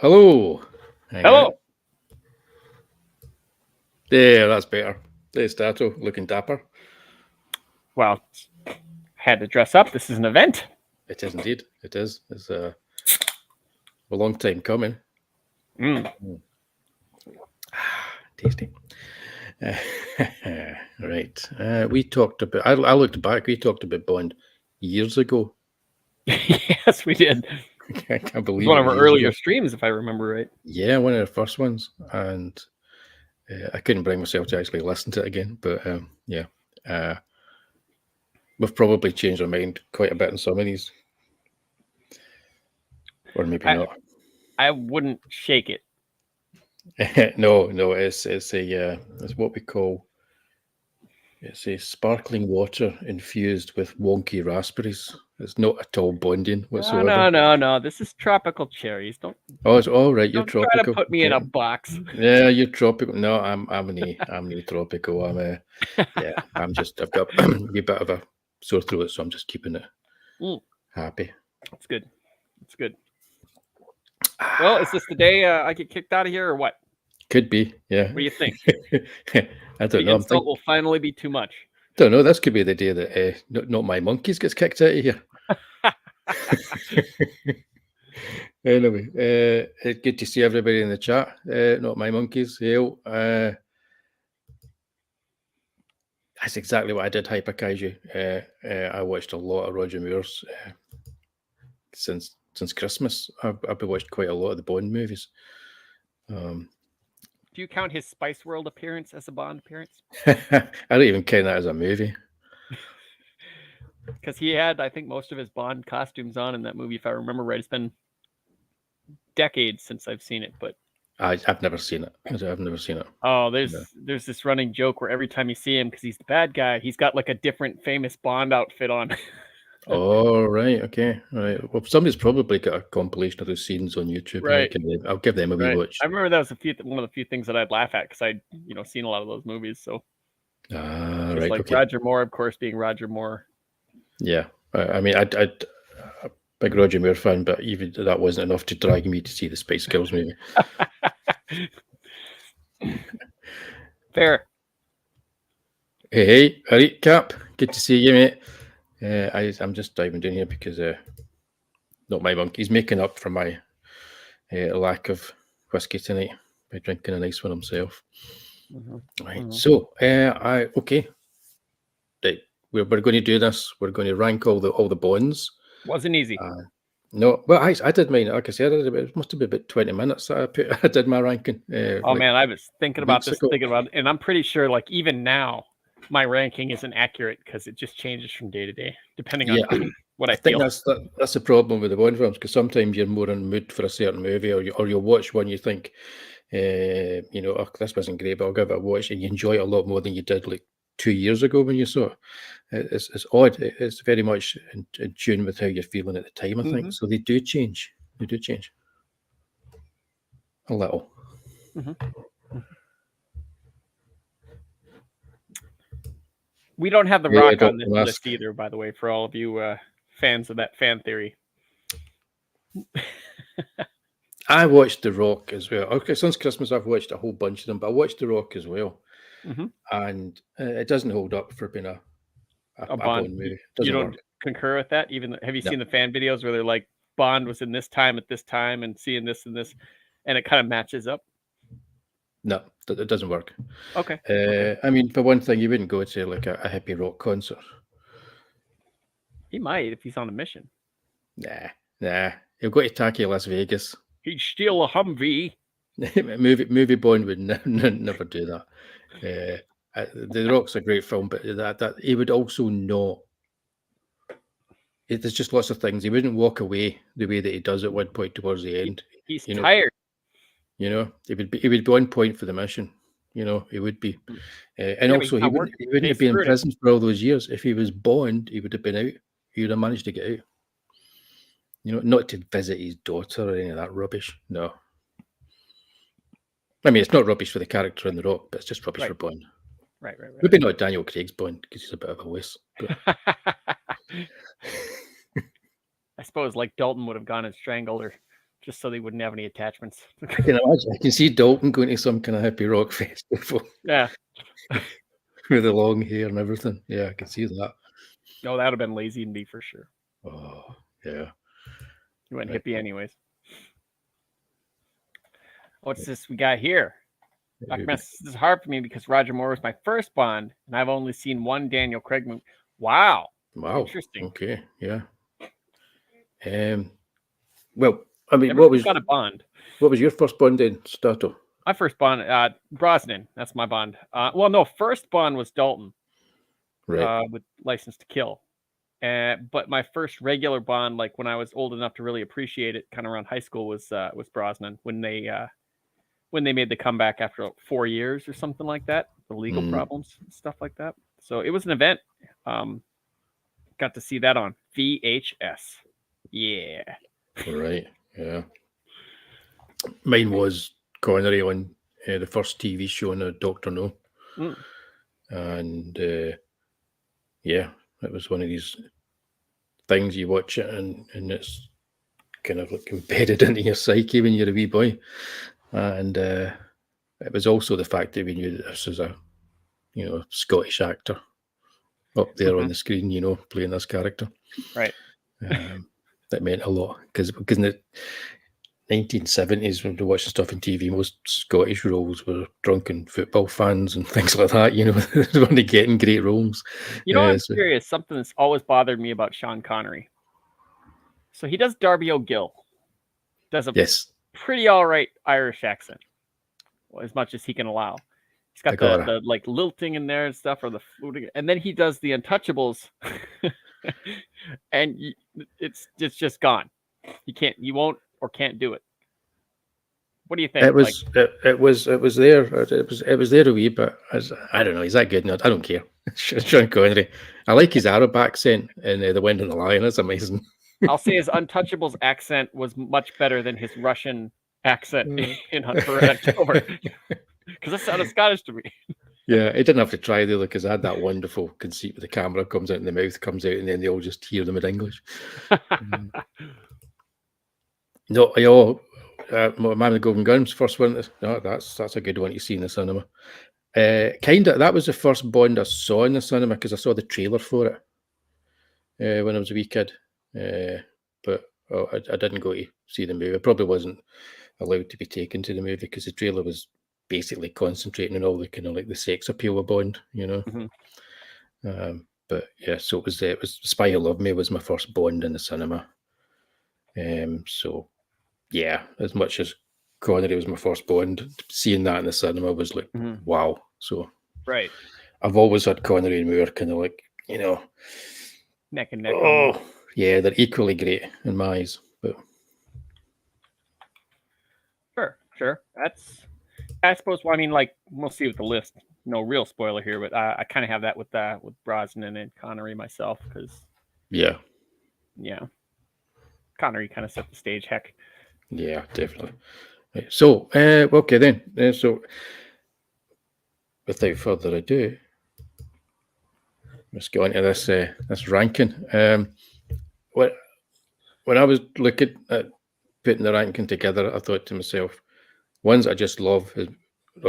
Hello. Hang on. Hello. There, that's better. There's Statto, looking dapper. Well, had to dress up. This is an event. It is indeed. It is. It's a long time coming. Tasty. Right. We talked about. I looked back. We talked about Bond years ago. Yes, we did. I can't believe One it of our years earlier ago. streams, if I remember right. Yeah, one of the first ones, and I couldn't bring myself to actually listen to it again. But yeah, we've probably changed our mind quite a bit in some of these, or maybe not. I wouldn't shake it. No, it's what we call, it's a sparkling water infused with wonky raspberries. It's not at all Bondian whatsoever. No. This is tropical cherries. Don't. Oh, it's all right. You're Don't tropical. try to put me in a box. Yeah, you're tropical. No, I'm tropical. Yeah. I've got a wee bit of a sore throat, so I'm just keeping it happy. That's good. That's good. Well, is this the day I get kicked out of here, or what? Could be. Yeah. What do you think? I don't know. The insult will finally be too much. Don't know. This could be the day that not my monkeys gets kicked out of here. Anyway, good to see everybody in the chat. Not my monkeys. Hail. That's exactly what I did, Hyper Kaiju. I watched a lot of Roger Moore's since Christmas. I've watched quite a lot of the Bond movies. Do you count his Spice World appearance as a Bond appearance? I don't even count that as a movie. Because he had, I think, most of his Bond costumes on in that movie, if I remember right. It's been decades since I've seen it, but I've never seen it. I've never seen it. Oh, there's this running joke where every time you see him, because he's the bad guy, he's got like a different famous Bond outfit on. Oh, right. Okay. All right. Well, somebody's probably got a compilation of those scenes on YouTube. Right. I'll give them a wee watch. I remember that was one of the few things that I'd laugh at, because I'd seen a lot of those movies. So right. Like okay. Roger Moore, of course, being Roger Moore. Yeah. I mean, I'd a big Roger Moore fan, but even that wasn't enough to drag me to see the Spice Girls movie. Fair. Hey, all right, Cap. Good to see you, mate. I'm just diving in here because not my monkey's making up for my lack of whiskey tonight by drinking a nice one himself. Right. So okay. Right. We're going to do this. We're going to rank all the Bonds. Wasn't easy. No, well, I did mine. Like I said, it must have been about 20 minutes that I did my ranking. Man, I was thinking about this, and I'm pretty sure, like, even now, my ranking isn't accurate because it just changes from day to day, depending on what I feel. I think that's the problem with the Bond films, because sometimes you're more in the mood for a certain movie, or you'll watch one you think, this wasn't great, but I'll give it a watch, and you enjoy it a lot more than you did like 2 years ago when you saw it. It's odd. It's very much in tune with how you're feeling at the time, I think. So they do change. They do change a little. We don't have The Rock on this list either, by the way, for all of you fans of that fan theory. I watched The Rock as well. Okay, since Christmas, I've watched a whole bunch of them, but I watched The Rock as well. And it doesn't hold up for being a Bond movie. You don't concur with that? Have you seen the fan videos where they're like, Bond was in this time at this time and seeing this and this, and it kind of matches up? No, it doesn't work. Okay. I mean, for one thing, you wouldn't go to like a hippie rock concert. He might if he's on a mission. Nah. He'll go to tacky Las Vegas. He'd steal a Humvee. movie Bond would never do that. The Rock's a great film, but that he would also not. There's just lots of things. He wouldn't walk away the way that he does at one point towards the end. He's tired. He would be on point for the mission. He would be. And also, he wouldn't have been in prison for all those years. If he was Bond, he would have been out. He would have managed to get out. Not to visit his daughter or any of that rubbish. No. I mean, it's not rubbish for the character in The Rock, but it's just rubbish for Bond. Right. Maybe not Daniel Craig's Bond, because he's a bit of a wuss. But... I suppose like Dalton would have gone and strangled her just so they wouldn't have any attachments. I can imagine. I can see Dalton going to some kind of hippie rock festival. Yeah. With the long hair and everything. Yeah, I can see that. No, that would have been lazy and me for sure. Oh, yeah. You went hippie anyways. What's this we got here? This is hard for me because Roger Moore was my first Bond, and I've only seen one Daniel Craig movie. Wow. Interesting. Okay. Yeah. Well, I mean, what was a Bond? What was your first Bond then, Statto? My first Bond, Brosnan. That's my Bond. Well, no, first Bond was Dalton. Right. With License to Kill. But my first regular Bond, like when I was old enough to really appreciate it, kind of around high school, was Brosnan when they made the comeback after 4 years or something like that, the legal problems and stuff like that. So it was an event. Got to see that on VHS. Yeah. Right. Yeah. Mine was Connery on the first TV show on Dr. No. And yeah, it was one of these things you watch it and it's kind of like embedded into your psyche when you're a wee boy. And it was also the fact that we knew that this was a Scottish actor up there on the screen, playing this character. Right. That meant a lot because in the 1970s, when we were watching stuff on TV, most Scottish roles were drunken football fans and things like that. They weren't getting great roles. I'm curious. Something that's always bothered me about Sean Connery. So he does Darby O'Gill. Does a pretty all right Irish accent, as much as he can allow. He's got the like lilting in there and stuff, or the fluting, and then he does the Untouchables, and it's just gone. You won't or can't do it. What do you think? It was there. It was there a wee bit. I don't know. He's that good? No, I don't care. Sean Connery. I like his Arab accent in The Wind and the Lion. That's amazing. I'll say his Untouchables accent was much better than his Russian accent in Hunt for Red October, because that sounded Scottish to me. Yeah, he didn't have to try though, because I had that wonderful conceit where the camera comes out and the mouth comes out, and then they all just hear them in English. No, Man with the Golden Guns, first one. No, that's a good one to see in the cinema. That was the first Bond I saw in the cinema because I saw the trailer for it when I was a wee kid. But I didn't go to see the movie. I probably wasn't allowed to be taken to the movie because the trailer was basically concentrating on all the kind of like the sex appeal of Bond, But yeah, so it was Spy Who Loved Me was my first Bond in the cinema. So yeah, as much as Connery was my first Bond, seeing that in the cinema was like wow. So right, I've always had Connery and Moore kind of like neck and neck. Oh yeah, they're equally great in my eyes. But sure. That's, I suppose. Well, I mean, like we'll see with the list. No real spoiler here, but I kind of have that with Brosnan and Connery myself because yeah, Connery kind of set the stage. Heck, yeah, definitely. Right, so okay then. So without further ado, let's go into this ranking. When I was looking at putting the ranking together, I thought to myself, ones I just love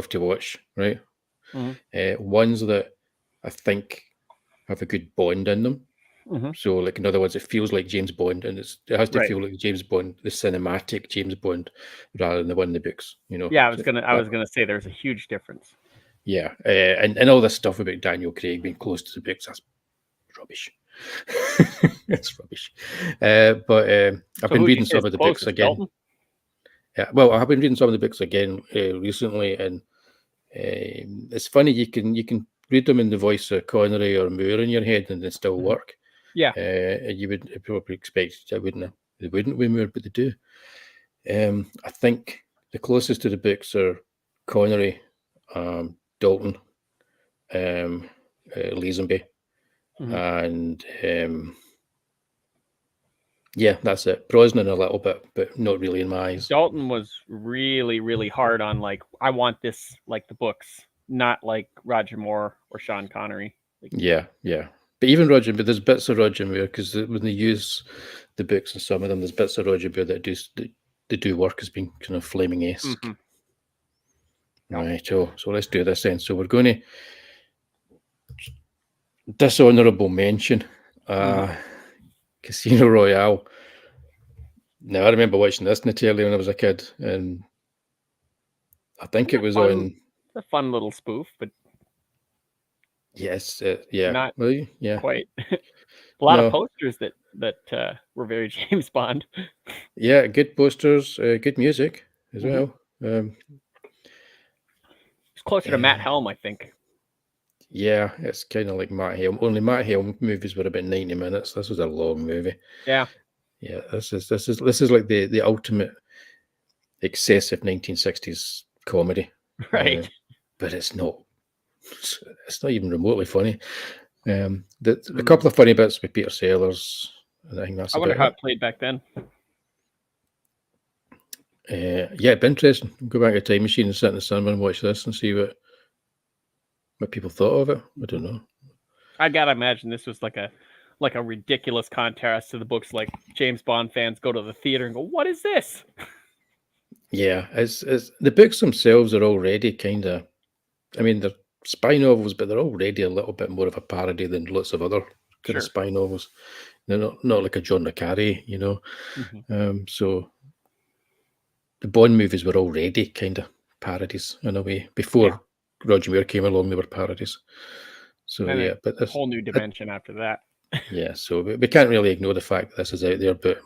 to watch, right? Ones that I think have a good Bond in them. So, like in other words, it feels like James Bond, and it has to feel like James Bond, the cinematic James Bond, rather than the one in the books. Yeah, I was gonna say there's a huge difference. Yeah, and all this stuff about Daniel Craig being close to the books, that's rubbish. It's rubbish. But I've been reading some of the books again. Dalton? Yeah, well, I've been reading some of the books again recently, and it's funny you can read them in the voice of Connery or Moore in your head, and they still work. Yeah, you would probably expect they wouldn't with Moore, but they do. I think the closest to the books are Connery, Dalton, Lazenby, and yeah, that's it. Brosnan a little bit, but not really in my eyes. Dalton was really, really hard on like, I want this like the books, not like Roger Moore or Sean Connery. Like, yeah. But even Roger Moore, there's bits of Roger Moore because when they use the books and some of them, there's bits of Roger Moore that they do work as being kind of Fleming-esque. Right, so let's do this then. So we're going to dishonourable mention, Casino Royale. Now, I remember watching this in the telly when I was a kid, and I think it was on... A fun little spoof, but... Yes, yeah. Not yeah. quite. A lot of posters that were very James Bond. Yeah, good posters, good music as well. It's closer to Matt Helm, I think. Yeah, it's kind of like Matt Helm. Only Matt Helm movies were about 90 minutes. This was a long movie. Yeah. Yeah, this is like the ultimate excessive 1960s comedy. Right. But it's not even remotely funny. A couple of funny bits with Peter Sellers. I think that's I wonder how it played back then. Yeah, it'd be interesting. Go back to a time machine and sit in the cinema and watch this and see what people thought of it. I don't know. I gotta imagine this was like a ridiculous contrast to the books. Like James Bond fans go to the theater and go, "What is this?" Yeah, it's the books themselves are already kind of... I mean, they're spy novels, but they're already a little bit more of a parody than lots of other kind of spy novels. They're not like a John le Carré, you know. So the Bond movies were already kind of parodies in a way. Before Roger Moore came along, they were parodies. So and but there's a whole new dimension after that. Yeah, so we can't really ignore the fact that this is out there, but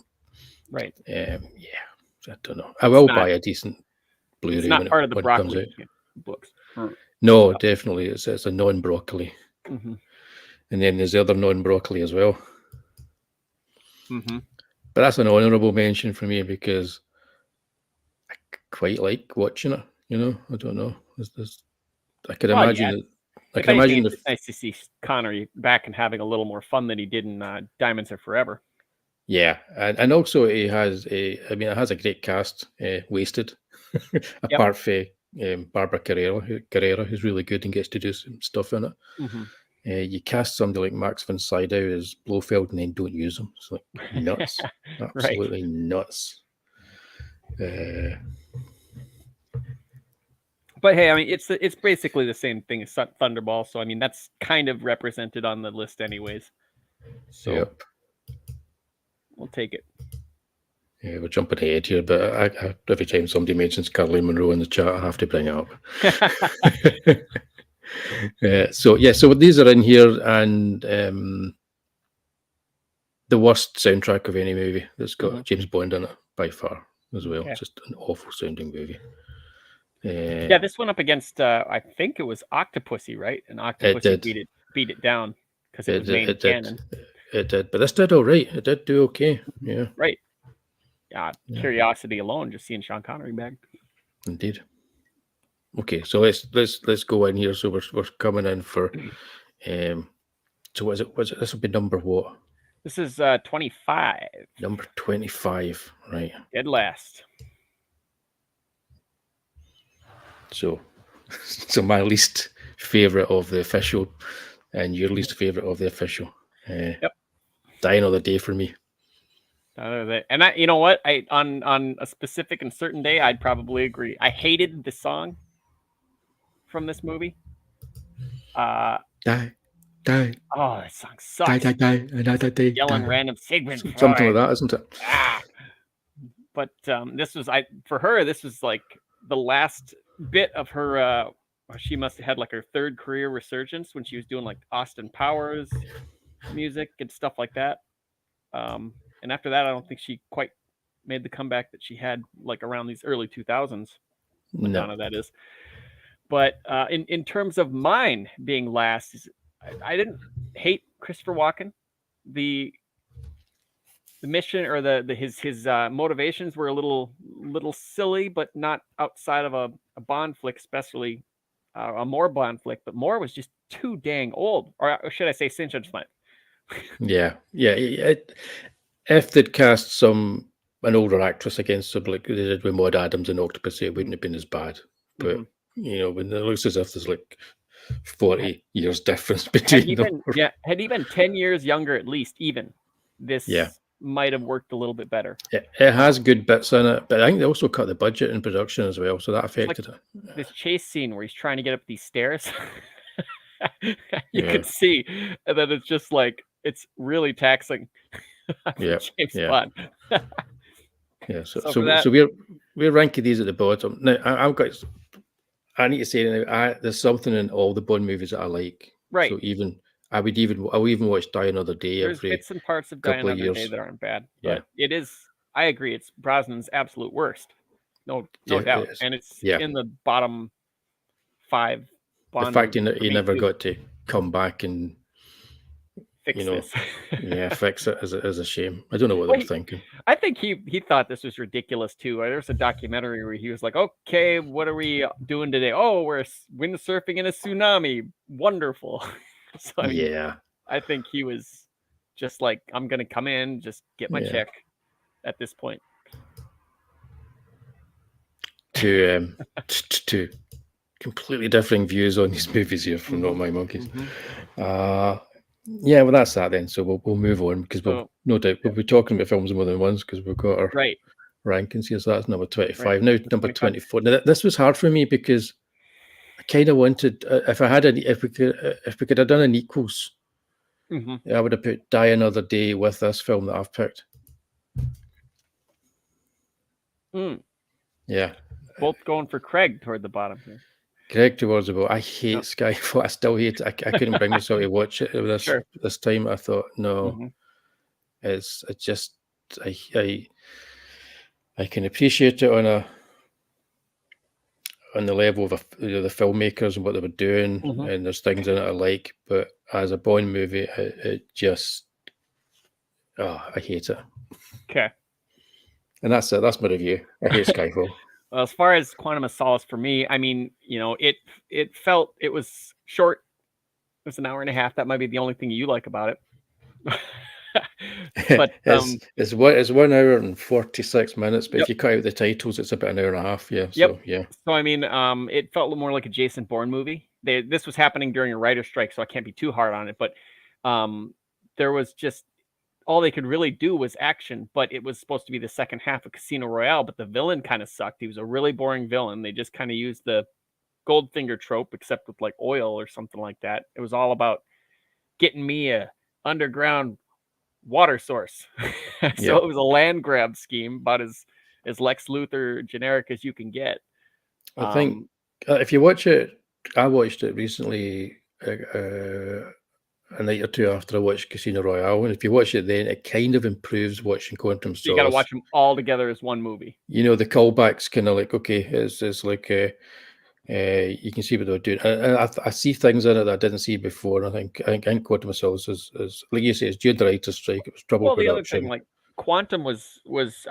right. Yeah, I don't know. I will buy a decent Blu-ray. It's not part of the broccoli books. No, definitely. It's a non-broccoli. And then there's the other non-broccoli as well. But that's an honourable mention for me because I quite like watching it. You know, I don't know. I can imagine that. I can imagine it's nice to see Connery back and having a little more fun than he did in Diamonds Are Forever. Yeah, and also it has a great cast. Wasted, apart from Barbara Carrera, who's really good and gets to do some stuff in it. You cast somebody like Max von Sydow as Blofeld and then don't use him. It's like nuts, absolutely nuts. But hey, I mean, it's basically the same thing as Thunderball, so I mean that's kind of represented on the list anyways. So we'll take it. Yeah, we're jumping ahead here, but I every time somebody mentions Caroline Munro in the chat, I have to bring it up. So these are in here, and the worst soundtrack of any movie that's got James Bond in it by far as well. Just an awful sounding movie. This went up against I think it was Octopussy, right? And Octopussy beat it down because it was main canon. It did, but this did all right. It did do okay. Yeah. Right. Curiosity alone, just seeing Sean Connery back. Indeed. Okay, so let's go in here. So we're coming in for so was it this will be number what? This is 25. Number 25, right. Dead last. So my least favorite of the official and your least favorite of the official. Die Another Day for me. And you know what? On a specific and certain day, I'd probably agree. I hated the song from this movie. Die. Oh, that song sucks. Die. Another day. Yelling random Sigmund. Something like that, isn't it? But this was for her. This was like the last bit of her. She must have had like her third career resurgence when she was doing like Austin Powers music and stuff like that. And after that, I don't think she quite made the comeback that she had like around these early 2000s. Madonna, that is. But in terms of mine being last, I didn't hate Christopher Walken. The mission or his motivations were a little silly, but not outside of a Bond flick, especially a Moore Bond flick. But Moore was just too dang old, or should I say, St. John Flint. Yeah. If they'd cast an older actress against her, like they did with Maud Adams in Octopussy, it wouldn't have been as bad. But you know, when it looks as if there's like 40 years difference between them. Had even 10 years younger at least. Even this might have worked a little bit better. It has good bits in it, but I think they also cut the budget in production as well, so that affected it. This chase scene where he's trying to get up these stairs, you Yeah. can see, and then it's just like it's really taxing. Yeah, James yeah. Bond. Yeah, So so for that- so we're ranking these at the bottom. Now I need to say now, there's something in all the Bond movies that I like. Right. So I'll even watch Die Another Day There's every bits and parts of Die couple of Another Day years. that aren't bad, Yeah. but it is. I agree. It's Brosnan's absolute worst. No Yeah, it doubt, is. and it's Yeah. in the bottom 5 Bond. The fact movies he for me, never too. got to come back and Fix this. fix it is a shame. I don't know what they were thinking. I think he thought this was ridiculous too. There's a documentary where he was like, "Okay, what are we doing today? Oh, we're windsurfing in a tsunami. Wonderful." So I mean, Yeah. I think he was just like, "I'm gonna come in, just get my Yeah. check." At this point, To completely differing views on these movies here from Not My Monkeys. Yeah, well, that's that then. So we'll move on because we'll no doubt we'll be talking about films more than once because we've got our right rankings here. So that's number 25. Right. Now number 24. Now this was hard for me because I kind of wanted if we could have done an equals, I would have put Die Another Day with this film that I've picked. Yeah. Both going for Craig toward the bottom here. Craig towards the bottom. I hate Skyfall. I still hate it. I couldn't bring myself to watch it this time. I thought, no, it's just I can appreciate it on the level of the filmmakers and what they were doing, and there's things in it I like, but as a Bond movie, it just I hate it. Okay. And that's it. That's my review. I hate Skyfall. Well, as far as Quantum of Solace for me, I mean, it felt it was short. It was an hour and a half. That might be the only thing you like about it. But it's 1 hour and 46 minutes. But if you cut out the titles, it's about an hour and a half. Yeah. So yeah. So I mean, it felt more like a Jason Bourne movie. This was happening during a writer's strike, so I can't be too hard on it. But there was just all they could really do was action. But it was supposed to be the second half of Casino Royale. But the villain kind of sucked. He was a really boring villain. They just kind of used the Goldfinger trope, except with like oil or something like that. It was all about getting me a underground water source. So it was a land grab scheme, about as Lex Luthor generic as you can get. I think if you watch it, I watched it recently a night or two after I watched Casino Royale, and if you watch it then, it kind of improves watching Quantum Solace. You got to watch them all together as one movie. The callbacks kind of like, okay, it's like you can see what they're doing. I see things in it that I didn't see before. I think Quantum of Solace is like you say, it's due the writer's strike. It was trouble production. The other thing, like Quantum was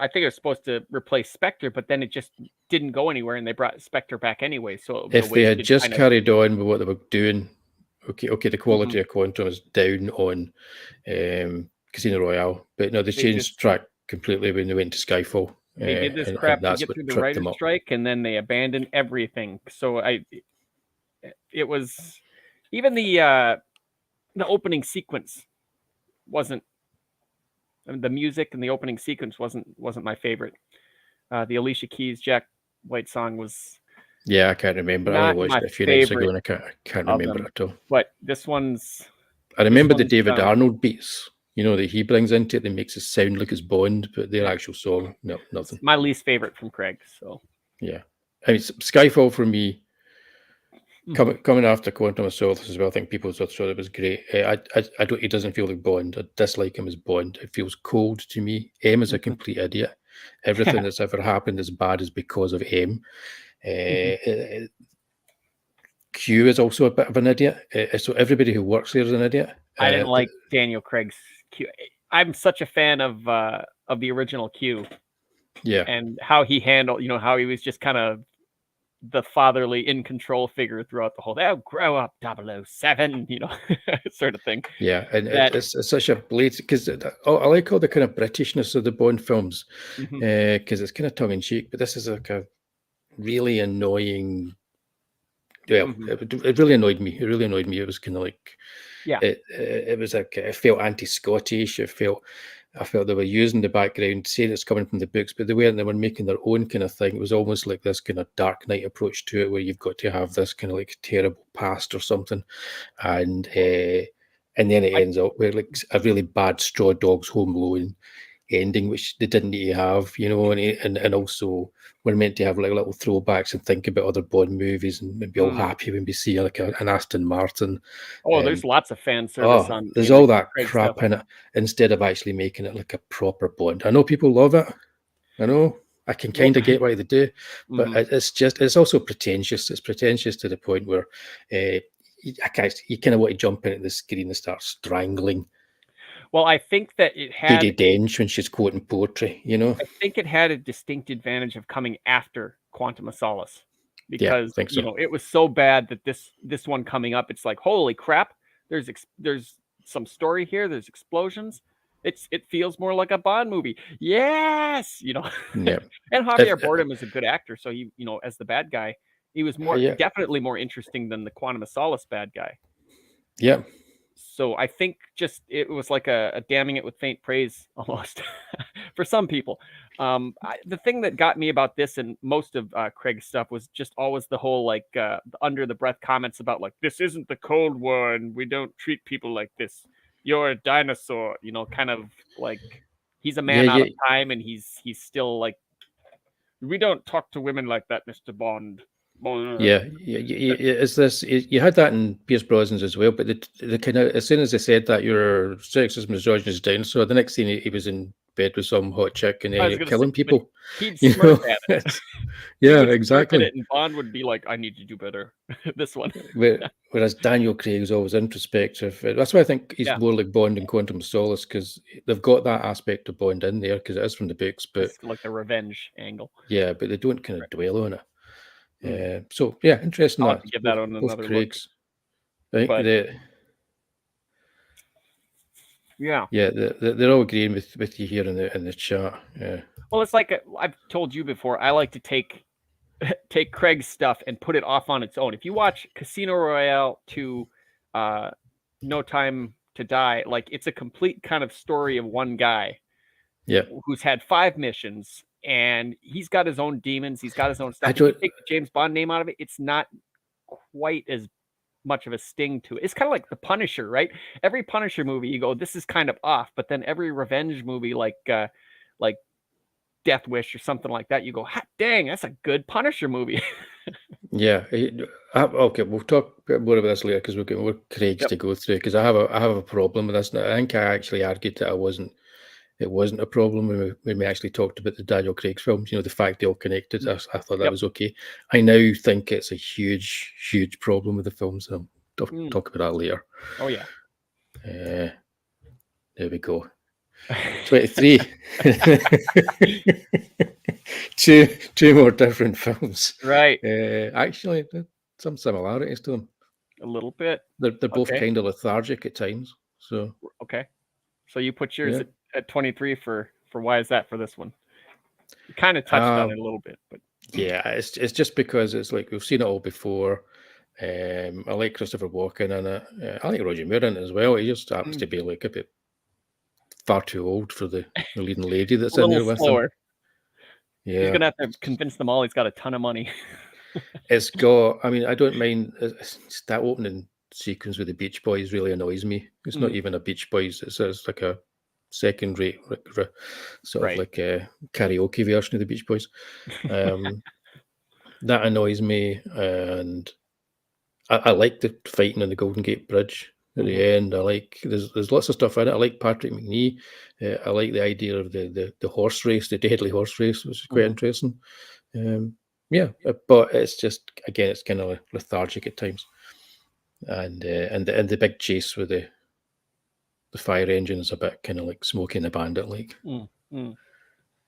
I think it was supposed to replace Spectre, but then it just didn't go anywhere, and they brought Spectre back anyway. So if they had just carried on with what they were doing, okay, the quality of Quantum is down on Casino Royale, but no, they changed track completely when they went to Skyfall. They did this crap to get through the writer's strike, and then they abandoned everything. So it was even the opening sequence wasn't. I mean, the music and the opening sequence wasn't my favorite. The Alicia Keys, Jack White song was. Yeah, I can't remember. I only watched it a few nights ago, and I can't remember it at all. But this one's. I remember the David Arnold beats. That he brings into it that makes it sound like it's Bond, but their actual song, no, nothing. It's my least favorite from Craig. So yeah, I mean Skyfall for me, coming after Quantum of Solace as well. I think people thought it was great. I don't. He doesn't feel like Bond. I dislike him as Bond. It feels cold to me. M is a complete idiot. Everything that's ever happened as bad is because of M. Q is also a bit of an idiot. So everybody who works there is an idiot. I didn't like Daniel Craig's Q. I'm such a fan of the original Q. Yeah. And how he handled, how he was just kind of the fatherly in control figure throughout the whole thing. Oh, grow up, 007, sort of thing. Yeah, and it's such a blatant, because I like all the kind of Britishness of the Bond films, because it's kind of tongue in cheek, but this is like a really annoying. Well, it really annoyed me. It really annoyed me. It was kind of like, it was like, it felt anti-Scottish. It felt I felt they were using the background, saying it's coming from the books, but they weren't. They were making their own kind of thing. It was almost like this kind of Dark Knight approach to it, where you've got to have this kind of like terrible past or something, and then it ends up with like a really bad Straw Dogs Home Alone ending, which they didn't need to have, and also we're meant to have like little throwbacks and think about other Bond movies and be all happy when we see like an Aston Martin. Oh, there's lots of fan service on. There's in all the that Craig crap stuff. in it instead of actually making it like a proper Bond. I know people love it. I know. I can kind of get why they do, but it's also pretentious. It's pretentious to the point where you kind of want to jump into the screen and start strangling. Well, I think that it had Judi Dench when she's quoting poetry, I think it had a distinct advantage of coming after Quantum of Solace, because I think so. it was so bad that this one coming up, it's like, holy crap! There's some story here. There's explosions. It feels more like a Bond movie. Yes, Yeah. And Javier Bardem is a good actor, so he, as the bad guy, he was definitely more interesting than the Quantum of Solace bad guy. Yeah. So I think just it was like a damning it with faint praise almost for some people. The thing that got me about this and most of Craig's stuff was just always the whole like under the breath comments about like, this isn't the Cold War and we don't treat people like this. You're a dinosaur, kind of like he's a man out of time and he's still like, we don't talk to women like that, Mr. Bond. Yeah. It's this. You had that in Pierce Brosnan's as well, but the kind of, as soon as they said that your sexist misogynist dinosaur, the next thing he was in bed with some hot chick and killing people. He'd smirk at it. Yeah, exactly. And Bond would be like, I need to do better. This one. Whereas Daniel Craig's always introspective. That's why I think he's more like Bond in Quantum of Solace, because they've got that aspect of Bond in there, because it is from the books. But it's like the revenge angle. Yeah, but they don't kind of dwell on it. So yeah, interesting. I'll have to give that on another Craigs. Look. I think they're all agreeing with you here in the chat. Yeah. Well, it's like I've told you before. I like to take Craig's stuff and put it off on its own. If you watch Casino Royale to No Time to Die, like it's a complete kind of story of one guy, who's had 5 missions. And he's got his own demons. He's got his own stuff. If you take the James Bond name out of it, it's not quite as much of a sting to it. It's kind of like the Punisher, right? Every Punisher movie, you go, this is kind of off. But then every revenge movie, like Death Wish or something like that, you go, hot dang, that's a good Punisher movie. Yeah. Okay, we'll talk more about this later because we've got more Craigs to go through. Because I have a problem with this. I think I actually argued that it wasn't a problem when we actually talked about the Daniel Craig films. The fact they all connected. I thought that was okay. I now think it's a huge, huge problem with the films. And I'll talk about that later. Oh yeah. There we go. 23. two more different films. Right. Actually, some similarities to them. A little bit. They're both kind of lethargic at times. So okay. So you put yours at 23 for why is that for this one? You kind of touched on it a little bit, but yeah, it's just because it's like we've seen it all before. I like Christopher Walken in it. I like Roger Moore in it as well. He just happens to be like a bit far too old for the leading lady that's in there with him. Yeah, he's gonna have to convince them all he's got a ton of money. It's got. I mean, I don't mind that opening sequence with the Beach Boys. Really annoys me. It's not even a Beach Boys. It's like a second-rate sort of like a karaoke version of the Beach Boys. That annoys me, and I like the fighting on the Golden Gate Bridge at the end. I like there's lots of stuff in it. I like Patrick Macnee. I like the idea of the horse race, the deadly horse race, which is quite interesting. But it's just, again, it's kind of lethargic at times, and the big chase with the fire engine is a bit kind of like Smokey and the Bandit like.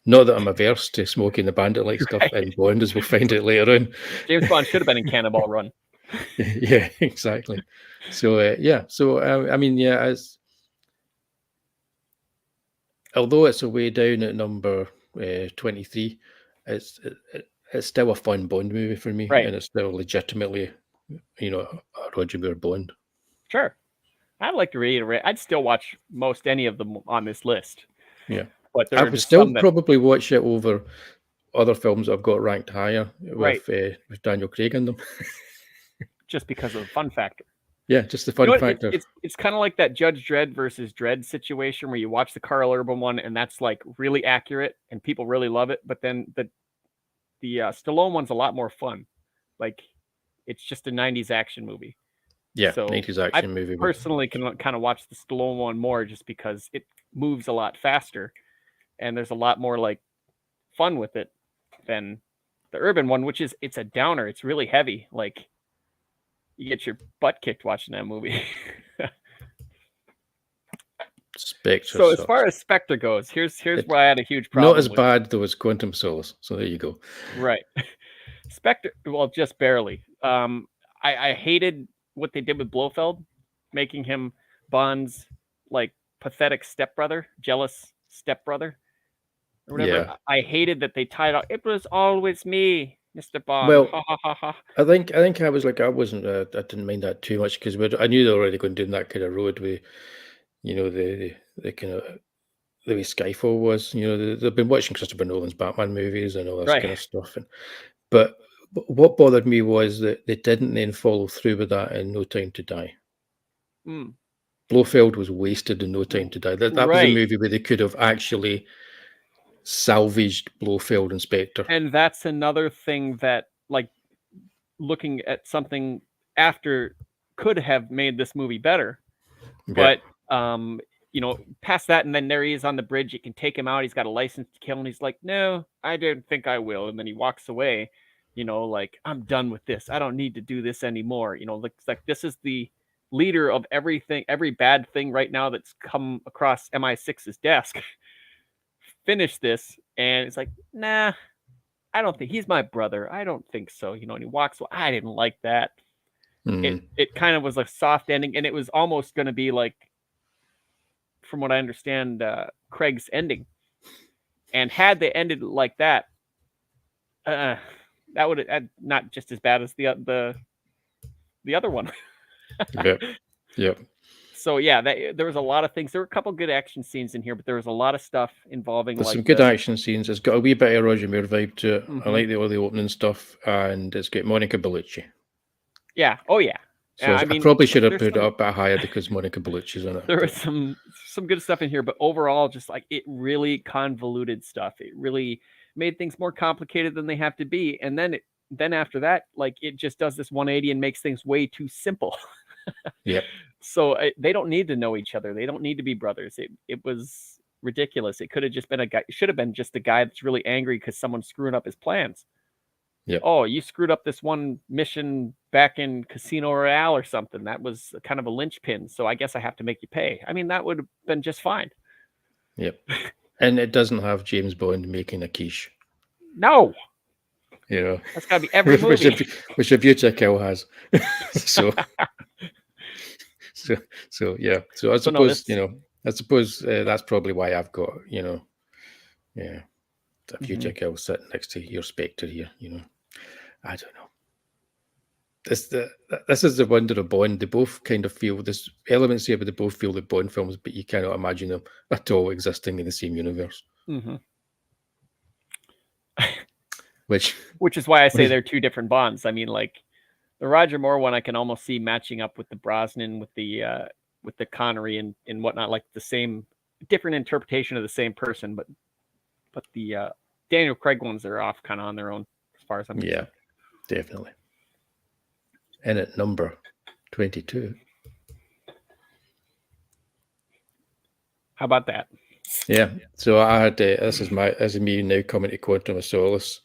Not that I'm averse to Smokey and the Bandit like stuff in Bond, as we'll find out later on. James Bond should have been in Cannonball Run. Yeah, exactly. So I mean, as although it's a way down at number 23, it's still a fun Bond movie for me, and it's still legitimately, a Roger Moore Bond. Sure, I'd like to reiterate. I'd still watch most any of them on this list. Yeah. But I there are would just still some that probably watch it over other films that I've got ranked higher right, with Daniel Craig in them. just because of the fun factor. Yeah, just the You know fun what? factor. It's kind of like that Judge Dredd versus Dredd situation where you watch the Carl Urban one and that's like really accurate and people really love it, but then the Stallone one's a lot more fun. Like it's just a '90s action movie. Yeah, So 90s I action movie. personally can kind of watch the Stallone one more just because it moves a lot faster and there's a lot more like fun with it than the Urban one, which is it's a downer. It's really heavy. Like you get your butt kicked watching that movie. Spectre So as sucks. far as Spectre goes, here's It, where I had a huge not problem as with it. bad though as Quantum Solace. So there you go. Right. Spectre, well, just barely. I hated what they did with Blofeld, making him Bond's like pathetic stepbrother, jealous stepbrother, or whatever. Yeah. I hated that they tied up. It was always me, Mr. Bond. Well, Ha ha ha ha. I think I was like I wasn't I didn't mind that too much because I knew they were already going down that kind of road with the kind of the way Skyfall was. They've been watching Christopher Nolan's Batman movies and all this Right. kind of stuff. But what bothered me was that they didn't then follow through with that in No Time to Die. Mm. Blofeld was wasted in No Time to Die. That was a Right. movie where they could have actually salvaged Blofeld and Spectre. And that's another thing that, like, looking at something after could have made this movie better. Yeah. But past that, and then there he is on the bridge. You can take him out. He's got a license to kill, and he's like, "No, I don't think I will." And then he walks away. Like, I'm done with this. I don't need to do this anymore. Like this is the leader of everything, every bad thing right now that's come across MI6's desk. Finish this, and it's like, nah, I don't think he's my brother. I don't think so. And he walks away. I didn't like that. It kind of was a soft ending, and it was almost going to be like, from what I understand, Craig's ending. And had they ended like that, that would have not just as bad as the other one. Yep. So yeah, there was a lot of things. There were a couple good action scenes in here, but there was a lot of stuff involving There's like some good action scenes. It's got a wee bit of Roger Moore vibe to it. Mm-hmm. I like the opening stuff, and it's got Monica Bellucci. Yeah. Oh yeah. So I probably should have put it up a bit higher because Monica Bellucci's in it. There was some good stuff in here, but overall, just like it really convoluted stuff. It really made things more complicated than they have to be. And then after that, like it just does this 180 and makes things way too simple. Yep. So they don't need to know each other. They don't need to be brothers. It was ridiculous. It could have just been a guy. It should have been just a guy that's really angry because someone's screwing up his plans. Yep. Oh, you screwed up this one mission back in Casino Royale or something. That was kind of a linchpin. So I guess I have to make you pay. I mean, that would have been just fine. Yep. And it doesn't have James Bond making a quiche. No. That's got to be every movie. Which A View to a Kill has. So yeah. So I suppose, that's probably why I've got, A View to a Kill sitting next to your Spectre here, I don't know. This is the wonder of Bond. They both kind of feel there's elements here, but they both feel like Bond films, but you cannot imagine them at all existing in the same universe. Mm-hmm. Which is why I say they're two different Bonds. I mean, like the Roger Moore one, I can almost see matching up with the Brosnan, with the Connery and whatnot, like the same different interpretation of the same person, but the Daniel Craig ones are off kind of on their own as far as I'm concerned. Yeah, definitely. And at number 22. How about that? Yeah. So I had this is me now coming to Quantum of Solace,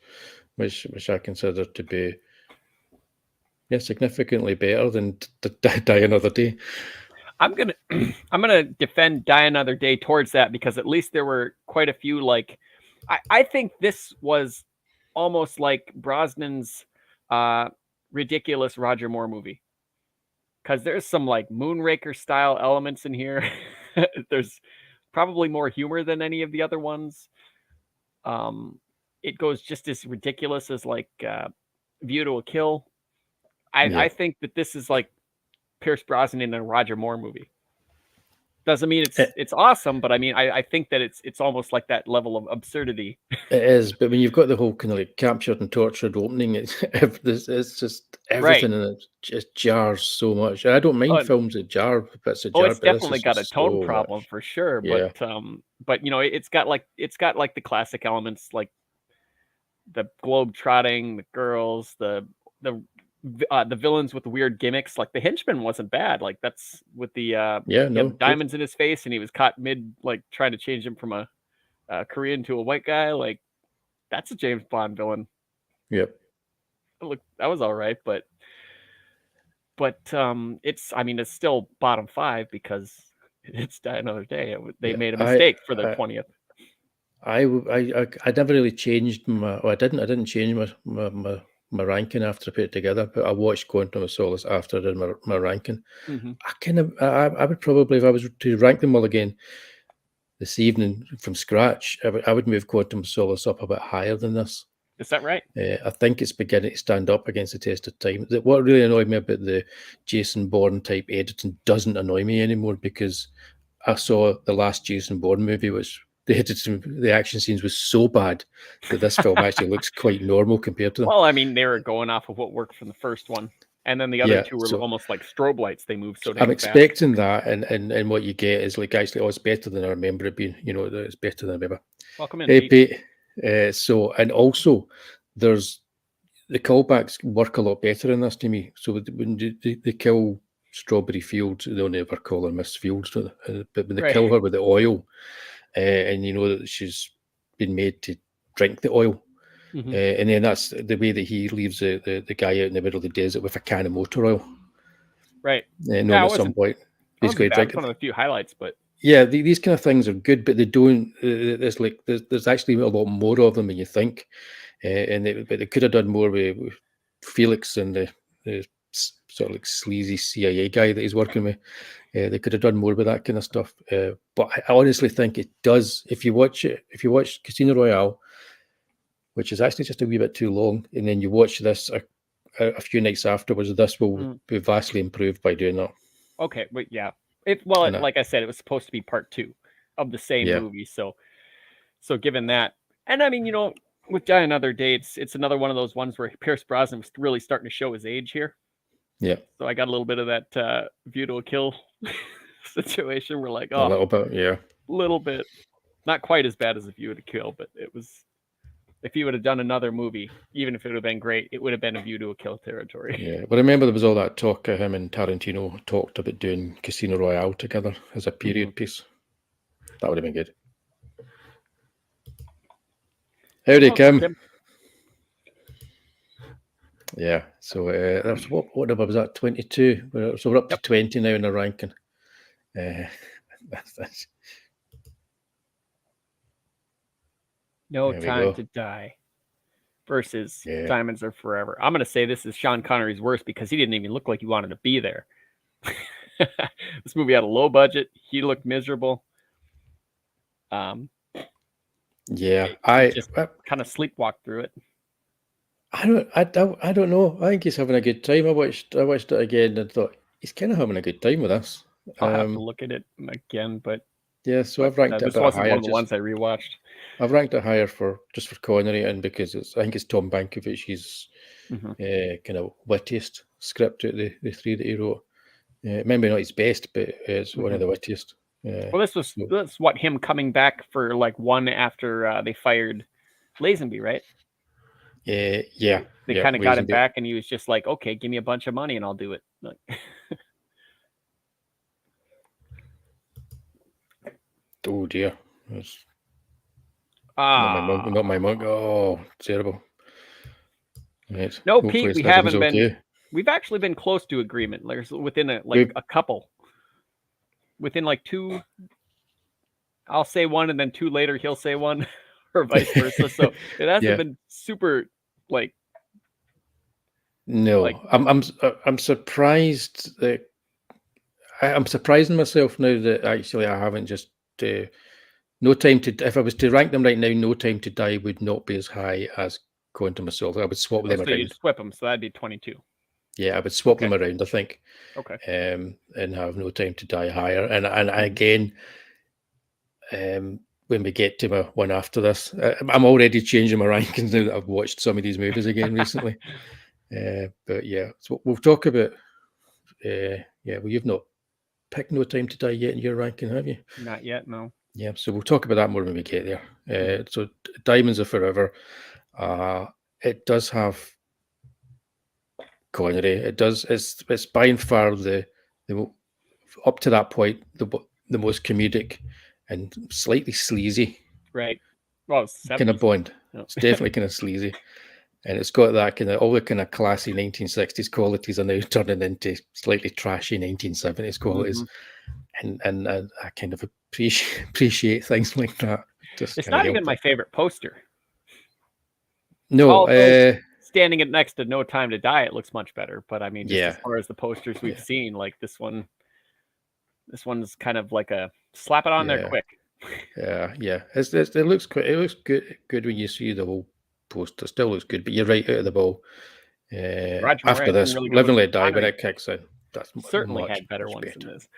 which I consider to be significantly better than Die Another Day. I'm gonna defend Die Another Day towards that because at least there were quite a few. Like, I think this was almost like Brosnan's ridiculous Roger Moore movie, because there's some like Moonraker style elements in here. There's probably more humor than any of the other ones. It goes just as ridiculous as like View to a Kill. I think that this is like Pierce Brosnan in a Roger Moore movie. Doesn't mean It, it's awesome, but I mean, I think that it's almost like that level of absurdity. it is, but when you've got the whole kind of like captured and tortured opening, it's just Right. everything in it just jars so much. And I don't mind Oh, films that jar, bits of oh, jar, it's but this definitely is got a just tone so problem much. for sure, Yeah, but you know, it's got like the classic elements like the globe trotting, the girls, the villains with the weird gimmicks. Like the henchman wasn't bad. Like that's with the yeah, he had no, the good. diamonds in his face and he was caught mid like trying to change him from a Korean to a white guy. Like that's a James Bond villain. Yep. Look, that was all right, but it's I mean it's still bottom 5 because it's Die Another Day. They Yeah, made a mistake for their I 20th. I never really changed my. Well, I didn't change my ranking after I put it together. But I watched Quantum of Solace after I did my ranking. Mm-hmm. I kind of I would probably, if I was to rank them all again this evening from scratch, I would move Quantum of Solace up a bit higher than this. Is that right? I think it's beginning to stand up against the test of time. What really annoyed me about the Jason Bourne type editing doesn't annoy me anymore, because I saw the last Jason Bourne movie, which the action scenes was so bad that this film actually looks quite normal compared to them. Well, I mean, they were going off of what worked from the first one, and then the other Yeah, two were so almost like strobe lights. They move so I'm dang fast. expecting that, and what you get is like, actually, oh, it's better than I remember it being. You know, it's better than I remember. Welcome in, Hey, Pete. Pete. So, and also, there's the callbacks work a lot better in this to me. So when they kill Strawberry Fields, they'll never call her Miss Fields, but when they Right. kill her with the oil, and you know that she's been made to drink the oil, Mm-hmm. and then that's the way that he leaves the guy out in the middle of the desert with a can of motor oil, Right. knowing Yeah, at some point it he's wasn't going to bad. drink It's it. one of the few highlights, but Yeah, these kind of things are good, but they don't. There's like there's actually a lot more of them than you think, but they could have done more with Felix and the sort of like sleazy CIA guy that he's working with. They could have done more with that kind of stuff. But I honestly think it does. If you watch Casino Royale, which is actually just a wee bit too long, and then you watch this a few nights afterwards, this will be vastly improved by doing that. okay, but yeah, like I said, it was supposed to be part 2 of the same movie, so given that, and I mean, you know, with Die Another Day, it's another one of those ones where Pierce Brosnan was really starting to show his age here. Yeah. So I got a little bit of that View to a Kill situation. We're like, A little bit, yeah. Little bit, not quite as bad as A View to Kill, but it was. If he would have done another movie, even if it would have been great, it would have been A View to a Kill territory. Yeah, but I remember there was all that talk of him and Tarantino talked about doing Casino Royale together as a period piece. That would have been good. Howdy, Kim. Yeah, so that's what number was that? 22. So we're up to 20 now in the ranking. No Time to Die versus Diamonds Are Forever. I'm going to say this is Sean Connery's worst because he didn't even look like he wanted to be there. This movie had a low budget. He looked miserable. Yeah, I just kind of sleepwalked through it. I don't know. I think he's having a good time. I watched it again and thought he's kind of having a good time with us. I'll have to look at it again, but yeah. So I've ranked it a bit higher. This wasn't one of the ones I rewatched. I've ranked it higher for Connery, and because I think it's Tom Bankovich. He's kind of wittiest script out of the three that he wrote. Maybe not his best, but it's one of the wittiest. Well, that's what him coming back for like one after they fired Lazenby, right? Yeah. They kind of got him back, and he was just like, "Okay, give me a bunch of money, and I'll do it." Like, oh dear, not my mug. Oh, terrible. Right. No, Pete, we haven't been. Okay. We've actually been close to agreement. There's within a couple. Within like 2, I'll say one, and then 2 later he'll say one, or vice versa. So it hasn't been super like. No, I'm surprised that I'm surprising myself now that actually I haven't just No Time to. If I was to rank them right now, No Time to Die would not be as high as Quantum of Solace. I would swap them around. So you'd swap them, so that'd be 22. Yeah, I would swap Okay. them around, I think, Okay. and have No Time to Die higher. And again, when we get to my one after this, I'm already changing my rankings now that I've watched some of these movies again recently. But yeah, so we'll talk about. Well, you've not picked No Time to Die yet in your ranking, have you? Not yet, no. Yeah, so we'll talk about that more when we get there. So Diamonds Are Forever. It does have Connery. It does. It's by and far the up to that point the most comedic and slightly sleazy Right. Well, it's kind of 70s. Bond. No. It's definitely kind of sleazy, and it's got that kind of all the kind of classy 1960s qualities are now turning into slightly trashy 1970s qualities, and I kind of appreciate things like that. Just It's kind of not even help my it. favorite poster. No, Although standing it next to No Time to Die, it looks much better. But I mean, just as yeah, far as the posters we've yeah, seen, like this one's kind of like a slap it on there yeah, quick. yeah. It looks quite. It looks good when you see the whole poster. Still looks good, but you're right out of the ball. Roger After Moran done this, really good Live with and Let Die, when Connery. it kicks in, that's Certainly much had better much ones than better. this.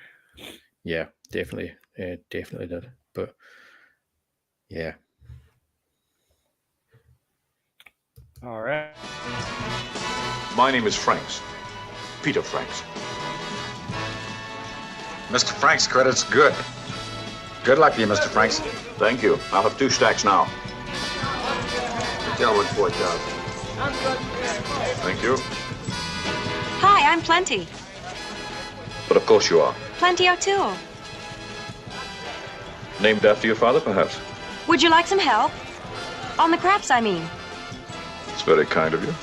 Yeah, definitely did. But yeah, All right. My name is Franks. Peter Franks. Mr. Frank's credit's good. Good luck to you, Mr. Franks. Thank you. I'll have 2 stacks now. Gentlemen, 4,000. Thank you. Hi, I'm Plenty. But of course you are. Plenty O'Toole. Named after your father, perhaps? Would you like some help? On the craps, I mean. It's very kind of you.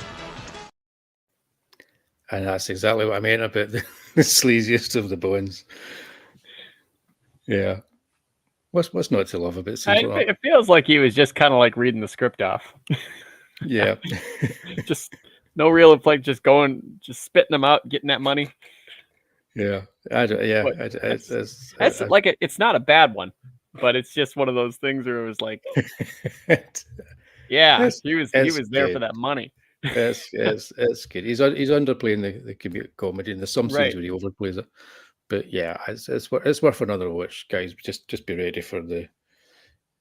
and that's exactly what I meant about the sleaziest of the Bonds. Yeah, what's not to love about scenes like that? It feels like he was just kind of like reading the script off. Yeah, Just no real like just spitting them out, getting that money. yeah. I don't, yeah, But it's like it's not a bad one, but it's just one of those things where it was like, yeah, he was there for that money. It's good. He's underplaying the comedy, and there's some scenes Right. where he overplays it. But yeah, it's worth another watch, guys. Just be ready for the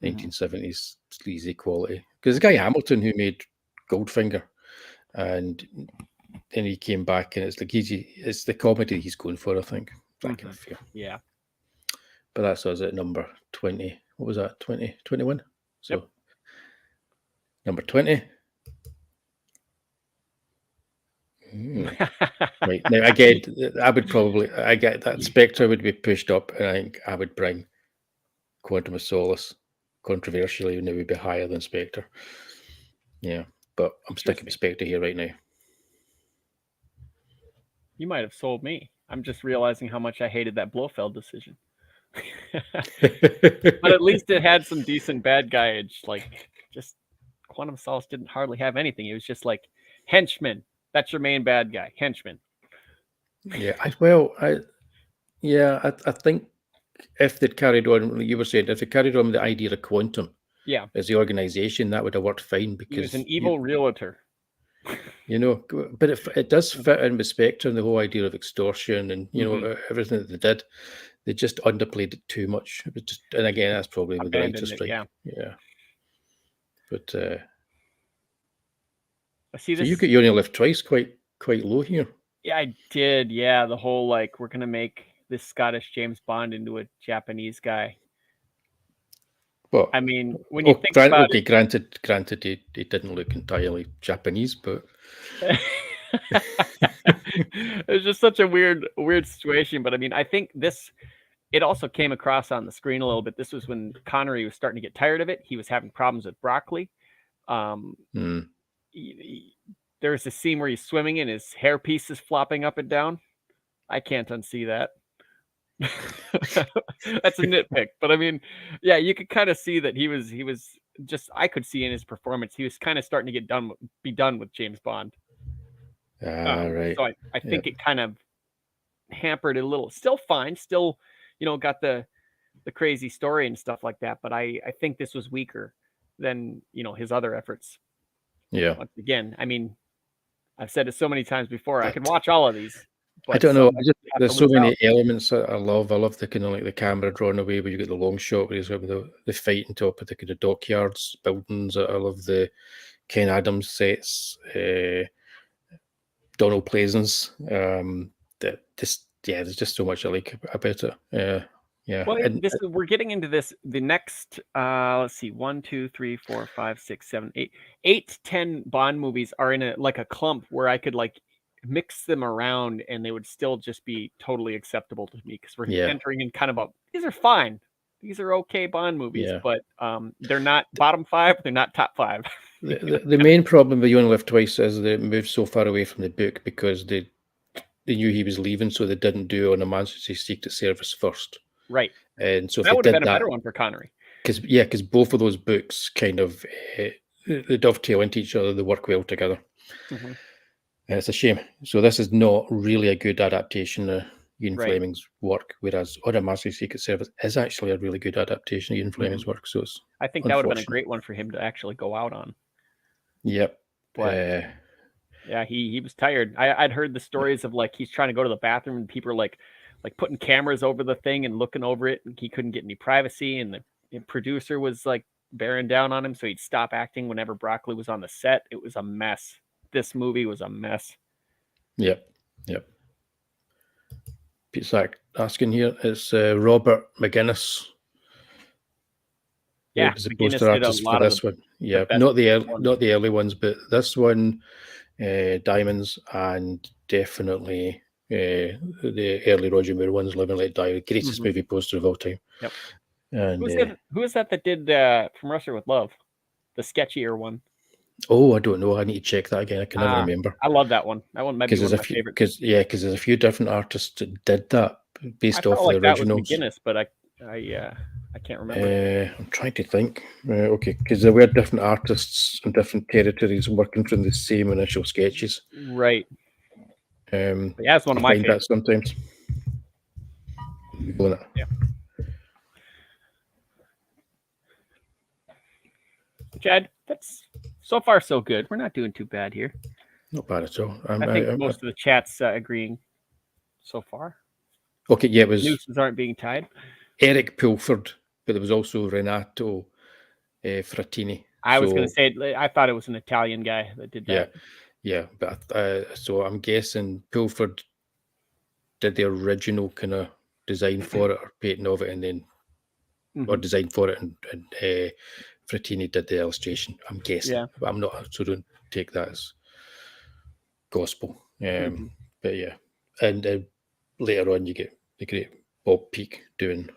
1970s sleazy quality. Because the guy Hamilton who made Goldfinger, and then he came back, and it's like it's the comedy he's going for, I think. That kind of feel. Yeah. But that's us at number 20. What was that? 20, 21? So Yep. number 20. Right. Now, again, I get that Spectre would be pushed up, and I think I would bring Quantum of Solace, controversially, and it would be higher than Spectre. Yeah, but I'm sticking with Spectre here right now. You might have sold me. I'm just realizing how much I hated that Blofeld decision. But at least it had some decent bad guy edge. Like, just Quantum of Solace didn't hardly have anything. It was just like henchman. That's your main bad guy, henchman. Yeah, I think if they'd carried on, like you were saying, if they carried on with the idea of Quantum, Yeah, as the organization, that would have worked fine he because was an evil realtor. But it does fit in with Spectre and the whole idea of extortion and everything that they did. They just underplayed it too much. It was just, and again, that's probably with the writer's strike. Yeah. But I see so this. you only left twice, quite low here. Yeah, I did. Yeah, the whole like we're gonna make this Scottish James Bond into a Japanese guy. Well, I mean, when you think about it, granted, he didn't look entirely Japanese, but it's just such a weird situation. But I mean, I think it also came across on the screen a little bit. This was when Connery was starting to get tired of it. He was having problems with broccoli. There's a scene where he's swimming and his hairpiece is flopping up and down. I can't unsee that. That's a nitpick, but I mean, yeah, you could kind of see that he was just, I could see in his performance, he was kind of starting to be done with James Bond. Right. So I think it kind of hampered it a little. Still fine, still, got the crazy story and stuff like that, but I think this was weaker than, his other efforts. Yeah. Once again, I mean, I've said it so many times before. I can watch all of these. I don't know. There's so many out. elements that I love. I love the kind of like the camera drawn away where you get the long shot where he's got the fight on top of the kind of dockyards, buildings. I love the Ken Adams sets, Donald Pleasance. That just there's just so much I like about it. Yeah. Well, And we're getting into this. The next, let's see, 1, 2, 3, 4, 5, 6, 7, 8, 10 Bond movies are in a clump where I could like mix them around and they would still just be totally acceptable to me because we're entering in kind of these are fine. These are okay Bond movies, but they're not bottom 5. They're not top 5. The main problem with You Only Live Twice is that it moved so far away from the book because they knew he was leaving, so they didn't do On a Majesty's Secret Service first. Right. And so that would have been a better one for Connery. Because both of those books kind of they dovetail into each other. They work well together. Mm-hmm. And it's a shame. So this is not really a good adaptation of Ian Fleming's work, whereas On a Majesty's Secret Service is actually a really good adaptation of Ian Fleming's work. So it's I think that would have been a great one for him to actually go out on. Yep. But yeah, he was tired. I'd heard the stories of like he's trying to go to the bathroom and people are like putting cameras over the thing and looking over it, and he couldn't get any privacy, and the producer was like bearing down on him, so he'd stop acting whenever Broccoli was on the set. It was a mess. This movie was a mess. Yep. Pete Sack asking here, it's Robert McGuinness. Yeah, was the poster artist for this one. Yeah, not the early ones, but this one, Diamonds, and definitely the early Roger Moore ones, Live and Let Die, greatest movie poster of all time. Yep. And who is that did From Russia with Love, the sketchier one? Oh, I don't know. I need to check that again. I can never remember. I love that one. That one might be one of my favorites. Because there's a few different artists that did that based off the originals. That was McGuinness, but I can't remember. I'm trying to think. Okay, because there were different artists in different territories working from the same initial sketches. Right. It's one of my favorites. That sometimes. Yeah. Chad, that's so far so good. We're not doing too bad here. Not bad at all. I think most of the chat's agreeing so far. Okay, yeah, it was. Nooses aren't being tied. Eric Pulford, but there was also Renato Frattini. I was going to say, I thought it was an Italian guy that did that. Yeah, but so I'm guessing Pulford did the original kind of design for it or painting of it, and then or design for it, and Frattini did the illustration. I'm guessing, but I'm not. So don't take that as gospel. But yeah, and later on you get the great Bob Peake doing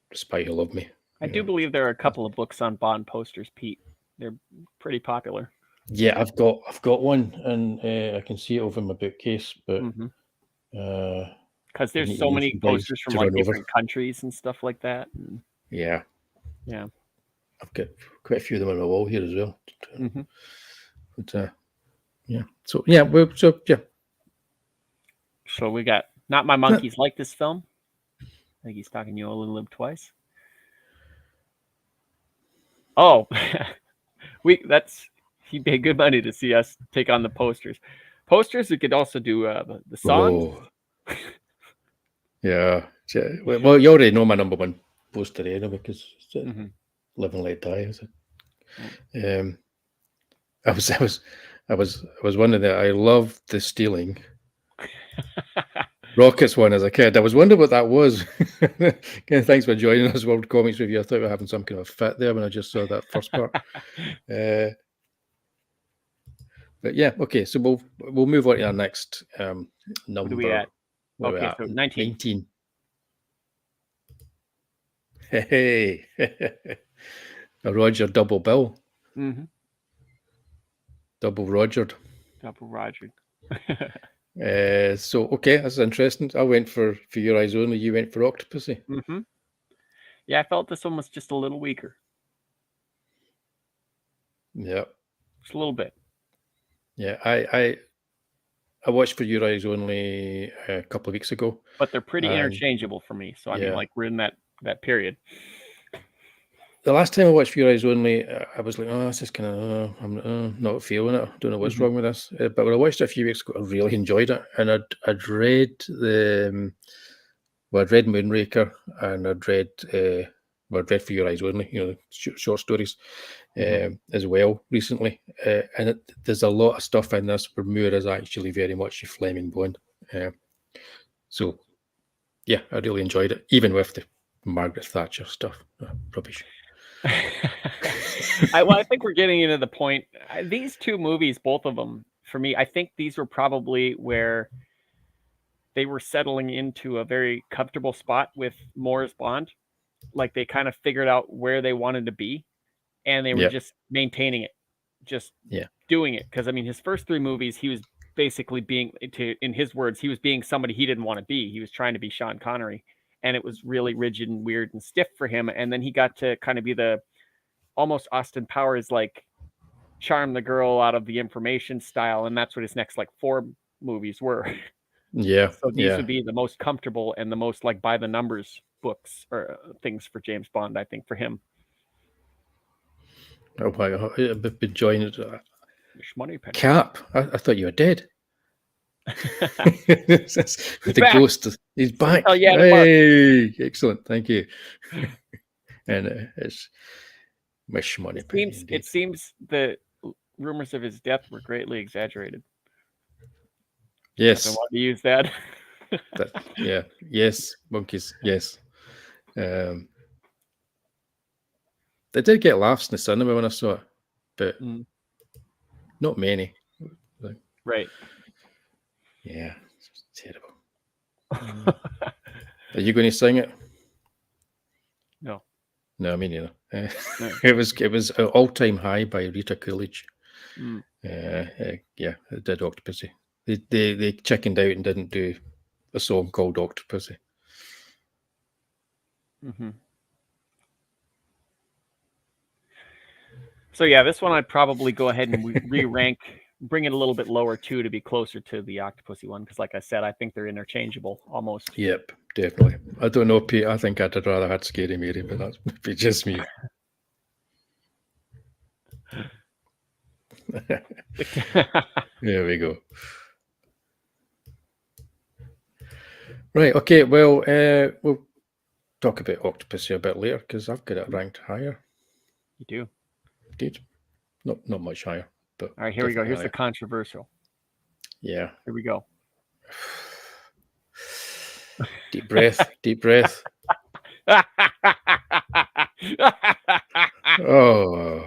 The Spy Who Loved Me. I do believe there are a couple of books on Bond posters, Pete. They're pretty popular. Yeah, I've got one, and I can see it over in my bookcase, but because there's so many posters from like different countries and stuff like that. And... Yeah. I've got quite a few of them on my wall here as well. But yeah, so So we got Not My Monkeys Like This Film. I think he's talking You Only Live Twice. Oh, he'd pay good money to see us take on the posters. We could also do the songs. Oh. Yeah. Well, you already know my number one poster anyway, because Live and Let Die. I was one of the. I loved the stealing Rockets one as a kid. I was wondering what that was. Again, thanks for joining us, World Comics Review. I thought we were having some kind of fit there when I just saw that first part. But yeah, okay. So we'll move on to our next number. What are we at? Okay, so 19. Hey, a Roger double bill. Double Rogered. So okay, that's interesting. I went for Your Eyes Only. You went for Octopussy. Yeah, I felt this one was just a little weaker. Yeah, just a little bit. Yeah, I watched For Your Eyes Only a couple of weeks ago. But they're pretty interchangeable for me. So I mean, like we're in that period. the last time I watched For Your Eyes Only, I was like, oh, this is kind of, I'm not feeling it. I don't know what's wrong with this. But when I watched it a few weeks ago, I really enjoyed it. And I'd read I'd read Moonraker, and I'd read For Your Eyes Only, short stories as well recently. And there's a lot of stuff in this where Moore is actually very much a Fleming Bond. So, yeah, I really enjoyed it, even with the Margaret Thatcher stuff. Rubbish. I think we're getting into the point. These two movies, both of them, for me, I think these were probably where they were settling into a very comfortable spot with Moore's Bond. Like they kind of figured out where they wanted to be, and they were just maintaining it, just doing it. Because I mean, his first three movies, he was basically being, in his words, he was being somebody he didn't want to be. He was trying to be Sean Connery, and it was really rigid and weird and stiff for him. And then he got to kind of be the almost Austin Powers, like charm the girl out of the information style, and that's what his next like 4 movies were. Yeah. So these would be the most comfortable and the most like by the numbers books or things for James Bond, I think, for him. Oh, wow. I've been joined. Money penny. Cap, I thought you were dead. The back. Ghost, he's back. Oh, yeah, hey, excellent, thank you. And it's Mish Money penny. It seems the rumors of his death were greatly exaggerated. Yes. I want to use that. Yeah. Yes. Monkeys. Yes. They did get laughs in the cinema when I saw it, but not many. Right. Yeah. It's terrible. Are you going to sing it? No. No, me neither. No. It was an all-time high by Rita Coolidge. Yeah, it did Octopussy. They chickened out and didn't do a song called Octopussy. So yeah, this one I'd probably go ahead and re-rank, bring it a little bit lower too, to be closer to the Octopussy one, because like I said, I think they're interchangeable almost. Yep, definitely. I don't know, Pete. I think I'd rather had Scary Mary, but that's maybe just me. There we go. Right, okay, well, we'll talk about Octopussy a bit later, because I've got it ranked higher. You do? Indeed. Not much higher. But all right, here we go. Here's higher. the controversial. Yeah. Here we go. Deep breath, deep breath. Oh.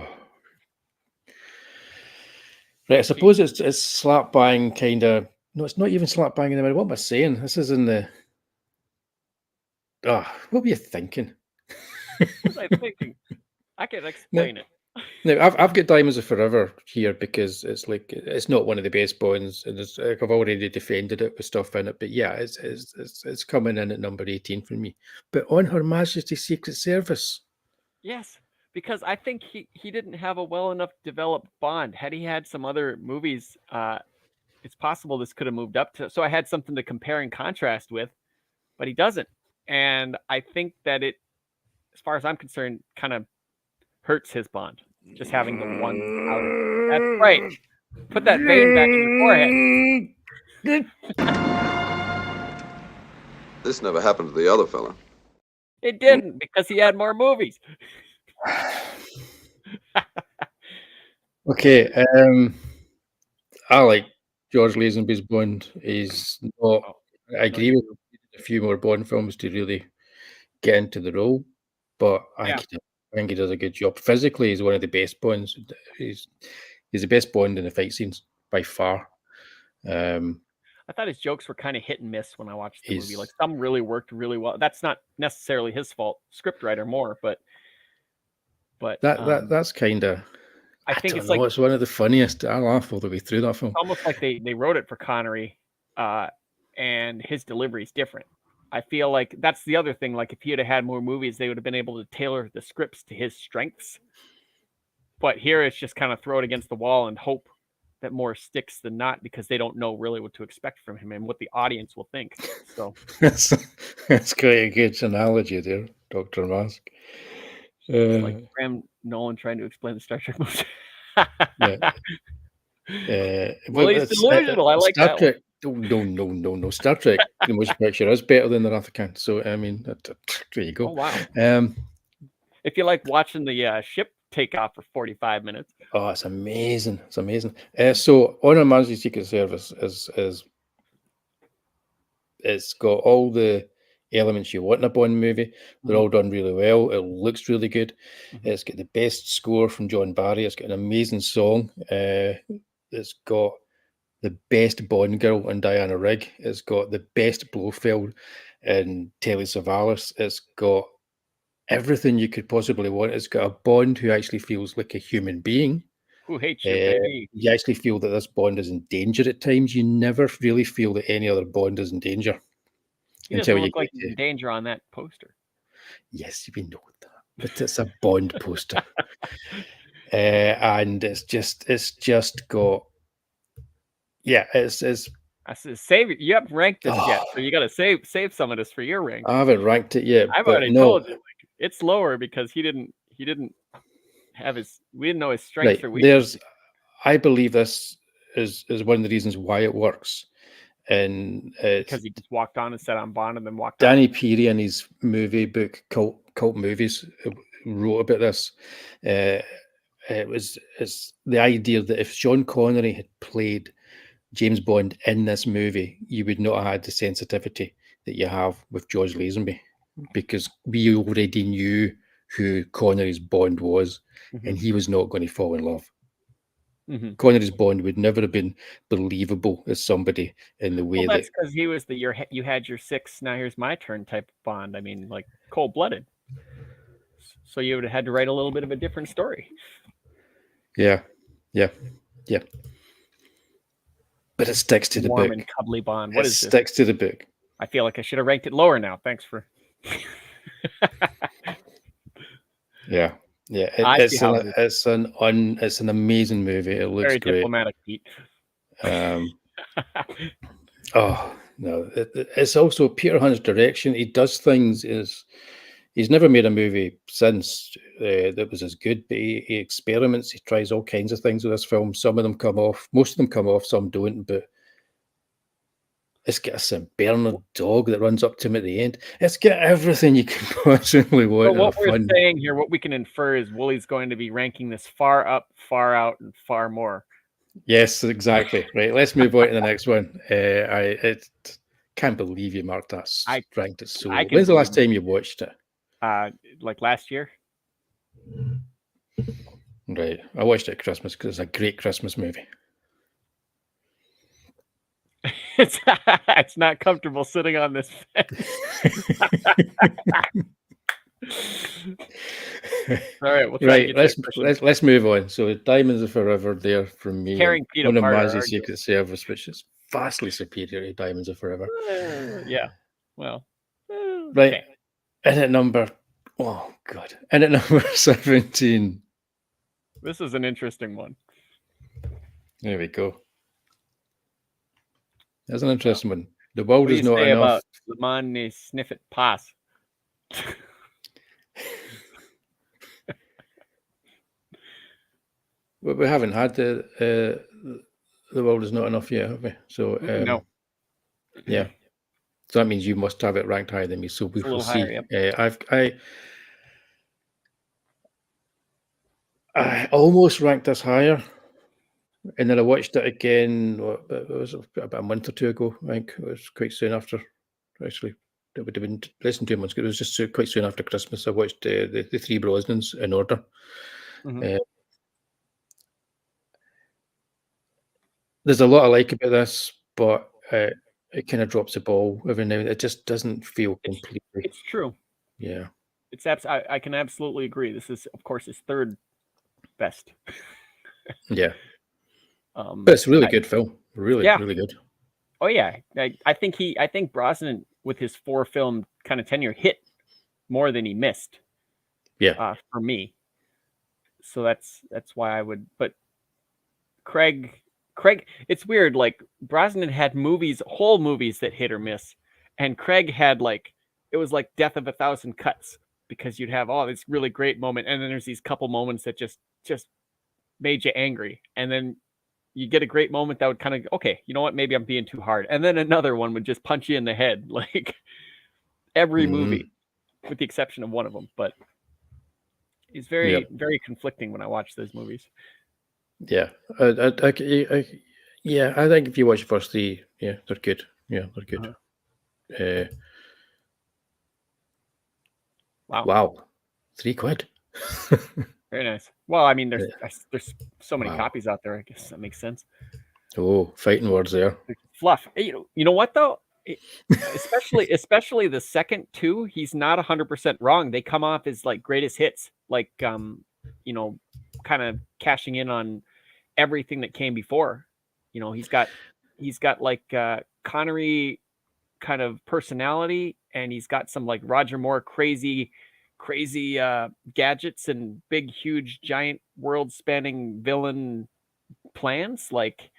Right, I suppose it's slap bang kind of. No, it's not even slap bang in the middle. What am I saying? This is in the. What were you thinking? What was I thinking? I can explain it. No, I've got Diamonds of Forever here because it's like it's not one of the best Bonds, and it's like I've already defended it with stuff in it. But yeah, it's coming in at number 18 for me. But on Her Majesty's Secret Service. Yes, because I think he didn't have a well enough developed Bond. Had he had some other movies, it's possible this could have moved up to. So I had something to compare and contrast with, but he doesn't. And I think that it, as far as I'm concerned, kind of hurts his Bond, just having the one out. That's right. Put that vein back in your forehead. This never happened to the other fella. It didn't, because he had more movies. Okay, I like George Lazenby's Bond. He's not. I agree with him. He needed a few more Bond films to really get into the role, but I think he does a good job. Physically, he's one of the best Bonds. He's the best Bond in the fight scenes by far. I thought his jokes were kind of hit and miss when I watched the movie. Like some really worked really well. That's not necessarily his fault, scriptwriter more, but that's kind of. I think it's know, like it's one of the funniest. I laugh all the way through that film. It's almost like they wrote it for Connery, and his delivery is different. I feel like that's the other thing. Like if he had more movies, they would have been able to tailor the scripts to his strengths. But here it's just kind of throw it against the wall and hope that more sticks than not, because they don't know really what to expect from him and what the audience will think. So that's quite a good analogy there, Dr. Mask. It's like Graham Nolan trying to explain the Star Trek movies. yeah. Well, he's delusional. I like Star that Trek. No. Star Trek, the motion picture, is better than the Wrath of Khan. So I mean, there you go. Oh wow. If you like watching the ship take off for 45 minutes. Oh, it's amazing. It's amazing. So On Her Majesty's Secret Service is it's got all the elements you want in a Bond movie. They're all done really well. It looks really good. It's got the best score from John Barry. It's got an amazing song. It's got the best Bond girl in Diana Rigg. It's got the best Blofeld in Telly Savalas. It's got everything you could possibly want. It's got a Bond who actually feels like a human being. Who hates you, baby? You actually feel that this Bond is in danger at times. You never really feel that any other Bond is in danger. He doesn't look like he's in danger on that poster. Yes, we know that, but it's a Bond poster. And it's just got, yeah, it's I said, save it. You haven't ranked this yet, so you got to save some of this for your rank. I haven't ranked it yet. I've already told you, like, it's lower because he didn't have his. We didn't know his strengths or weaknesses. I believe this is one of the reasons why it works, and because he just walked on and said I'm Bond and then walked. Danny Peary in his movie book Cult Movies wrote about this. It's the idea that if Sean Connery had played James Bond in this movie, you would not have had the sensitivity that you have with George Lazenby, because we already knew who Connery's Bond was, and he was not going to fall in love. Connery's Bond would never have been believable as somebody in the way that's because he was you had your 6, now here's my turn type of Bond. I mean, like cold-blooded. So you would have had to write a little bit of a different story. Yeah. But it sticks to the book. Warm and cuddly Bond. What is this? It sticks to the book. I feel like I should have ranked it lower now. Thanks for. Yeah. It's an amazing movie. It looks very great. Diplomatic, Pete. Oh no! It's also Peter Hunt's direction. He does things. He's never made a movie since that was as good, but he experiments. He tries all kinds of things with this film. Some of them come off. Most of them come off. Some don't. But it's got a St. Bernard dog that runs up to him at the end. It's got everything you can possibly want. But what we're saying here, what we can infer is Wullie's going to be ranking this far up, far out, and far more. Yes, exactly. Right. Let's move on to the next one. I can't believe you marked that. I ranked it so low. When's the last time you watched it? Like last year. Right. I watched it at Christmas because it's a great Christmas movie. It's not comfortable sitting on this fence. All right, let's move on. So Diamonds Are Forever there from me. Tearing Pete On Her apart, Majesty's Secret Service, which is vastly superior to Diamonds Are Forever. Yeah. Well. Right. Okay. And at number 17. This is an interesting one. There we go. That's an interesting one. The world is not enough. About Le Mans sniff it pass. Well, we haven't had the world is not enough yet, have we? So no. Yeah. So that means you must have it ranked higher than me. So we will see. Higher, yep. I almost ranked this higher, and then I watched it again. It was about a month or two ago. I think it was quite soon after. Actually, it would have been less than 2 months ago. It was just quite soon after Christmas. I watched the Three Brosnans in order. There's a lot I like about this, but it kind of drops the ball every now and then. It just doesn't feel completely. It's true. Yeah. It's I can absolutely agree. This is, of course, his third best. Yeah. But it's a really good film. Really good. Oh yeah. I think Brosnan with his 4-film kind of tenure hit more than he missed. Yeah. For me. So that's why I would, but Craig, it's weird. Like Brosnan had whole movies that hit or miss, and Craig had it was like Death of a Thousand Cuts because you'd have this really great moment, and then there's these couple moments that just made you angry, and then you get a great moment that would kind of, okay, you know what, maybe I'm being too hard, and then another one would just punch you in the head, like every movie, with the exception of one of them. But it's very very conflicting when I watch those movies. Yeah, I think if you watch the first three, they're good. Yeah, they're good. Wow, £3. Very nice. Well, I mean, there's so many copies out there. I guess that makes sense. Oh, fighting words there. Fluff. You know what though? Especially the second two, he's not 100% wrong. They come off as like greatest hits, like you know, kind of cashing in on everything that came before. You know, he's got like Connery kind of personality, and he's got some like Roger Moore crazy gadgets and big huge giant world spanning villain plans. Like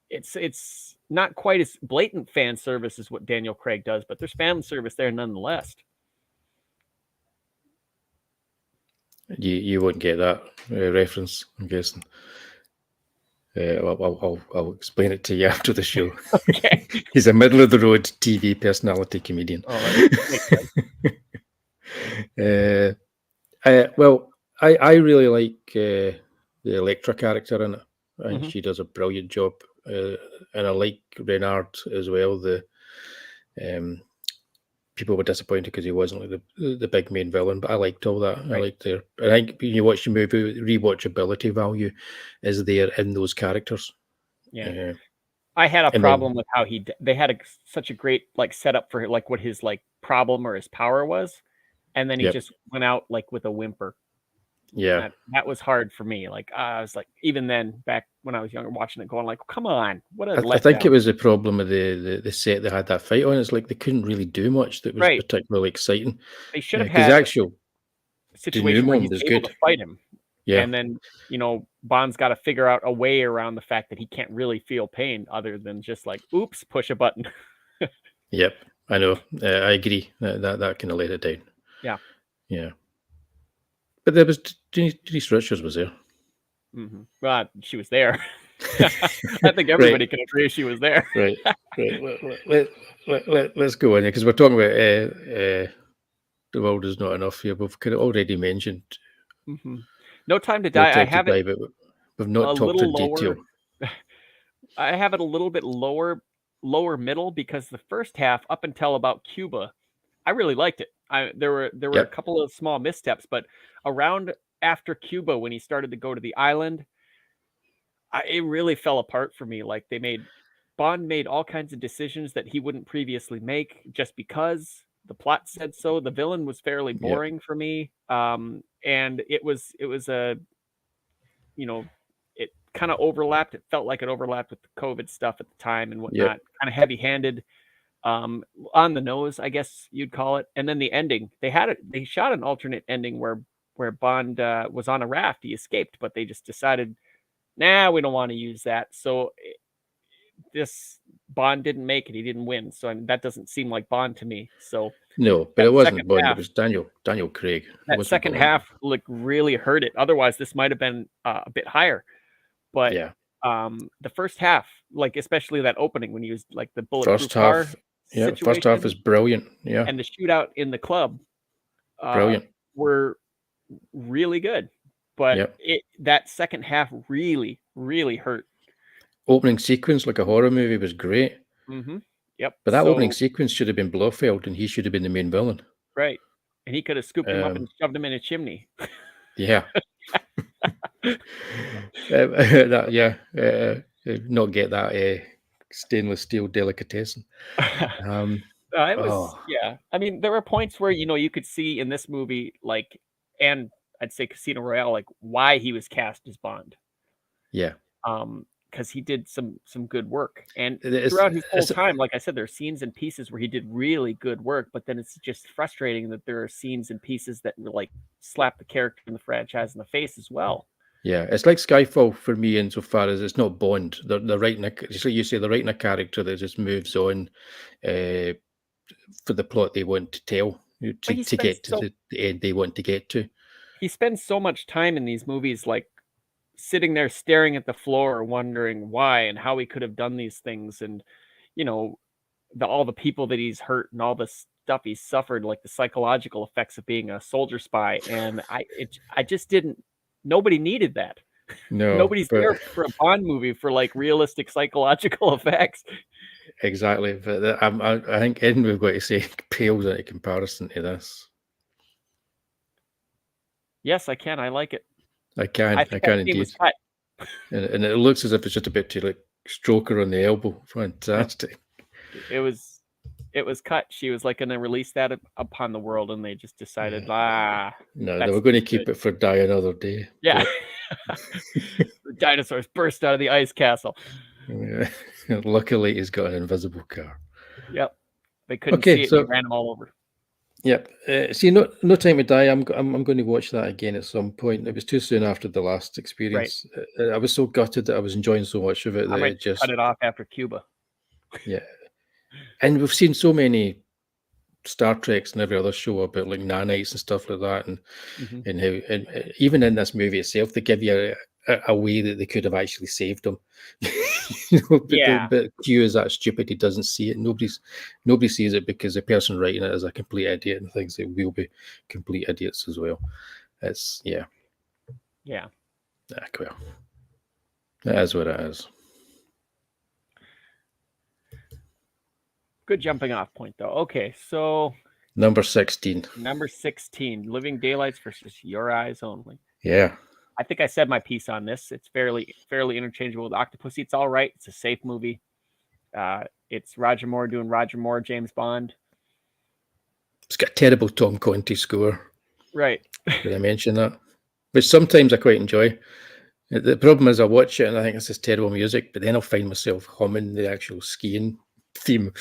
it's not quite as blatant fan service as what Daniel Craig does, but there's fan service there nonetheless. You wouldn't get that reference, I'm guessing. I'll explain it to you after the show. Okay. He's a middle of the road TV personality comedian. Oh, that makes sense. I really like the Electra character in it. I think she does a brilliant job, and I like Renard as well. The people were disappointed because he wasn't like the big main villain, but I liked all that. Right. I liked I think when you watch the movie, rewatchability value is there in those characters. Yeah. I had a problem with how they had such a great like setup for like what his like problem or his power was, and then he just went out like with a whimper. Yeah, that was hard for me. Like I was like, even then, back when I was younger, watching it, going like, "Come on, what a letdown." I think it was the problem with the set they had that fight on. It's like they couldn't really do much that was particularly exciting. They should have had the actual situation where he's able to fight him. Yeah, and then Bond's got to figure out a way around the fact that he can't really feel pain other than just like, "Oops, push a button." Yep, I know. I agree. That kind of let it down. Yeah. But there was Denise Richards was there. Mm-hmm. Well, she was there. I think everybody can agree she was there. Right. Let's go in here because we're talking about The World Is Not Enough here. We've kind of already mentioned. Mm-hmm. No Time to Die. I have it. We've not talked in detail. I have it a little bit lower middle because the first half, up until about Cuba, I really liked it. There were a couple of small missteps, but around after Cuba, when he started to go to the island, it really fell apart for me. Like Bond made all kinds of decisions that he wouldn't previously make just because the plot said so. The villain was fairly boring for me, and it was a, it kind of overlapped. It felt like it overlapped with the COVID stuff at the time and whatnot. Kind of heavy-handed. On the nose, I guess you'd call it. And then the ending, they shot an alternate ending where Bond was on a raft. He escaped, but they just decided, nah, we don't want to use that. So this Bond didn't make it. He didn't win. So that doesn't seem like Bond to me. So no, but it wasn't Bond. It was Daniel Craig. That second half really hurt it. Otherwise, this might have been a bit higher. But the first half, like especially that opening when he was like the bulletproof car. Yeah, first half is brilliant. Yeah, and the shootout in the club, brilliant, were really good. But that second half really, really hurt. Opening sequence, like a horror movie, was great. Mm-hmm. Yep. But that opening sequence should have been Blofeld, and he should have been the main villain. Right, and he could have scooped him up and shoved him in a chimney. Yeah. Not get that stainless steel delicatessen. It was I mean, there were points where you could see in this movie, like, and I'd say Casino Royale, like why he was cast as Bond. Yeah. Because he did some good work, and throughout his whole time, like I said, there are scenes and pieces where he did really good work, but then it's just frustrating that there are scenes and pieces that like slap the character in the franchise in the face as well. Yeah, it's like Skyfall for me insofar as it's not Bond. They're writing you say they're writing a character that just moves on for the plot they want to tell. to get to the end they want to get to. He spends so much time in these movies, like sitting there staring at the floor, wondering why and how he could have done these things, and all the people that he's hurt and all the stuff he's suffered, like the psychological effects of being a soldier spy. And I just didn't. Nobody needed that. No, nobody's there for a Bond movie for like realistic psychological effects. Exactly, but I think anything we've got to say pales into comparison to this. Yes, I can. I like it. I can indeed. And it looks as if it's just about to like stroke her on the elbow. Fantastic. It was cut. She was like going to release that upon the world, and they just decided, no, they were going to keep it for Die Another Day. Yeah. The dinosaurs burst out of the ice castle. Yeah. Luckily, he's got an invisible car. Yep. They couldn't see it. So, and he ran them all over. Yep. See, no Time to Die. I'm going to watch that again at some point. It was too soon after the last experience. Right. I was so gutted that I was enjoying so much of it. I might cut it off after Cuba. Yeah. And we've seen so many Star Treks and every other show about like nanites and stuff like that, and how, and even in this movie itself, they give you a way that they could have actually saved them. But Q is that stupid; he doesn't see it. Nobody sees it because the person writing it is a complete idiot and thinks that we'll be complete idiots as well. It's well, that is what it is. Good jumping off point, though. Okay, so number 16. Living Daylights versus Your Eyes Only. Yeah. I think I said my piece on this. It's fairly interchangeable with Octopussy. It's all right. It's a safe movie. It's Roger Moore doing Roger Moore, James Bond. It's got a terrible Tom Conti score. Right. Did I mention that? Which sometimes I quite enjoy. The problem is I watch it and I think this is terrible music, but then I'll find myself humming the actual skiing theme.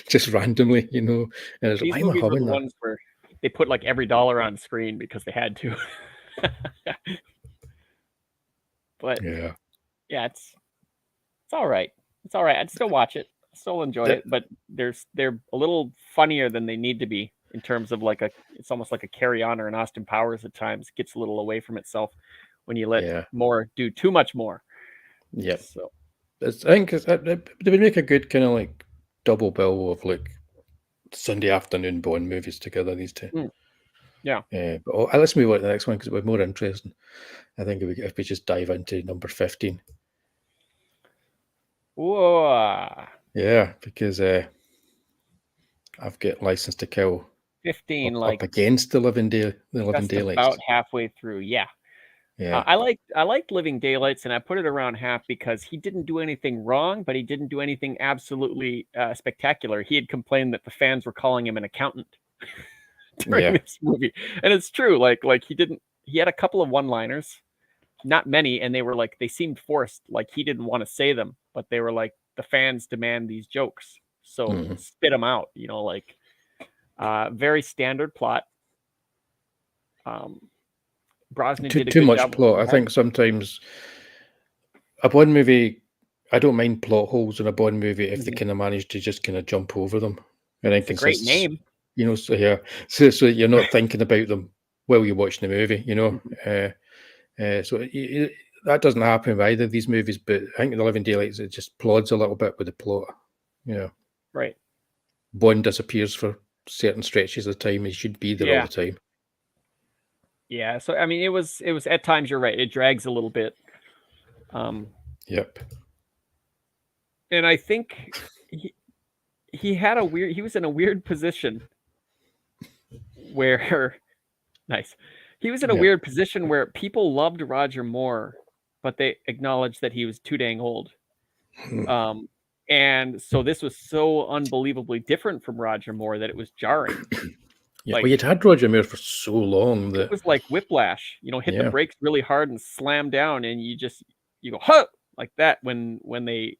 Just randomly, and it's these movies are the ones where they put like every dollar on screen because they had to. But yeah, it's all right. It's all right. I'd still watch it. I still enjoy it, but they're a little funnier than they need to be in terms of like it's almost like a Carry On or an Austin Powers at times. It gets a little away from itself when you let Moore do too much more. Yeah. So I think they would make a good kind of like double bill of like Sunday afternoon Bond movies together, these two. Yeah. But let's move on to the next one because it was more interesting. I think if we just dive into number 15. Whoa. Yeah, because I've got License to Kill 15 up against the Living Daylights. About halfway through, yeah. I liked Living Daylights, and I put it around half because he didn't do anything wrong, but he didn't do anything absolutely spectacular. He had complained that the fans were calling him an accountant during this movie, and it's true. Like he had a couple of one-liners, not many, and they seemed forced. Like he didn't want to say them, but they were like, the fans demand these jokes, so spit them out. Very standard plot. Brosnan did a too good much job plot. I think sometimes a Bond movie, I don't mind plot holes in a Bond movie if they kind of manage to just kind of jump over them. And it's a great name, So you're not thinking about them while you're watching the movie. That doesn't happen with either of these movies. But I think The Living Daylights, it just plods a little bit with the plot. Right. Bond disappears for certain stretches of time. He should be there all the time. Yeah, so I mean, it was at times, you're right, it drags a little bit. Yep. And I think he was in a weird position where he was in a weird position where people loved Roger Moore, but they acknowledged that he was too dang old. And so this was so unbelievably different from Roger Moore that it was jarring. Yeah, you'd had Roger Moore for so long that it was like whiplash. Hit the brakes really hard and slam down, and you go, huh, like that when they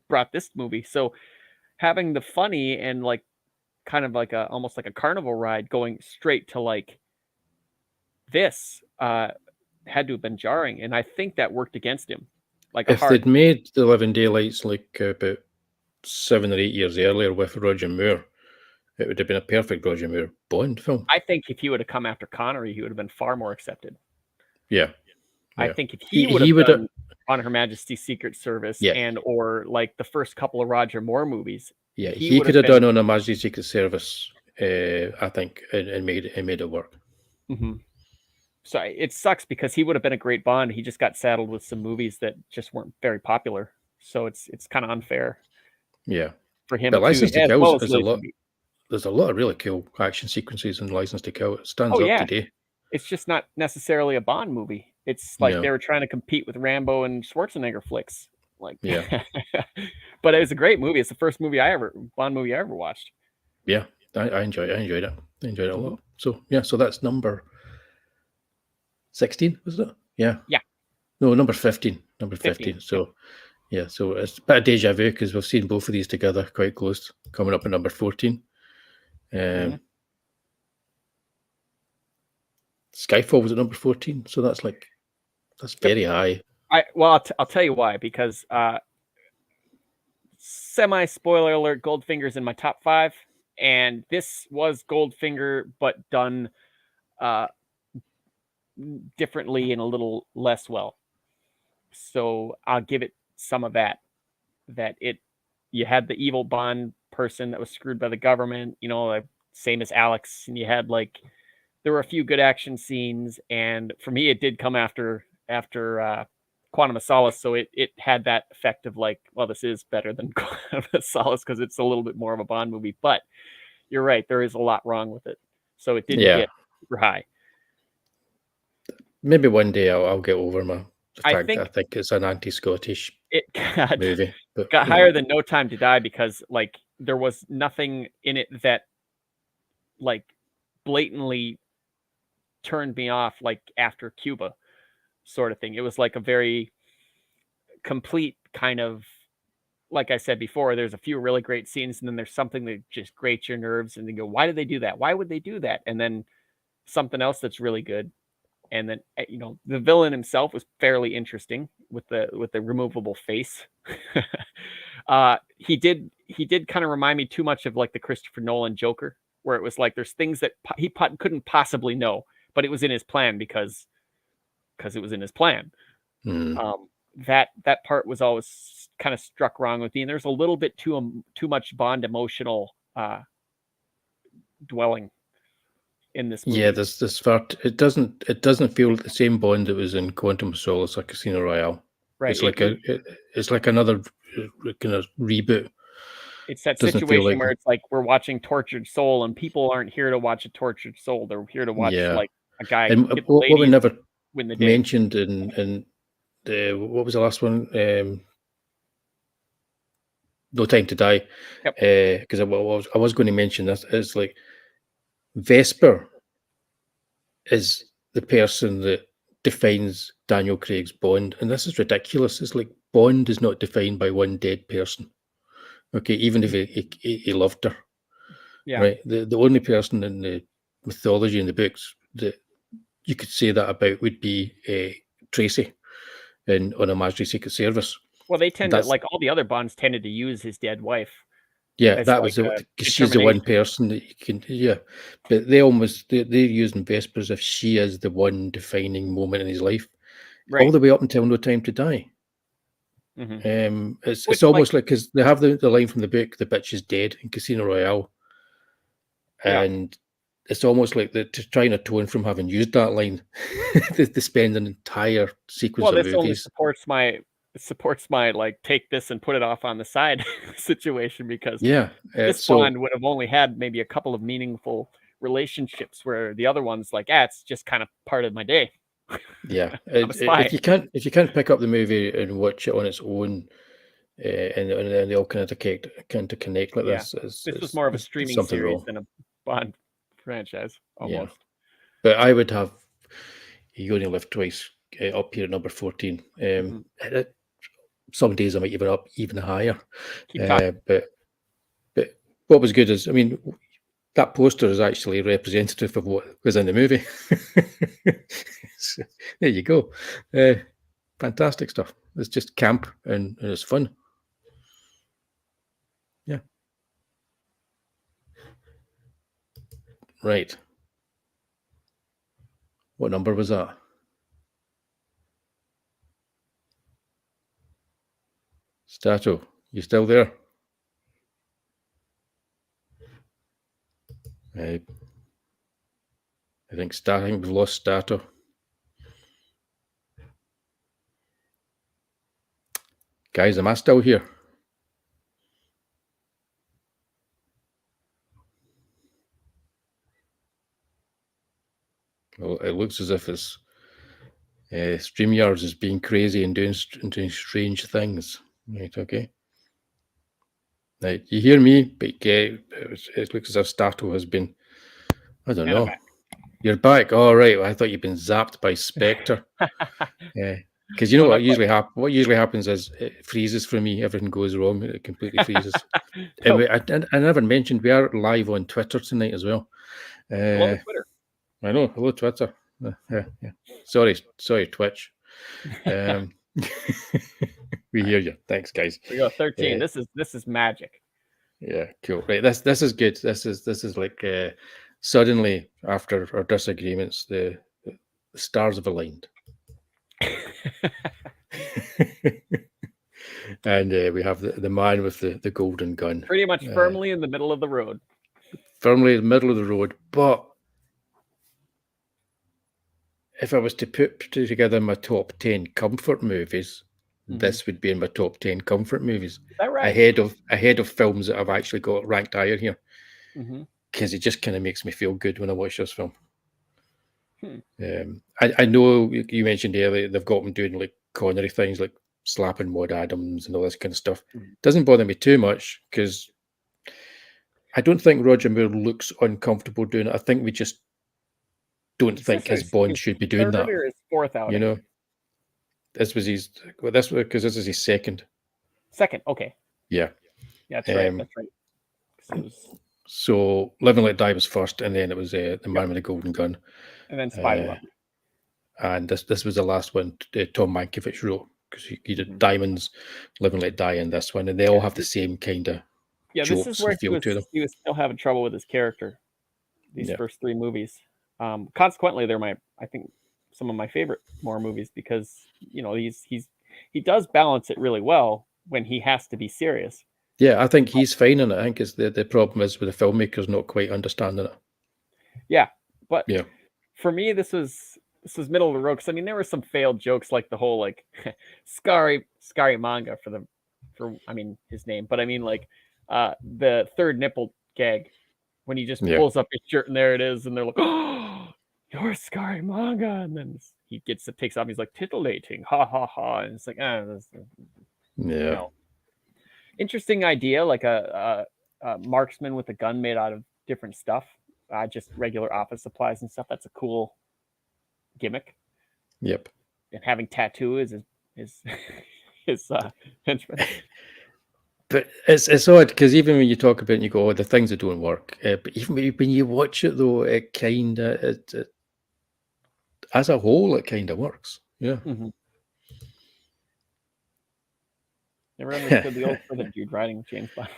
brought this movie. So having the funny and like kind of like almost like a carnival ride going straight to like this had to have been jarring, and I think that worked against him. Like if they'd made The Living Daylights like about 7 or 8 years earlier with Roger Moore, it would have been a perfect Roger Moore Bond film. I think if he would have come after Connery, he would have been far more accepted. Yeah. I Yeah. think if He he would have would done On Her Majesty's Secret Service Yeah. and or like the first couple of Roger Moore movies, Yeah, he he would could have have been- done On Her Majesty's Secret Service, I think, and made it work. Mhm. So it sucks because he would have been a great Bond. He just got saddled with some movies that just weren't very popular. So it's kind of unfair Yeah. for him But License to as Kill well as is a lot. Lazenby. There's a lot of really cool action sequences in License to Kill. It stands Oh, up yeah. today. It's just not necessarily a Bond movie. It's like No. they were trying to compete with Rambo and Schwarzenegger flicks. Like, Yeah. but it was a great movie. It's the first Bond movie I ever watched. Yeah, I enjoyed it. I enjoyed it a Mm-hmm. lot. So yeah, so that's number 16, was it? Yeah. Yeah. No, number 15. Number 15. 15, So yeah, so it's a bit of deja vu because we've seen both of these together quite close, coming up at number 14. Mhm. Skyfall was at number 14, so that's very high. I'll tell you why, because semi spoiler alert, Goldfinger's in my top 5, and this was Goldfinger but done differently and a little less well. So I'll give it some of that. You had the evil Bond person that was screwed by the government, like, same as Alex, and you had there were a few good action scenes, and for me it did come after Quantum of Solace, so it had that effect of like, well, this is better than Quantum of Solace because it's a little bit more of a Bond movie. But you're right, there is a lot wrong with it, so it didn't get super high. Maybe one day I'll get over the fact think- that I think it's an anti-Scottish It got movie. But, got higher than No Time to Die because like there was nothing in it that like blatantly turned me off, like after Cuba sort of thing. It was like a very complete kind of, like I said before, there's a few really great scenes and then there's something that just grates your nerves and then go, why did they do that? Why would they do that? And then something else that's really good. And then the villain himself was fairly interesting with the removable face. He did kind of remind me too much of like the Christopher Nolan Joker, where it was like there's things that he couldn't possibly know, but it was in his plan because it was in his plan. That part was always kind of struck wrong with me, and there's a little bit too much Bond emotional dwelling in this movie. Yeah, this part it doesn't feel like the same Bond that was in Quantum of Solace or Casino Royale. Right. It's like another kind of reboot. It's that Doesn't feel situation like- where it's like we're watching Tortured Soul, and people aren't here to watch a tortured soul. They're here to watch like a guy And get the what we ladies, never win the day. mentioned in the what was the last one? No Time to Die. Yep. Because I was going to mention this. It's like Vesper is the person that defines Daniel Craig's Bond, and this is ridiculous. It's like Bond is not defined by one dead person. Okay, even if he loved her. Yeah. Right. The only person in the mythology in the books that you could say that about would be Tracy on a Majesty's Secret Service. Well, they tend That's- to, like all the other Bonds, tended to use his dead wife. Yeah, It's that was like a because she's the one determination. person that you can. Yeah, but they're using Vesper as if she is the one defining moment in his life, Right. all the way up until No Time to Die. Mhm. It's Which, almost like because they have the line from the book, "The bitch is dead" in Casino Royale, Yeah. and it's almost like to try and atone from having used that line, they spend an entire sequence Well, of this only movies. supports my like take this and put it off on the side situation, because Yeah, this so Bond would have only had maybe a couple of meaningful relationships, where the other one's like, it's just kind of part of my day. yeah, I'm a spy. if you can't pick up the movie and watch it on its own, and they all kind of connect like Yeah. this. This was more of a it's streaming something series wrong. than a Bond franchise, almost. But I would have You Only Live Twice up here at number 14. Some days I might even up even higher. Keep talking. But what was good is, I mean, that poster is actually representative of what was in the movie. So, there you go. Fantastic stuff. It's just camp and it's fun. Yeah. Right. What number was that? Statto, you still there? I think we've lost Statto. Guys, am I still here? Well, it looks as if it's StreamYards is being crazy and doing strange things. Right, okay. Right, you hear me, but it looks as if Statto has been, I don't know. You're back. All right. Well, I thought you'd been zapped by Spectre. Yeah. Because you know what usually happens? What usually happens is it freezes for me. Everything goes wrong. It completely freezes. Cool. And I never mentioned we are live on Twitter tonight as well. Hello, Twitter. I know. Hello, Twitter. Yeah. Sorry, Twitch. We hear you. Thanks, guys. We go 13. This is magic. Yeah, cool. Right. This is good. This is like suddenly after our disagreements, the stars have aligned. And we have the man with the golden gun. Pretty much firmly in the middle of the road. Firmly in the middle of the road. But if I was to put together my top 10 comfort movies, this would be in my top 10 comfort movies. Is that right? Ahead of films that I've actually got ranked higher here. Because it just kind of makes me feel good when I watch this film. I know you mentioned earlier they've got them doing like Connery things like slapping Maud Adams and all this kind of stuff. Doesn't bother me too much because I don't think Roger Moore looks uncomfortable doing it. I think we just don't think his Bond should be doing that. Or his fourth outing? You know, this was his. Well, this is his second. Second, okay. Yeah. That's right. That's right. So Live and Let Die was first, and then it was The Man with the Golden Gun. And then Spy. And this was the last one Tom Mankiewicz wrote, because he did Diamonds, Live and Let Die, and this one, and they all have the same kind of this is where he was still having trouble with his character. These first three movies. Consequently, they're I think some of my favorite Moore movies because he does balance it really well when he has to be serious. Yeah, I think he's fine in it. I think the problem is with the filmmakers not quite understanding it. Yeah, but for me, this was middle of the road because I mean there were some failed jokes like the whole like Scary manga for his name, but I mean like the third nipple gag when he just pulls up his shirt and there it is, and they're like, "Oh, you're Scary manga," and then he takes off. He's like titillating, ha ha ha, and it's like, interesting idea, like a marksman with a gun made out of different stuff, just regular office supplies and stuff. That's a cool gimmick. Yep. And having tattoo is his henchman. But it's odd because even when you talk about it and you go, "Oh, the things that don't work," but even when you watch it though, it kind of it as a whole it kind of works. Yeah. Never understood the old southern dude riding James Bond.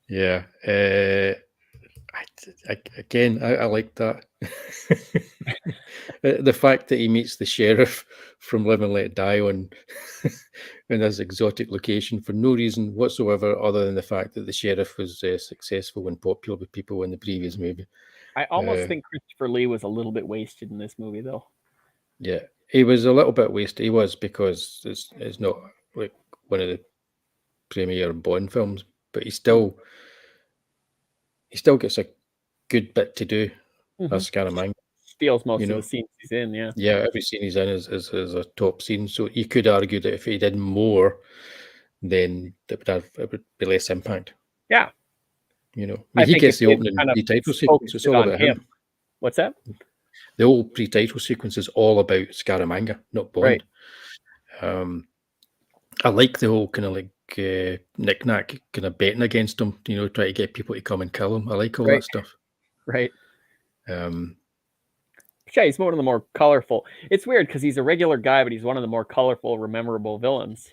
Yeah. I like that. The fact that he meets the sheriff from Live and Let Die in this exotic location for no reason whatsoever other than the fact that the sheriff was successful and popular with people in the previous movie. I almost think Christopher Lee was a little bit wasted in this movie, though. Yeah, he was a little bit wasted. He was, because it's not like one of the premier Bond films, but he still gets a good bit to do as Scaramanga. Steals most of the scenes he's in, Yeah, every scene he's in is a top scene. So you could argue that if he did more, then it would be less impact. Yeah. He gets the opening pre-title sequence. It's all about him. What's that? The whole pre-title sequence is all about Scaramanga, not Bond. Right. I like the whole kind of like knick-knack kind of betting against him, try to get people to come and kill him. I like all that stuff. Right. He's one of the more colorful. It's weird because he's a regular guy, but he's one of the more colorful, memorable villains.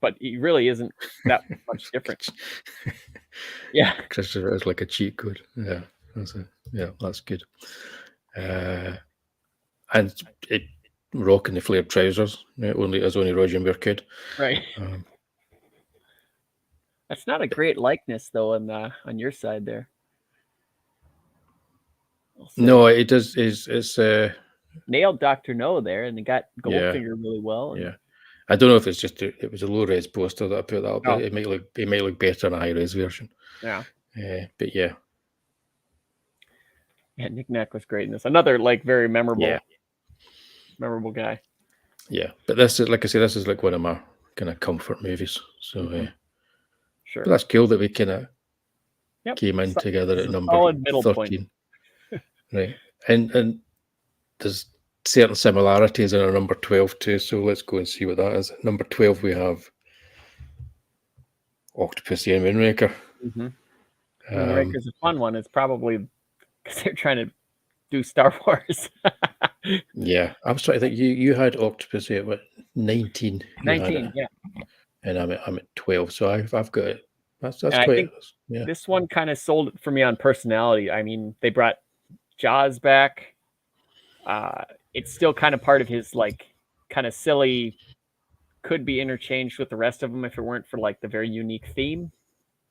but he really isn't that much different. Yeah. Christopher is like a cheat code. Yeah, that's good. And it rocking the flared trousers, only Roger Moore could. Right. That's not a great likeness though on your side there. No, it does. It's nailed Dr. No there, and they got Goldfinger really well. Yeah, I don't know if it's just it was a low res poster that I put that up. Oh. It might look better in a high res version. Yeah. But yeah. Yeah, Nick Nack was great in this. Another like very memorable guy. Yeah, but this is, like I say, this is like one of my kind of comfort movies. So sure, but that's cool that we kind of came in together at number 13. Point. Right, and there's certain similarities in our number 12 too. So let's go and see what that is. At number 12 we have Octopussy and Moonraker. Moonraker's a fun one. It's probably because they're trying to do Star Wars. Yeah, I was trying to think. You had Octopussy at what, 19? 19, yeah. And I'm at 12, so I've got it. That's and quite. I think yeah. This one kind of sold it for me on personality. I mean, they brought Jaws back. It's still kind of part of his like kind of silly, could be interchanged with the rest of them if it weren't for like the very unique theme,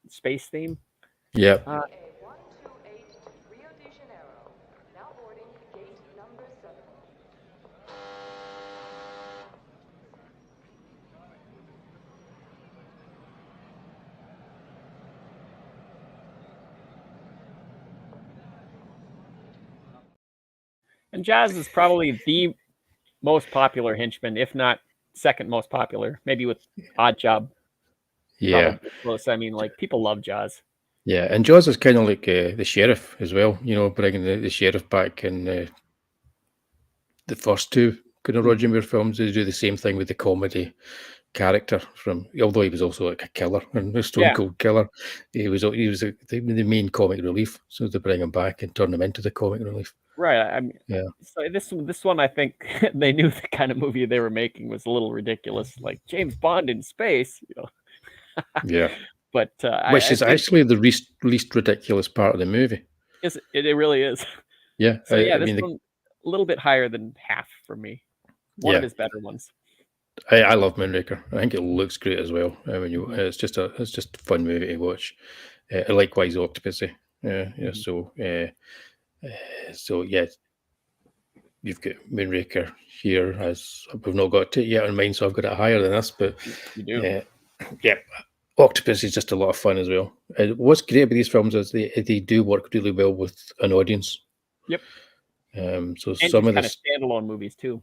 space theme. Yeah. And Jaws is probably the most popular henchman, if not second most popular, maybe with Odd Job. Yeah. Close. I mean, like people love Jaws. Yeah, and Jaws is kind of like the sheriff as well. You know, bringing the sheriff back in the first two kind of Roger Moore films. They do the same thing with the comedy character although he was also like a killer and a stone cold killer. He was the main comic relief. So to bring him back and turn him into the comic relief. Right. I mean, so this one, I think they knew the kind of movie they were making was a little ridiculous, like James Bond in space, you know. Yeah. But which is actually the least ridiculous part of the movie. It really is. Yeah. So this one a little bit higher than half for me. One of his better ones. I love Moonraker. I think it looks great as well. I mean, it's just a fun movie to watch. Likewise, Octopussy. So yeah, you've got Moonraker here. As we've not got it yet on mine, so I've got it higher than this. But you do. Octopussy is just a lot of fun as well. What's great about these films is they do work really well with an audience. Yep. So and some of the kind of standalone movies too.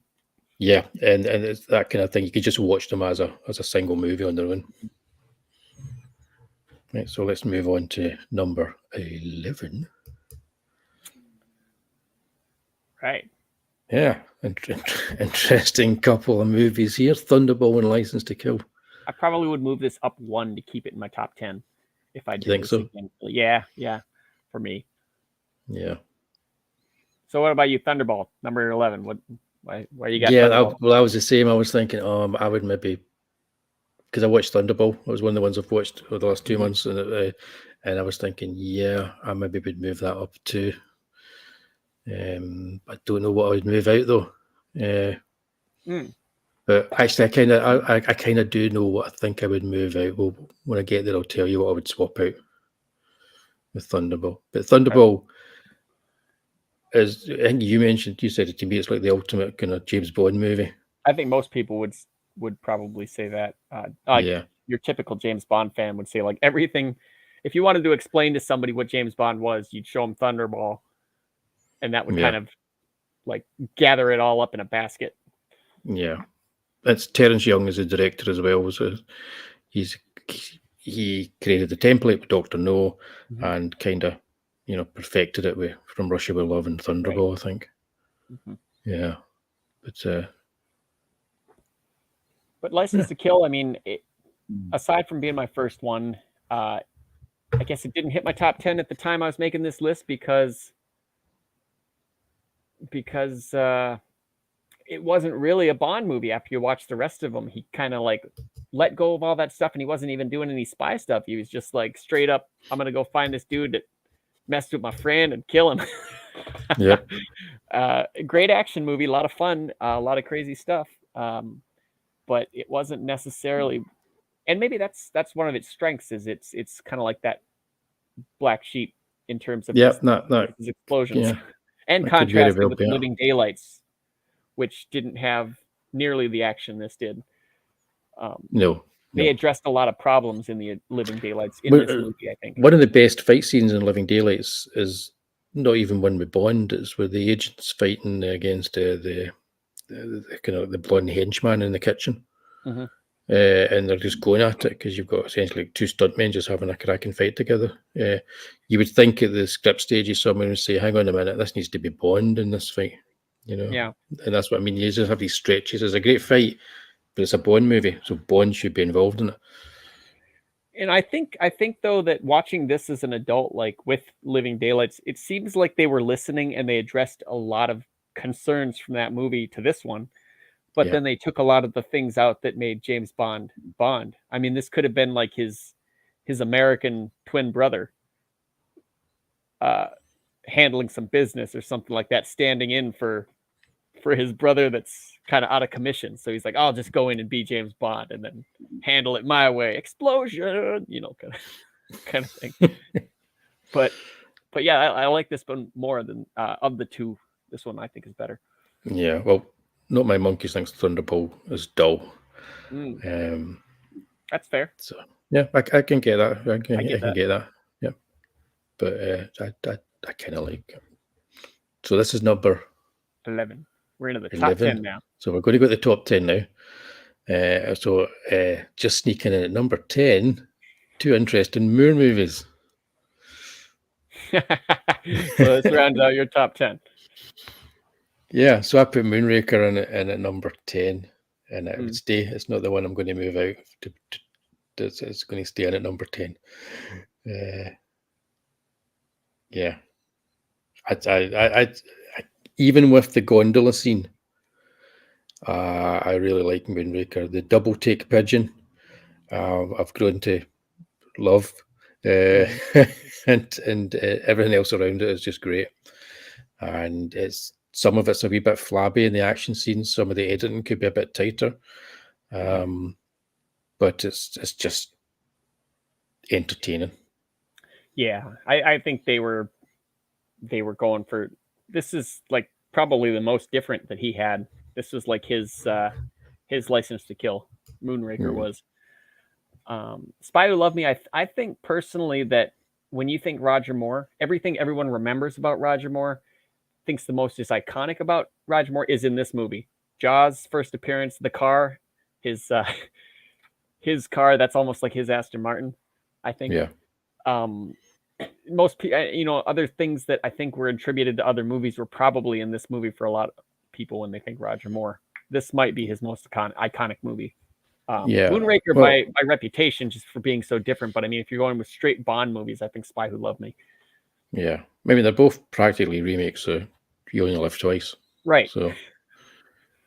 Yeah, and it's that kind of thing. You could just watch them as a single movie on their own. Right, so let's move on to number 11. Right. Yeah, interesting couple of movies here. Thunderball and License to Kill. I probably would move this up one to keep it in my top 10 if I did. You think so? Again. Yeah, for me. Yeah. So what about you, Thunderball, number 11? Why you got? Yeah, I was the same. I was thinking, I would maybe, because I watched Thunderball. It was one of the ones I've watched over the last 2 months, and I was thinking, I maybe would move that up too. I don't know what I would move out though. But actually, I kind of do know what I think I would move out. Well, when I get there, I'll tell you what I would swap out with Thunderball. But Thunderball is, I think you said it to me, it's like the ultimate kind of James Bond movie. I think most people would probably say that. Your typical James Bond fan would say like everything. If you wanted to explain to somebody what James Bond was, you'd show them Thunderball, and that would kind of like gather it all up in a basket. Yeah. It's Terence Young as the director as well. So he created the template with Dr. No and kind of, perfected it from Russia with Love and Thunderball, I think. Yeah. But License to Kill, I mean, aside from being my first one, I guess it didn't hit my top 10 at the time I was making this list because it wasn't really a Bond movie. After you watch the rest of them, he kind of like let go of all that stuff, and he wasn't even doing any spy stuff. He was just like straight up, I'm gonna go find this dude that messed with my friend and kill him. Yeah. Great action movie, a lot of fun, a lot of crazy stuff. But it wasn't necessarily, and maybe that's one of its strengths, is it's kind of like that black sheep in terms of Yeah, just no, his explosions, yeah, and that could very contrasted well with be it. Living Daylights, which didn't have nearly the action this did. No. They addressed a lot of problems in the Living Daylights in Well, this movie, I think. One of the best fight scenes in Living Daylights is not even one with Bond. It's where the agent's fighting against the kind of the blonde henchman in the kitchen. Mhm. And they're just going at it because you've got essentially two stuntmen just having a cracking fight together. You would think at the script stages someone would say, hang on a minute, this needs to be Bond in this fight. You know? Yeah. And that's what I mean. You just have these stretches. It's a great fight, but it's a Bond movie, so Bond should be involved in it. And I think though that watching this as an adult, like with Living Daylights, it seems like they were listening and they addressed a lot of concerns from that movie to this one. But Yeah. then they took a lot of the things out that made James Bond Bond. I mean, this could have been like his American twin brother handling some business or something like that, standing in for his brother that's kind of out of commission. So he's like, I'll just go in and be James Bond and then handle it my way. Explosion, kind of thing. But yeah, I like this one more than of the two. This one I think is better. Yeah, well, Not My Monkeys thinks Thunderball is dull. That's fair. So yeah, I can get that. I can get that. Yeah, but I kind of like it. So this is number 11. We're into the top 10 now. So we're going to go to the top 10 now. Just sneaking in at number 10, two interesting Moore movies. So let's round out your top 10. Yeah, so I put Moonraker in at number 10, and it would stay. It's not the one I'm going to move out. It's going to stay in at number 10. Yeah. I even with the gondola scene, I really like Moonraker. The double take pigeon, I've grown to love, and everything else around it is just great. And some of it's a wee bit flabby in the action scenes. Some of the editing could be a bit tighter, but it's just entertaining. Yeah, I think they were going for, this is like probably the most different that he had. This was like his License to Kill. Moonraker was. Spy Who Loved Me, I think personally that when you think Roger Moore, everything everyone remembers about Roger Moore, thinks the most is iconic about Roger Moore is in this movie. Jaws' first appearance, the car, his car, that's almost like his Aston Martin, I think. Yeah. Most people, other things that I think were attributed to other movies were probably in this movie for a lot of people when they think Roger Moore. This might be his most iconic movie. Moonraker by reputation, just for being so different. But I mean, if you're going with straight Bond movies, I think Spy Who Loved Me. Yeah, I mean they're both practically remakes, so You Only Live Twice, right? So,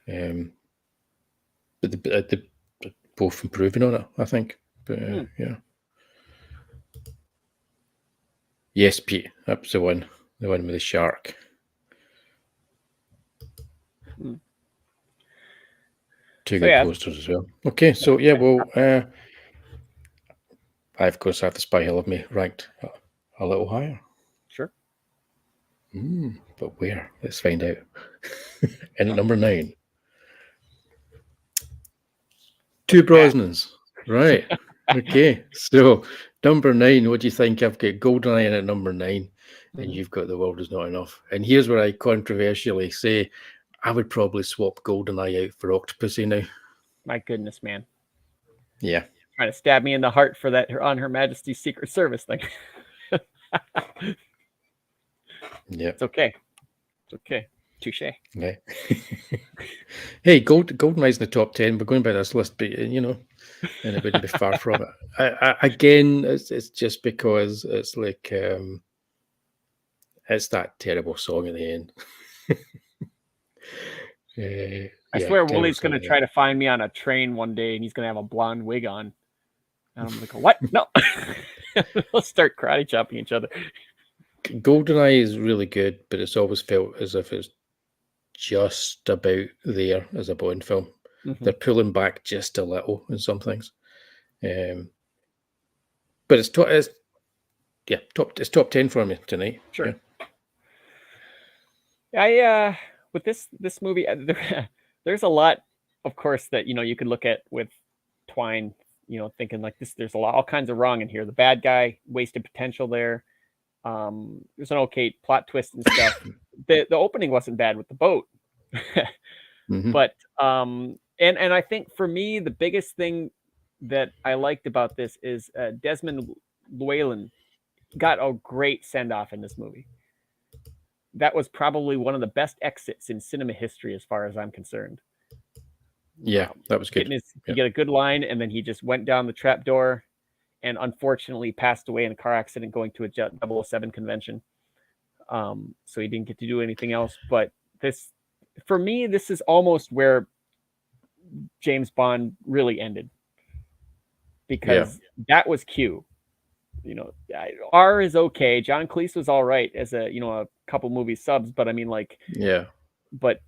but they're both improving on it, I think. But yeah. Yes, Pete, that's the one with the shark. Two good posters as well. Okay, so yeah, well, I of course have the Spy Who Loved Me ranked a little higher. Sure. But where? Let's find out. And at number 9, Two Brosnans. Right. Okay. So number 9, what do you think? I've got GoldenEye in at number 9, and you've got The World Is Not Enough. And here's where I controversially say I would probably swap GoldenEye out for Octopussy now. My goodness, man. Yeah. Trying to stab me in the heart for that on Her Majesty's Secret Service thing. Yeah. It's okay. It's okay. Touche. Yeah. Hey, GoldenEye's in the top 10. We're going by this list, but and it wouldn't be far from it. Again, it's just because it's like it's that terrible song at the end. I swear Woolie's going to try to find me on a train one day, and he's going to have a blonde wig on. And I'm like, what? No. We'll start karate chopping each other. GoldenEye is really good, but it's always felt as if it's just about there as a Bond film. They're pulling back just a little in some things. But it's top 10 for me tonight. Sure. Yeah. With this movie, there's a lot, of course, that you could look at with Twine, thinking like this. There's all kinds of wrong in here. The bad guy, wasted potential there. There's an okay plot twist and stuff. The opening wasn't bad with the boat, but and I think for me the biggest thing that I liked about this is Desmond Llewellyn got a great send off in this movie. That was probably one of the best exits in cinema history, as far as I'm concerned. Yeah, that was good. He got a good line, and then he just went down the trap door, and unfortunately passed away in a car accident going to a 007 convention. So he didn't get to do anything else. But for me, this is almost where James Bond really ended, because that was Q. R is okay. John Cleese was all right as a couple movie subs, but I mean, but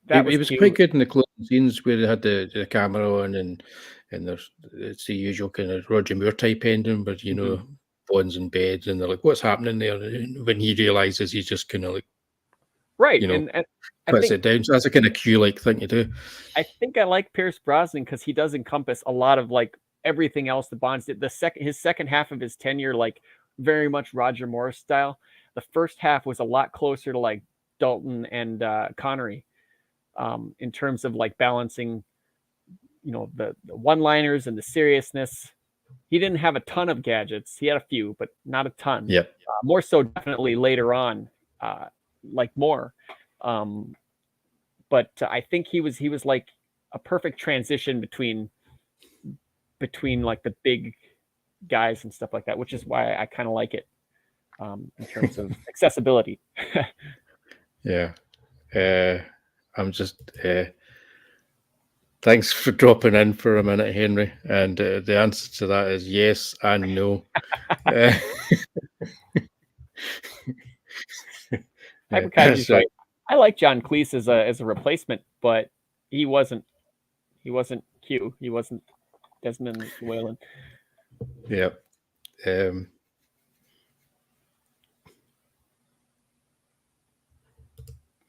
he was quite good in the closing scenes where they had the camera on, and it's the usual kind of Roger Moore type ending, but Bond's in bed and they're like, "What's happening there?" And when he realizes, he's just kind of like, right, and puts it down. So that's a kind of Q-like thing to do. I think I like Pierce Brosnan because he does encompass a lot of like everything else the Bonds did. His second half of his tenure, like very much Roger Moore style. The first half was a lot closer to like Dalton and Connery, in terms of like balancing, the one-liners and the seriousness. He didn't have a ton of gadgets. He had a few, but not a ton. Yeah. More so definitely later on, like more. But I think he was like a perfect transition between like the big guys and stuff like that, which is why I kind of like it, in terms of accessibility. Yeah. I'm just thanks for dropping in for a minute, Henry, and the answer to that is yes and no. Hyperkai's right. I like John Cleese as a replacement, but he wasn't Q. He wasn't Desmond Llewellyn. Yeah.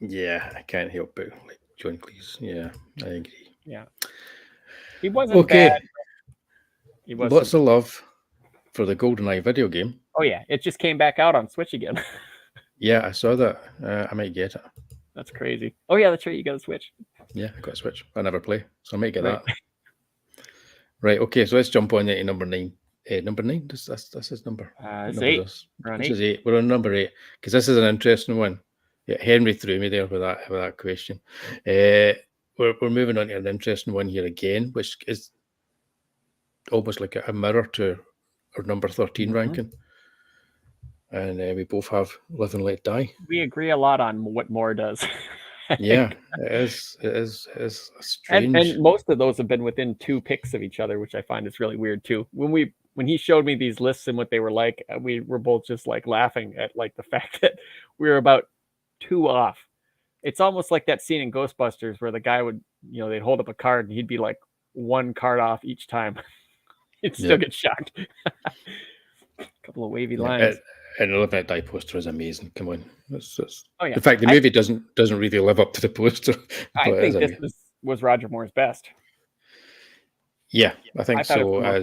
Yeah, I can't help but like John Cleese. Yeah, I agree. Yeah. He wasn't bad. He was lots of love for the GoldenEye video game. Oh yeah, it just came back out on Switch again. Yeah, I saw that. I might get it. That's crazy. Oh yeah, that's right. You got a Switch. Yeah, I got a Switch. I never play, so I might get that. Right. Okay. So let's jump on to number 9. Number 9. That's his number. It's 8. This is 8. We're on number 8 because this is an interesting one. Yeah, Henry threw me there with that question. We're moving on to an interesting one here again, which is almost like a mirror to our number 13 ranking. And we both have Live and Let Die. We agree a lot on what Moore does. Yeah, it is strange. And most of those have been within 2 picks of each other, which I find is really weird too. When he showed me these lists and what they were like, we were both just like laughing at like the fact that we were about 2 off. It's almost like that scene in Ghostbusters where the guy would, they'd hold up a card and he'd be like 1 card off each time. He'd still get shocked. A couple of wavy lines. And the Live and Let Die poster is amazing. Come on, oh yeah. In fact, the movie doesn't really live up to the poster. I think this was Roger Moore's best. Yeah, I think so. I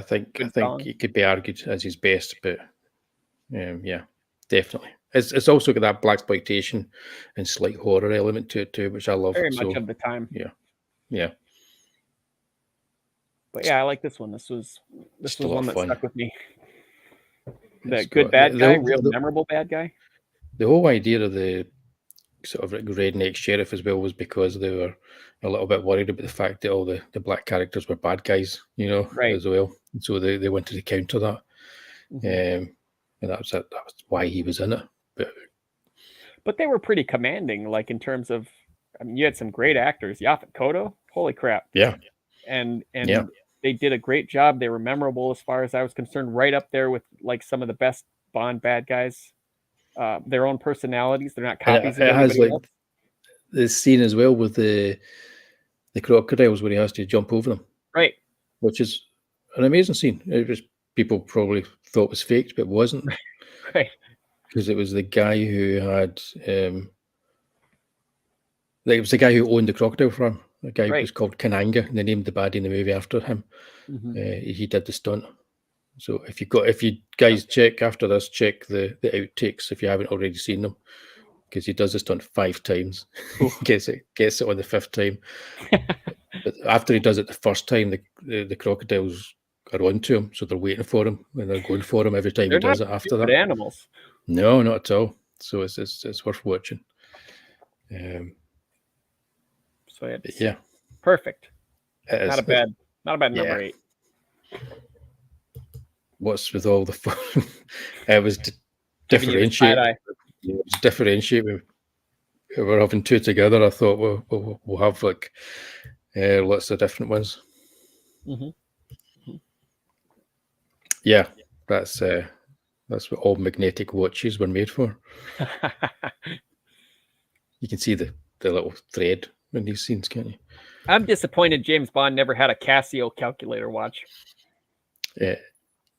think it could be argued as his best, but yeah, definitely. It's also got that blaxploitation and slight horror element to it too, which I love. Very much of the time. Yeah. But yeah, I like this one. This was one that stuck with me. That good bad guy, real memorable bad guy. The whole idea of the sort of like redneck sheriff as well was because they were a little bit worried about the fact that all the black characters were bad guys, as well. And so they wanted to counter that. And that was why he was in it. But they were pretty commanding, like in terms of I mean, you had some great actors. Yaphet Kotto, holy crap! Yeah. And Yeah. they did a great job. They were memorable as far as I was concerned, right up there with like some of the best Bond bad guys. Their own personalities. They're not And copies it of has anybody else. like the scene as well with the crocodiles where he has to jump over them, Right. which is an amazing scene. It was people probably thought was faked, but it wasn't, Right. because it was the guy who had it was the guy who owned the crocodile farm. The guy Right. was called Kananga, and they named the baddie in the movie after him. Mhm. He did the stunt. So if you guys check after this, check the outtakes if you haven't already seen them, because he does the stunt 5 times. gets it on the 5th time. But after he does it the first time, the crocodiles are onto him, so they're waiting for him and they're going for him every time They're he does not it after stupid that. animals. No, not at all. So it's worth watching. So it's Yeah, perfect. it is. Not a bad number Yeah. 8. What's with all the fun? It was to Giving you the differentiate. side eye. It was differentiate. We're having 2 together. I thought we'll have like lots of different ones. Mhm. Yeah, that's what all magnetic watches were made for. You can see the little thread in these scenes, can't you? I'm disappointed James Bond never had a Casio calculator watch.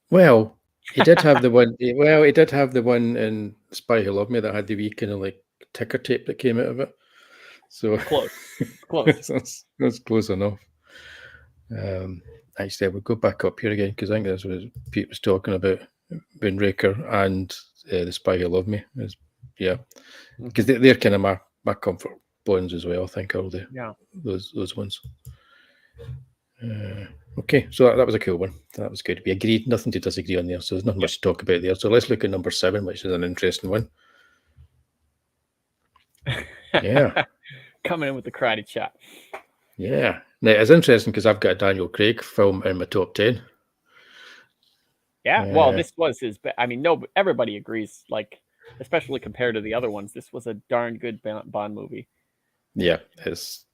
Well, he did have the one. Well, he did have the one in Spy Who Loved Me that had the wee kind of like ticker tape that came out of it. So Close. Close. that's close enough. Actually, we'll go back up here again, because I think that's what Pete was talking about. Moonraker and the Spy Who Loved Me. Yeah, because they're kind of my comfort bonds as well. I think all those ones. Okay, so that was a cool one. That was good. We agreed, nothing to disagree on there, so there's not much to talk about there. So let's look at number 7, which is an interesting one. Yeah. Coming in with the karate chop. Yeah. Now, it's interesting because I've got a Daniel Craig film in my top 10. Yeah, well, this was his. I mean, no, everybody agrees. Like, especially compared to the other ones, this was a darn good Bond movie. Yeah, it's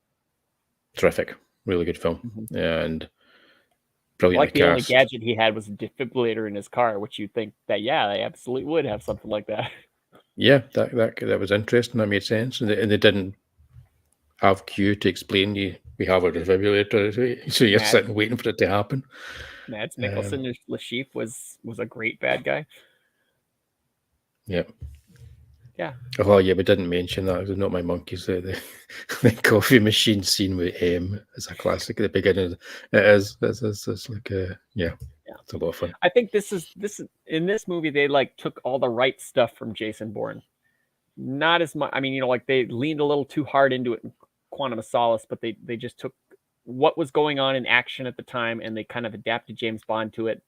terrific. Really good film, and brilliant. Like the cast. only gadget he had was a defibrillator in his car, which you'd think that they absolutely would have something like that. Yeah, that was interesting. That made sense, and they didn't have Q to explain we have a defibrillator, so you're sitting waiting for it to happen. Mads Mikkelsen as Lashif was a great bad guy. Yeah. Yeah. Oh yeah, we didn't mention that. It was Not My Monkeys. The coffee machine scene with M is a classic at the beginning. It is. It's like it's a lot of fun. I think this is in this movie they like took all the right stuff from Jason Bourne. Not as much. I mean, like they leaned a little too hard into it in Quantum of Solace, but they just took what was going on in action at the time and they kind of adapted James Bond to it.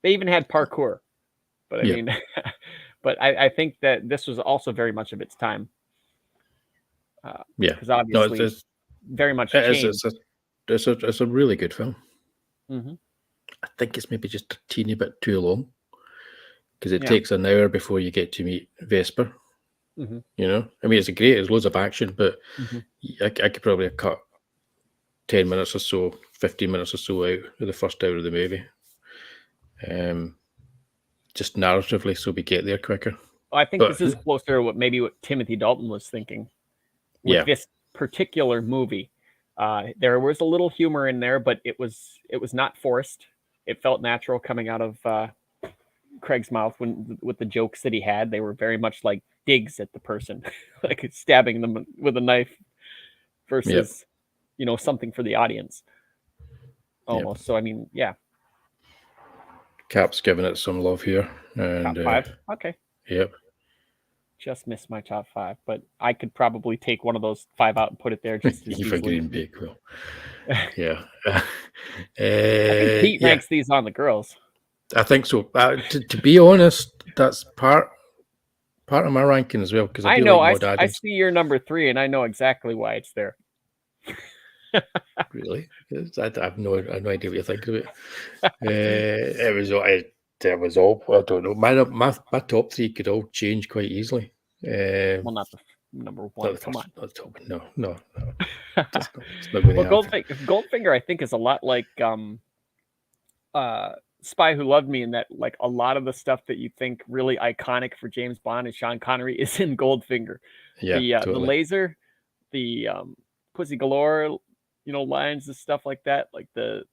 They even had parkour, but I mean, but I think that this was also very much of its time. Because obviously, it's very much changed. It's a really good film. Mm-hmm. I think it's maybe just a teeny bit too long, because it takes an hour before you get to meet Vesper. Mm-hmm. You know, I mean, it's great. There's loads of action, but I could probably cut 10 minutes or so, 15 minutes or so out of the first hour of the movie. Just narratively, so we get there quicker. I think this is closer to what Timothy Dalton was thinking with this particular movie. There was a little humor in there, but it was not forced. It felt natural coming out of Craig's mouth with the jokes that he had. They were very much like digs at the person, like stabbing them with a knife versus, something for the audience. Almost. So I mean, yeah. Cap's giving it some love here. And, top 5. Okay. Yep. Just missed my top 5, but I could probably take one of those 5 out and put it there just as Eva easily. Green Bakewell. Yeah. I think Pete ranks these on the girls. I think so. To be honest, that's part of my ranking as well, because I know I see your number 3, and I know exactly why it's there. Really? I have no idea what you're thinking about. It was all. I don't know. My top 3 could all change quite easily. Well, not number one. Come on. No. It's not going to Well, happen. Goldfinger, I think, is a lot like Spy Who Loved Me, in that like a lot of the stuff that you think really iconic for James Bond and Sean Connery is in Goldfinger. Yeah, The totally. laser, the Pussy Galore, lines and stuff like that, like the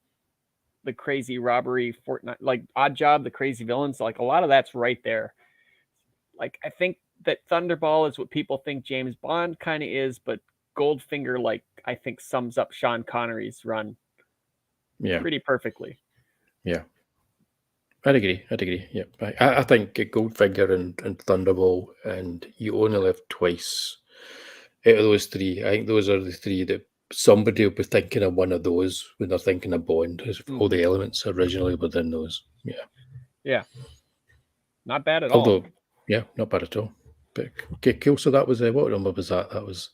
crazy robbery, Fortnite, like Odd Job, the crazy villains, like a lot of that's right there. Like I think that Thunderball is what people think James Bond kind of is, but Goldfinger, like I think, sums up Sean Connery's run pretty perfectly. Yeah. I'd agree. Yeah, I think Goldfinger and Thunderball, and You Only Live Twice. Out of those three, I think those are the three that somebody will be thinking of one of those when they're thinking of Bond. All the elements originally within those. Yeah. Not bad at Although, all. yeah, not bad at all. But okay, cool. So that was what number was that? That was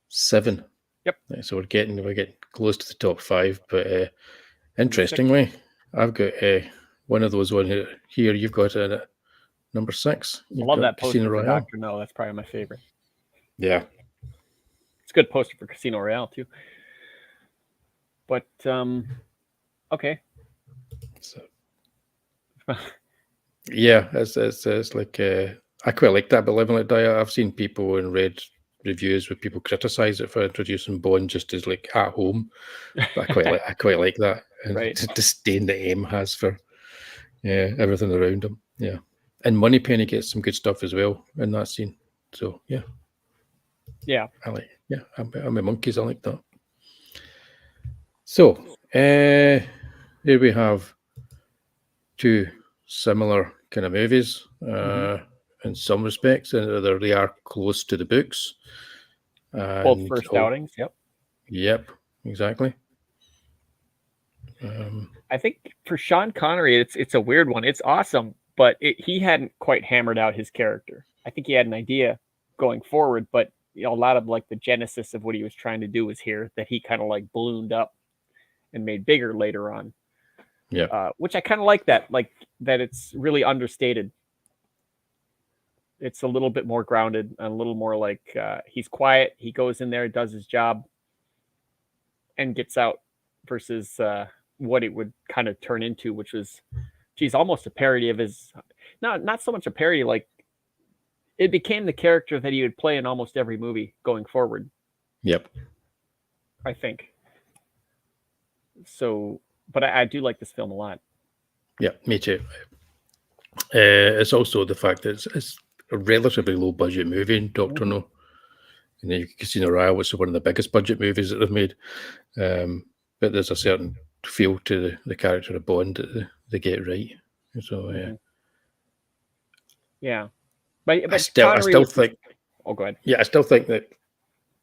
7. Yep. So we're getting close to the top 5. But interestingly, I've got one of those here. You've got number 6. I love that poster for Dr. No. That's probably my favorite. Yeah. It's a good poster for Casino Royale too. But okay. So, yeah, it's like I quite like that. But Live and Let Die, I've seen people and read reviews where people criticize it for introducing Bond just as like at home. But I quite like that, and right. the disdain that M has for everything around him. Yeah, and Moneypenny gets some good stuff as well in that scene. So yeah, I like. Yeah, I'm a monkeys. I like that. So here we have 2 similar kind of movies in some respects, and they are close to the books. Both first outings. Yep, exactly. I think for Sean Connery, it's a weird one. It's awesome, but he hadn't quite hammered out his character. I think he had an idea going forward, but a lot of like the genesis of what he was trying to do was here, that he kind of like ballooned up and made bigger later on. Yeah. Which I kind of like that it's really understated. It's a little bit more grounded and a little more like he's quiet. He goes in there, does his job, and gets out, versus what it would kind of turn into, which was, almost a parody of his. Not so much a parody, like it became the character that he would play in almost every movie going forward. Yep. I think. So, but I do like this film a lot. Yeah, me too. It's also the fact that it's a relatively low budget movie in Dr. No. And then Casino Royale, which is one of the biggest budget movies that they've made. But there's a certain feel to the character of Bond that they get right. So yeah. But I still think. Oh, go ahead. Yeah, I still think that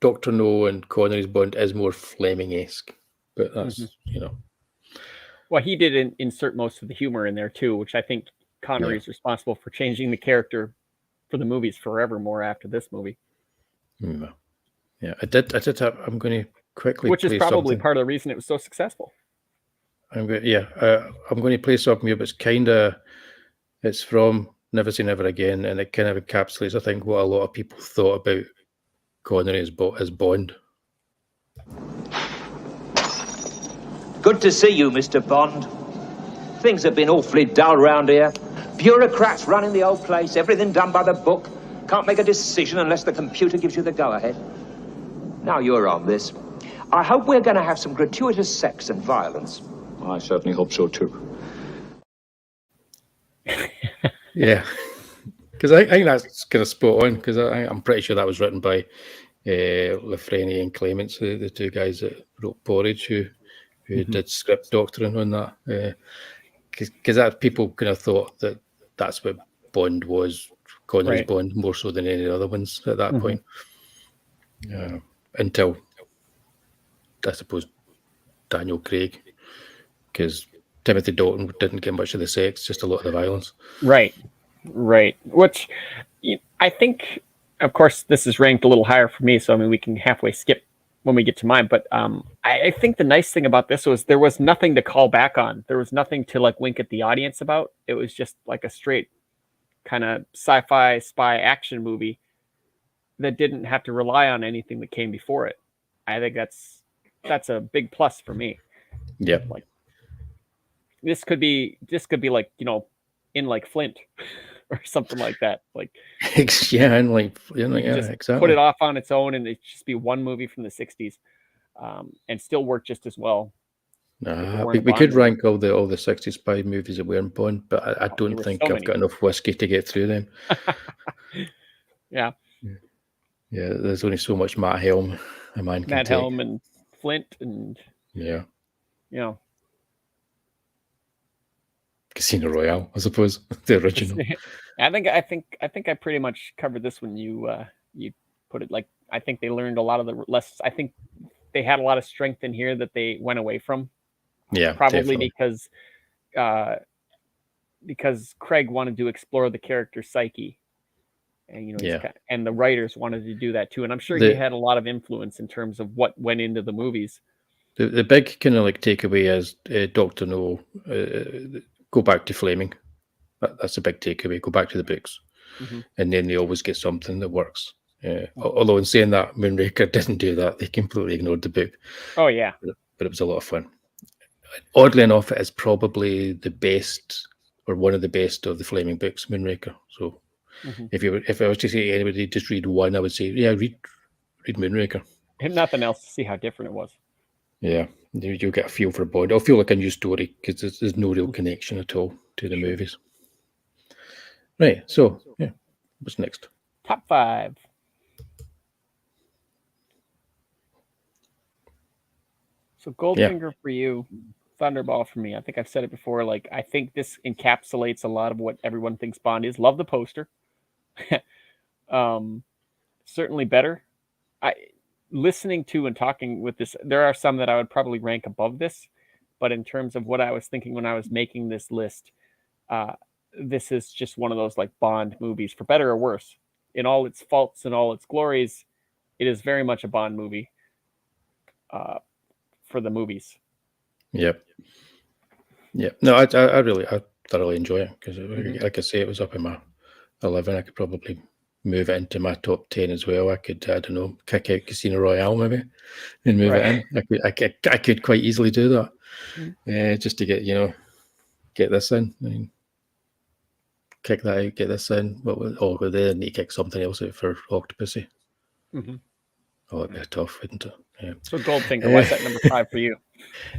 Dr. No and Connery's Bond is more Fleming-esque. But that's, Well, he did insert most of the humor in there too, which I think Connery is responsible for changing the character for the movies forevermore after this movie. Yeah, I did have, I'm going to quickly Which is probably something. part of the reason it was so successful. I'm going to play something here, but it's from Never Say Never Again, and it kind of encapsulates, I think, what a lot of people thought about Connery as Bond. Good to see you, Mr. Bond. Things have been awfully dull round here. Bureaucrats running the old place, everything done by the book. Can't make a decision unless the computer gives you the go-ahead. Now you're on this. I hope we're going to have some gratuitous sex and violence. I certainly hope so, too. Yeah, because I think that's kind of spot on, because I'm pretty sure that was written by Lafreniere and Clements, the 2 guys that wrote Porridge, who did script doctoring on that. Because that people kind of thought that that's what Bond was, Connery's Bond, more so than any other ones at that point. Until, I suppose, Daniel Craig, because Timothy Dalton didn't get much of the sex, just a lot of the violence. Right. Which I think, of course, this is ranked a little higher for me, so I mean we can halfway skip when we get to mine. But I think the nice thing about this was there was nothing to call back on. There was nothing to like wink at the audience about. It was just like a straight kind of sci-fi spy action movie that didn't have to rely on anything that came before it. I think that's a big plus for me. Yeah. Like this could be like, in like Flint or something like that. Like Yeah, and like, yeah, just exactly. put it off on its own and it just be one movie from the 60s, and still work just as well. We could rank all the 60s spy movies that weren't Bond, but I don't think I've got enough whiskey to get through them. Yeah. Yeah, there's only so much Matt Helm a man can Matt take. Helm and Flint and Casino Royale, I suppose, the original. I think I pretty much covered this when you put it. Like, I think they learned a lot of the lessons. I think they had a lot of strength in here that they went away from. Yeah, probably definitely. because Craig wanted to explore the character's psyche, and and the writers wanted to do that too. And I'm sure he had a lot of influence in terms of what went into the movies. The big kind of like takeaway is Dr. No, go back to Fleming. That's a big takeaway. Go back to the books, and then they always get something that works. Although in saying that, Moonraker didn't do that. They completely ignored the book. Oh yeah, but it was a lot of fun. Oddly enough, it is probably the best or one of the best of the Fleming books, Moonraker. So if I was to say anybody just read one, I would say read Moonraker. If nothing else, to see how different it was. Yeah, you'll get a feel for Bond. It'll feel like a new story because there's no real connection at all to the movies. Right, so what's next? Top 5. So Goldfinger for you, Thunderball for me. I think I've said it before. Like, I think this encapsulates a lot of what everyone thinks Bond is. Love the poster. Certainly better. Listening to and talking with this, there are some that I would probably rank above this, but in terms of what I was thinking when I was making this list, this is just one of those like Bond movies, for better or worse. In all its faults and all its glories, it is very much a Bond movie for the movies. Yep. No, I thoroughly enjoy it because, like I say, it was up in my 11. I could probably move it into my top 10 as well. I could, I don't know, kick out Casino Royale maybe and move it in. I could quite easily do that, just to get this in. I mean, kick that out, get this in. Or then need to kick something else out for Octopussy. Oh, it'd be tough, wouldn't it? Yeah. So Goldfinger, why's that number 5 for you?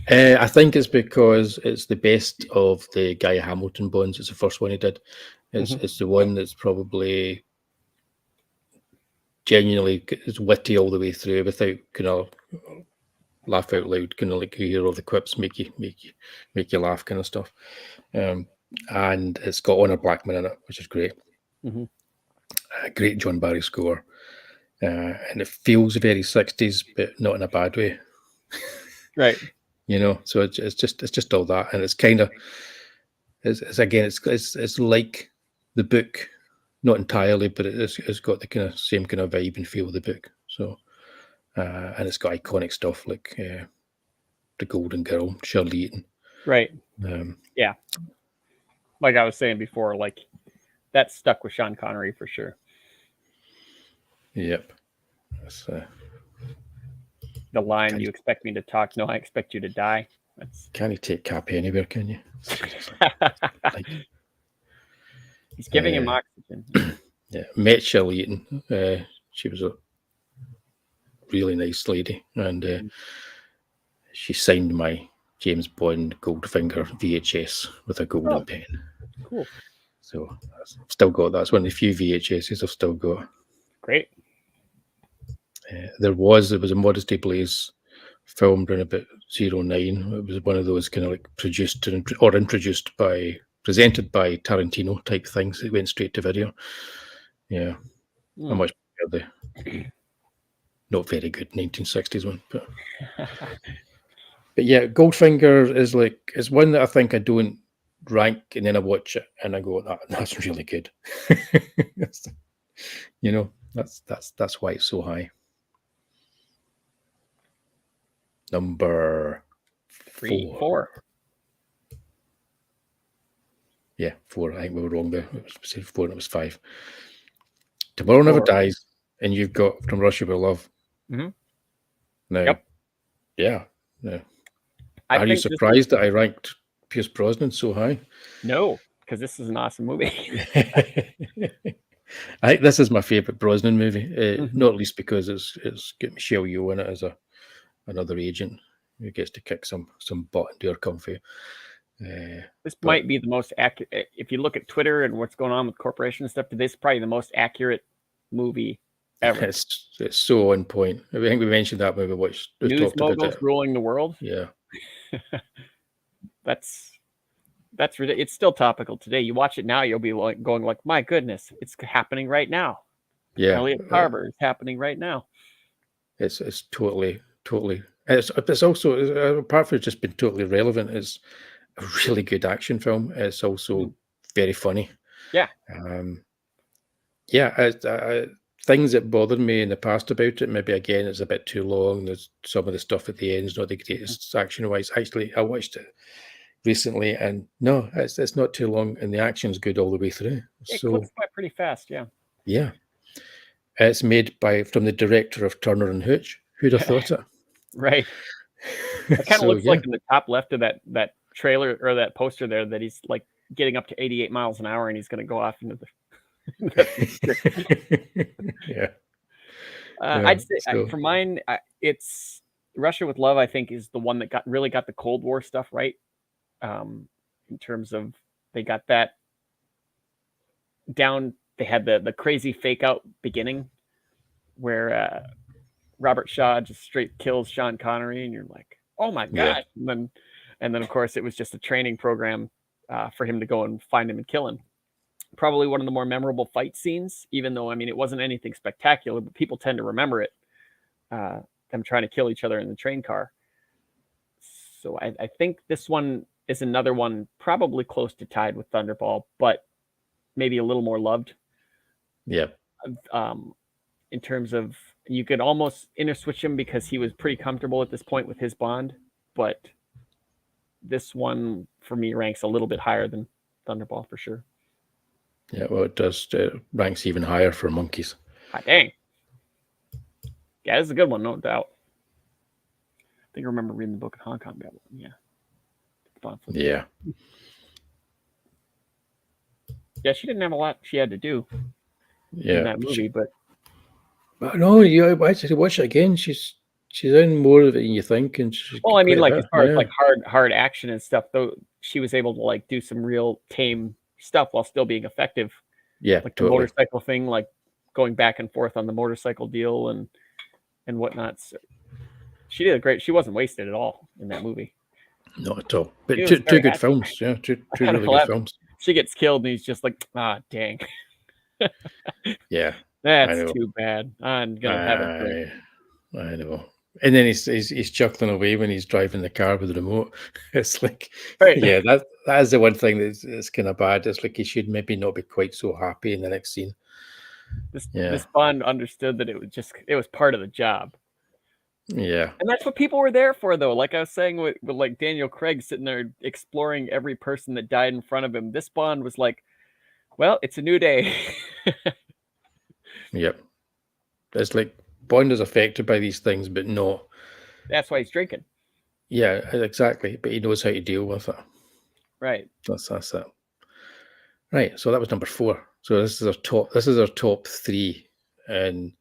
I think it's because it's the best of the Guy Hamilton Bonds. It's the first one he did. It's the one that's probably genuinely is witty all the way through without kind of laugh out loud, kind of like you hear all the quips make you laugh kind of stuff. And it's got Honor Blackman in it, which is great. Great John Barry score. And it feels very 60s, but not in a bad way. Right. So it's just all that, and it's kind of it's like the book, not entirely, but it's got the kind of same kind of vibe and feel of the book. So and it's got iconic stuff like the Golden Girl, Shirley Eaton. Right. Yeah. Like I was saying before, like that stuck with Sean Connery for sure. Yep. That's, the line, "You expect me to talk? No, I expect you to die." Can't you take Cap anywhere, can you? He's giving him oxygen. Yeah, met Shirley Eaton. She was a really nice lady, and she signed my James Bond Goldfinger VHS with a golden pen. Cool. So I've still got that. It's one of the few VHSs I've still got. Great. There was a Modesty Blaze filmed in about 09. It was one of those kind of like presented by Tarantino type things. It went straight to video. Yeah, I much prefer the not very good 1960s one, but yeah, Goldfinger is one that I think I don't rank, and then I watch it and I go, that's really good. That's why it's so high. Number 4. Yeah, 4. I think we were wrong there. It was 4 and it was 5. Tomorrow Never Dies. and you've got From Russia with Love. Mm-hmm. Now, Yep. yeah. No. I Are you think this is- surprised that I ranked Pierce Brosnan so high? No, because this is an awesome movie. I think this is my favorite Brosnan movie, Mhm. not least because it's got Michelle Yeoh in it as another agent who gets to kick some butt and do her kung fu. This might be the most accurate. If you look at Twitter and what's going on with corporation and stuff, this is probably the most accurate movie ever. It's so on point. I think we mentioned that when we News talked about moguls it. ruling the world. Yeah, That's ridiculous. It's still topical today. You watch it now, you'll be like going like, my goodness, it's happening right now. yeah. Elliot Carver is happening right now. It's totally. It's also, apart from just being totally relevant, it's a really good action film. It's also very funny. Yeah. Things that bothered me in the past about it, maybe again it's a bit too long. There's some of the stuff at the end is not the greatest action wise. Actually, I watched it recently, and no, it's not too long, and the action's good all the way through. It So clicks by pretty fast, yeah. yeah, it's made from the director of Turner and Hooch. Who'd have thought it? Right. It kind of So, looks yeah. like in the top left of that trailer or that poster there that he's like getting up to 88 miles an hour and he's going to go off into the. Yeah. I'd say so- for mine, it's Russia with Love. I think is the one that really got the Cold War stuff right. In terms of they got that down. They had the crazy fake out beginning where Robert Shaw just straight kills Sean Connery, and you're like, oh my god! Yeah. And then of course it was just a training program for him to go and find him and kill him. Probably one of the more memorable fight scenes, even though, I mean, it wasn't anything spectacular, but people tend to remember it. Them trying to kill each other in the train car. So I think this one is another one probably close to tied with Thunderball, but maybe a little more loved. Yeah. In terms of, you could almost interswitch him because he was pretty comfortable at this point with his Bond, but this one for me ranks a little bit higher than Thunderball for sure. Yeah, well, it does. Ranks even higher for Monkeys. Hot dang. Yeah, this is a good one, no doubt. I think I remember reading the book in Hong Kong about one. Yeah. Yeah. Yeah, she didn't have a lot she had to do Yeah. in that movie, but No, you actually watch it again. She's in more of it than you think, and well, I mean, like quite a as bit, far yeah. as like hard action and stuff, though, she was able to like do some real tame stuff while still being effective. Yeah, Like totally. the motorcycle thing, like going back and forth on the motorcycle deal and whatnot. So she did great. She wasn't wasted at all in that movie. Not at all. But He was two very good happy. films. Yeah, two kinda really good laughed. films. She gets killed and he's just like, ah, dang, Yeah, that's know. too bad. I'm gonna have a drink. I know. And then he's chuckling away when he's driving the car with the remote. It's like, Right. yeah, that is the one thing that's kind of bad. It's like he should maybe not be quite so happy in the next scene. This Bond understood that it was part of the job. Yeah, And that's what people were there for, though. Like I was saying with like Daniel Craig sitting there exploring every person that died in front of him. This Bond was like, well, it's a new day. yep. It's like Bond is affected by these things, but not. That's why he's drinking. Yeah, exactly. But he knows how to deal with it. Right. That's it. Right. So that was number 4. So this is our top. This is our top 3, and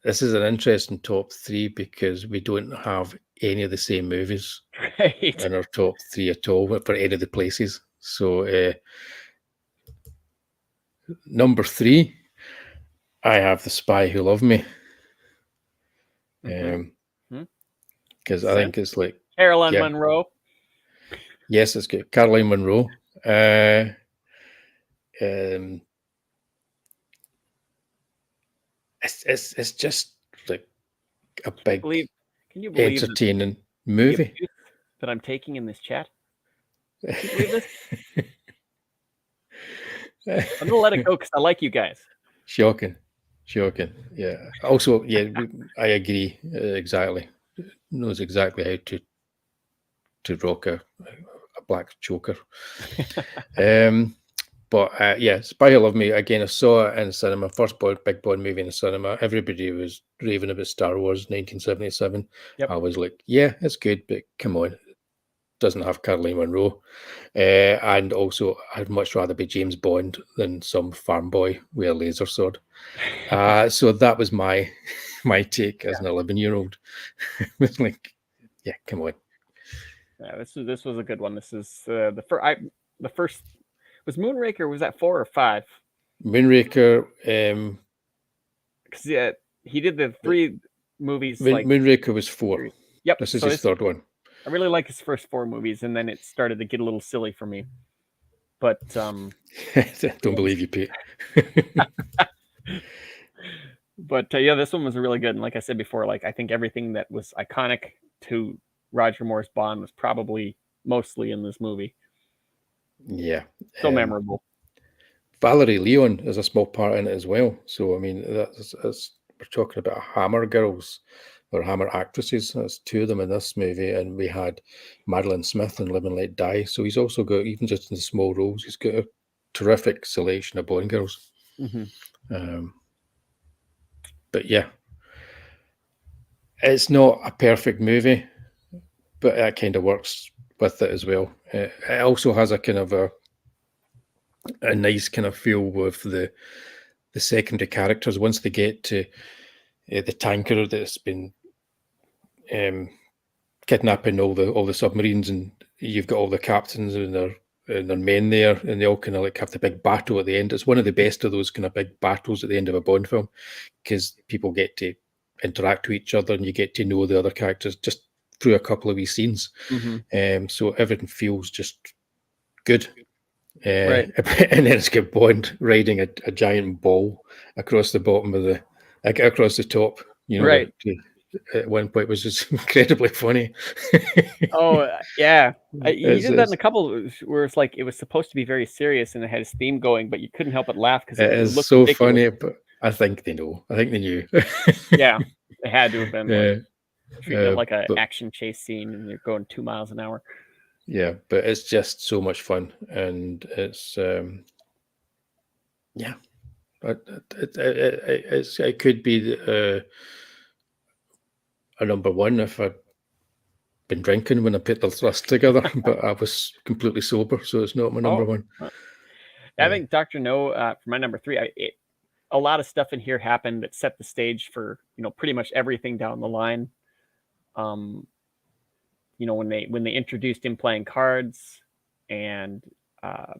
this is an interesting top 3 because we don't have any of the same movies Right. in our top 3 at all for any of the places. So number 3, I have The Spy Who Loved Me. Because I think it's like Caroline Munro. Yes, it's good. Caroline Munro. It's just like a big, Can you believe entertaining movie that I'm taking in this chat? Can you believe this? I'm gonna let it go because I like you guys. Shocking. Yeah. Also, yeah, I agree exactly. Knows exactly how to rock a black choker. But But yeah, Spy Who Loved Me, again, I saw it in cinema, first big Bond movie in the cinema. Everybody was raving about Star Wars 1977. Yep. I was like, yeah, it's good, but come on. It doesn't have Caroline Munro. And also, I'd much rather be James Bond than some farm boy with a laser sword. So that was my take as an 11-year-old. It was like, yeah, come on. Yeah, this was a good one. This is the first was Moonraker. Was that 4 or 5? Moonraker. Because yeah, he did the 3 movies. Moonraker was 4. Yep. This is his third one. I really like his first 4 movies, and then it started to get a little silly for me. But don't believe you, Pete. But yeah, this one was really good. And like I said before, like I think everything that was iconic to Roger Moore's Bond was probably mostly in this movie. Yeah. So memorable. Valerie Leon is a small part in it as well. So, I mean, that's we're talking about Hammer girls or Hammer actresses. That's 2 of them in this movie. And we had Madeline Smith in Live and Let Die. So he's also got, even just in the small roles, he's got a terrific selection of Bond girls. But yeah, it's not a perfect movie, but it kind of works with it as well. It also has a kind of a nice kind of feel with the secondary characters once they get to the tanker that's been kidnapping all the submarines, and you've got all the captains and their men there, and they all kind of like have the big battle at the end. It's one of the best of those kind of big battles at the end of a Bond film, because people get to interact with each other and you get to know the other characters just through a couple of wee scenes. So everything feels just good. Right. And then it's got Bond riding a giant ball across the bottom of across the top. You know, right. At one point was just incredibly funny. Oh yeah, he did that in a couple where it's like it was supposed to be very serious and it had his theme going, but you couldn't help but laugh because it is looked so ridiculous. funny. But I think they know. I think they knew. Yeah, it had to have been treating it like an but, action chase scene, and you're going 2 miles an hour. Yeah, but it's just so much fun, and it's yeah, it could be a number 1 if I'd been drinking when I put the list together, but I was completely sober, so it's not my number 1. I think Dr. No for my number 3. A lot of stuff in here happened that set the stage for pretty much everything down the line. When they introduced him playing cards, and a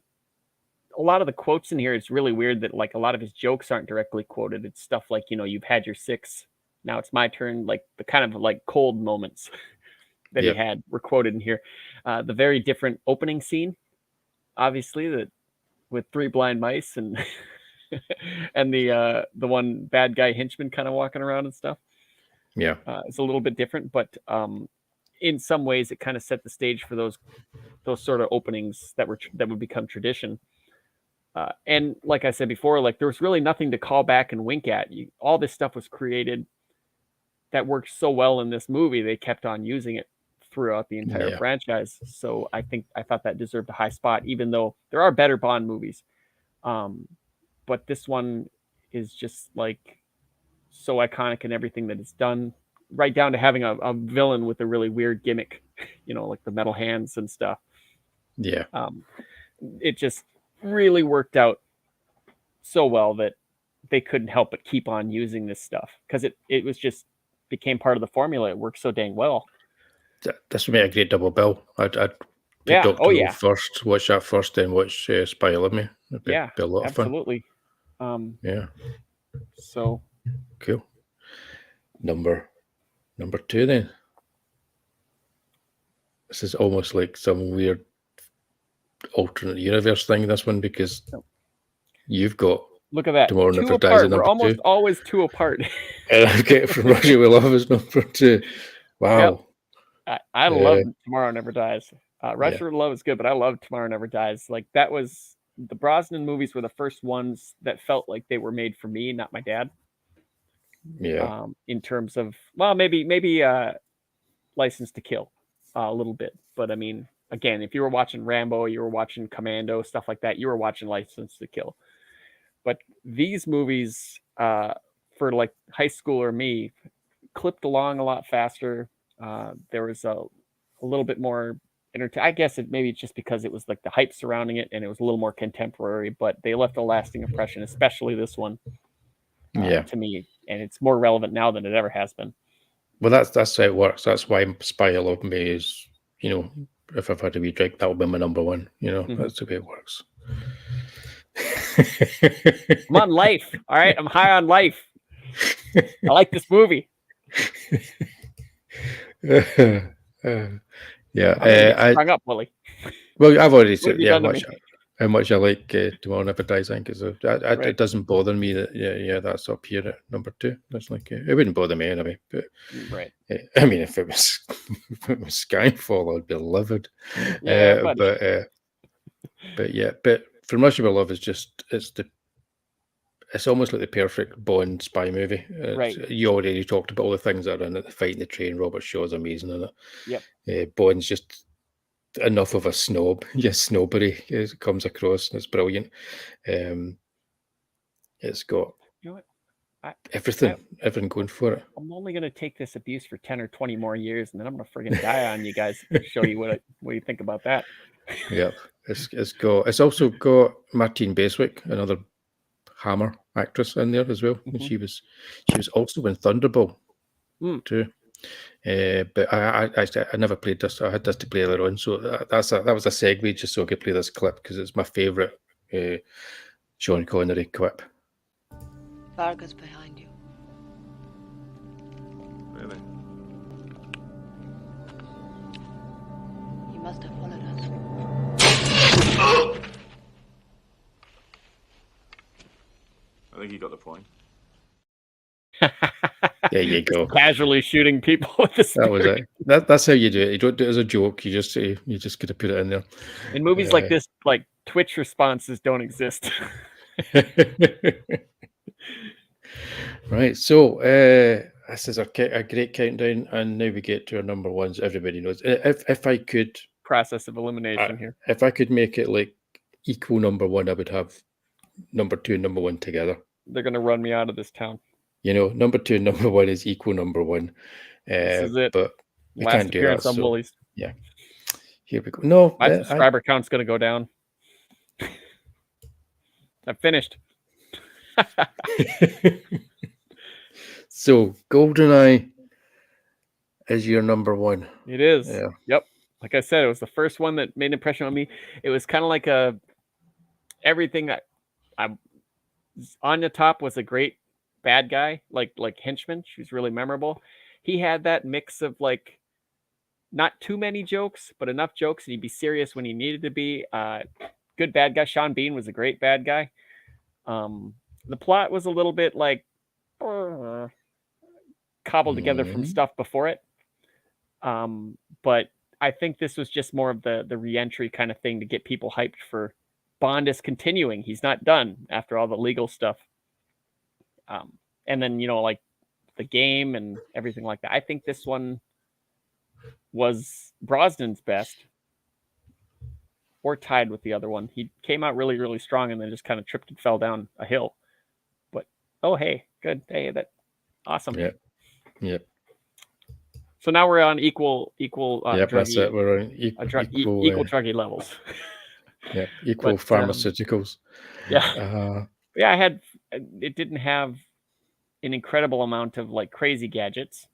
lot of the quotes in here, it's really weird that like a lot of his jokes aren't directly quoted. It's stuff like, you've had your 6, now it's my turn. Like the kind of like cold moments that he had were quoted in here. The very different opening scene, obviously, that with 3 blind mice and and the one bad guy henchman kind of walking around and stuff. Yeah, it's a little bit different, but in some ways it kind of set the stage for those sort of openings that would become tradition. And like I said before, like there was really nothing to call back and wink at. All this stuff was created that worked so well in this movie. They kept on using it throughout the entire franchise. So I thought that deserved a high spot, even though there are better Bond movies. But this one is just like so iconic in everything that it's done, right down to having a villain with a really weird gimmick, like the metal hands and stuff. Yeah. It just really worked out so well that they couldn't help but keep on using this stuff, because it was just became part of the formula. It worked so dang well. This would make a great double bill. I'd pick Dr. No first, watch that first, then watch Spy Who Loved Me. It'd be a lot of absolutely. Fun. Yeah. So cool. Number 2 then. This is almost like some weird alternate universe thing, this one, because you've got look at that. Tomorrow 2 Never apart. Dies at We're number almost 2. always 2 apart. And I get From Russia with Love is number 2. Wow. Yep. I love Tomorrow Never Dies. Russia with Love is good, but I love Tomorrow Never Dies. Like that was the Brosnan movies were the first ones that felt like they were made for me, not my dad. Yeah. In terms of maybe License to Kill a little bit, but I mean again, if you were watching Rambo, you were watching Commando, stuff like that, you were watching License to Kill. But these movies, for like high school or me, clipped along a lot faster. There was a little bit more I guess maybe it's just because it was like the hype surrounding it and it was a little more contemporary, but they left a lasting impression, especially this one. To me, and it's more relevant now than it ever has been. Well, that's how it works. That's why Spy Love Me is, if I've had a wee drink, that'll be my number one. That's the way it works. I'm on life. All right, I'm high on life. I like this movie. I hung up, Wullie. Well, I've already said how much I like Tomorrow Never Dies. I think it doesn't bother me that that's up here at number 2. That's like it wouldn't bother me anyway. But right, I mean, if it was Skyfall, I'd be livid. Yeah, but From Russia with Love is just it's almost like the perfect Bond spy movie. Right. You already talked about all the things that are in it. The fight in the train. Robert Shaw's amazing in it. Yep. Bond's just enough of a snob. Yes, snobbery comes across, and it's brilliant. It's got everything going for it. I'm only going to take this abuse for 10 or 20 more years, and then I'm going to friggin' die on you guys. Show you what you think about that. Yeah, it's also got Martine Baswick, another Hammer actress, in there as well. And she was also in Thunderball too. But I never played this. I had this to play earlier on, so that was a segue just so I could play this clip because it's my favourite Sean Connery clip. Varga's behind you. Really? He must have followed us. I think you got the point. There you go. Casually shooting people with the That was it. That's how you do it. You don't do it as a joke. You just got to put it in there. In movies like this, like Twitch responses don't exist. Right. So this is a great countdown, and now we get to our number ones. Everybody knows. If I could process of elimination here. If I could make it like equal number one, I would have number 2 and number 1 together. They're gonna run me out of this town. Number 2 and number 1 is equal number 1. This is it. But we Last can't do that. appearance on Woolies. Yeah. Here we go. No, my subscriber count's gonna go down. I've finished. So GoldenEye is your number 1. It is. Yeah. Yep. Like I said, it was the first one that made an impression on me. It was kind of like everything. Anya Top was a great bad guy, like henchman. She was really memorable. He had that mix of like not too many jokes, but enough jokes, and he'd be serious when he needed to be. Good bad guy. Sean Bean was a great bad guy. The plot was a little bit like cobbled together from stuff before it. But I think this was just more of the re-entry kind of thing to get people hyped for Bond is continuing. He's not done after all the legal stuff. And then, like the game and everything like that. I think this one was Brosnan's best or tied with the other one. He came out really, really strong and then just kind of tripped and fell down a hill. But, oh, hey, good. Hey, awesome. Yeah. Yeah. So now we're on equal yep, that's it. We're on equal druggy levels. Yeah, equal pharmaceuticals. Yeah. It didn't have an incredible amount of like crazy gadgets.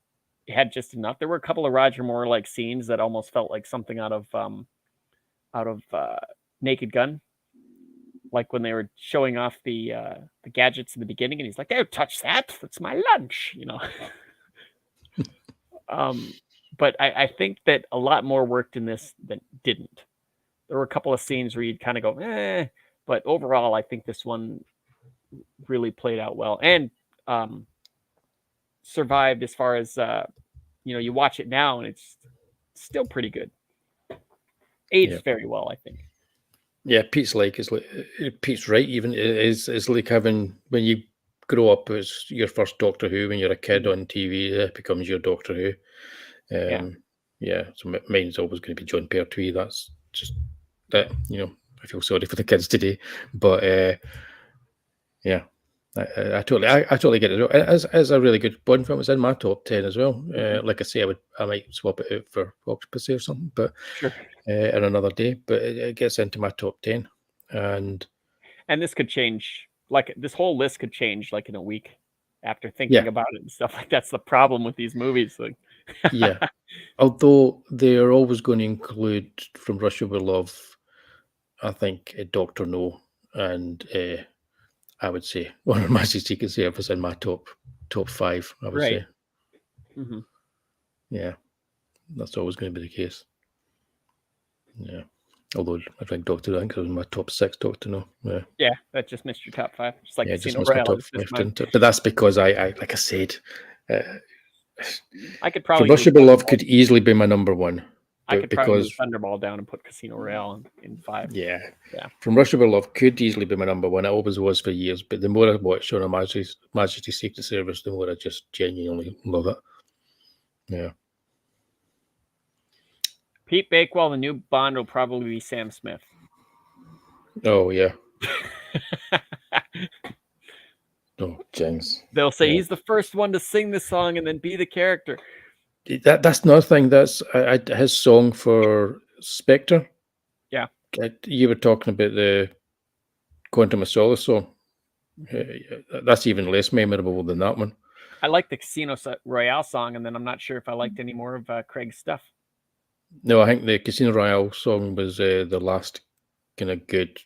It had just enough. There were a couple of Roger Moore like scenes that almost felt like something out of Naked Gun. Like when they were showing off the gadgets in the beginning and he's like, "Don't touch that. That's my lunch," But I think that a lot more worked in this than didn't. There were a couple of scenes where you'd kind of go, but overall, I think this one really played out well and survived as far as, you watch it now and it's still pretty good. Aged very well, I think. Yeah, Pete's right. Even is like having when you grow up as your first Doctor Who when you're a kid on TV, it becomes your Doctor Who. yeah. So mine's always going to be John Pertwee. That's just that. I feel sorry for the kids today, but yeah. I totally get it. It's a really good Bond film. It's in my top 10 as well. Like I say, I might swap it out for Octopussy or something, but Sure. in another day. But it gets into my top 10, and this could change. Like this whole list could change like in a week after thinking about it and stuff. Like that's the problem with these movies. Like, yeah. Although they are always going to include From Russia with Love, I think Doctor No, and I would say One of My Secret Service in my top 5. I would say, yeah, that's always going to be the case. Yeah, although I think Doctor, I think it was my top 6. Doctor No, yeah, that just missed your top 5. Just like yeah, just Casino missed my Royale. top 5, didn't it? But that's because I like I said, I could probably From Russia with Love could easily be my number 1. I could probably move Thunderball down and put Casino Royale in 5. Yeah. From Russia with Love could easily be my number 1. It always was for years. But the more I watch on Majesty's Secret Service, the more I just genuinely love it. Yeah. Pete Bakewell, the new Bond, will probably be Sam Smith. Oh, yeah. Oh, James. They'll say he's the first one to sing the song and then be the character. That's another thing. That's his song for Spectre. Yeah. You were talking about the Quantum of Solace song. That's even less memorable than that one. I like the Casino Royale song, and then I'm not sure if I liked any more of Craig's stuff. No, I think the Casino Royale song was the last kind of good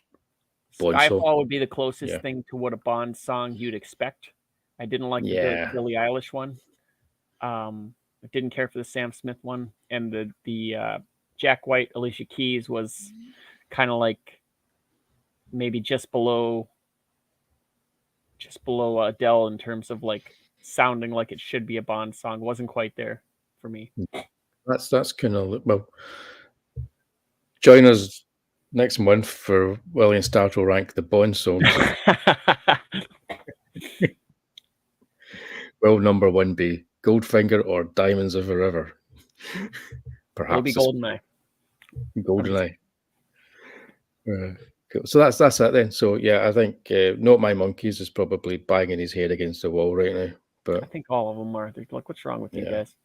Bond Skyfall song. would be the closest thing to what a Bond song you'd expect. I didn't like the Billie Eilish one. I didn't care for the Sam Smith one, and the Jack White, Alicia Keys was kind of like maybe just below Adele in terms of like sounding like it should be a Bond song. Wasn't quite there for me. That's kind of, well, join us next month for Wullie and Statto rank the Bond songs. Will number 1 be Goldfinger or Diamonds of Forever? Perhaps it'll be Goldeneye. Goldeneye. Cool. So that's it then. So yeah, I think Not My Monkeys is probably banging his head against the wall right now. But I think all of them are. They're like, what's wrong with you guys?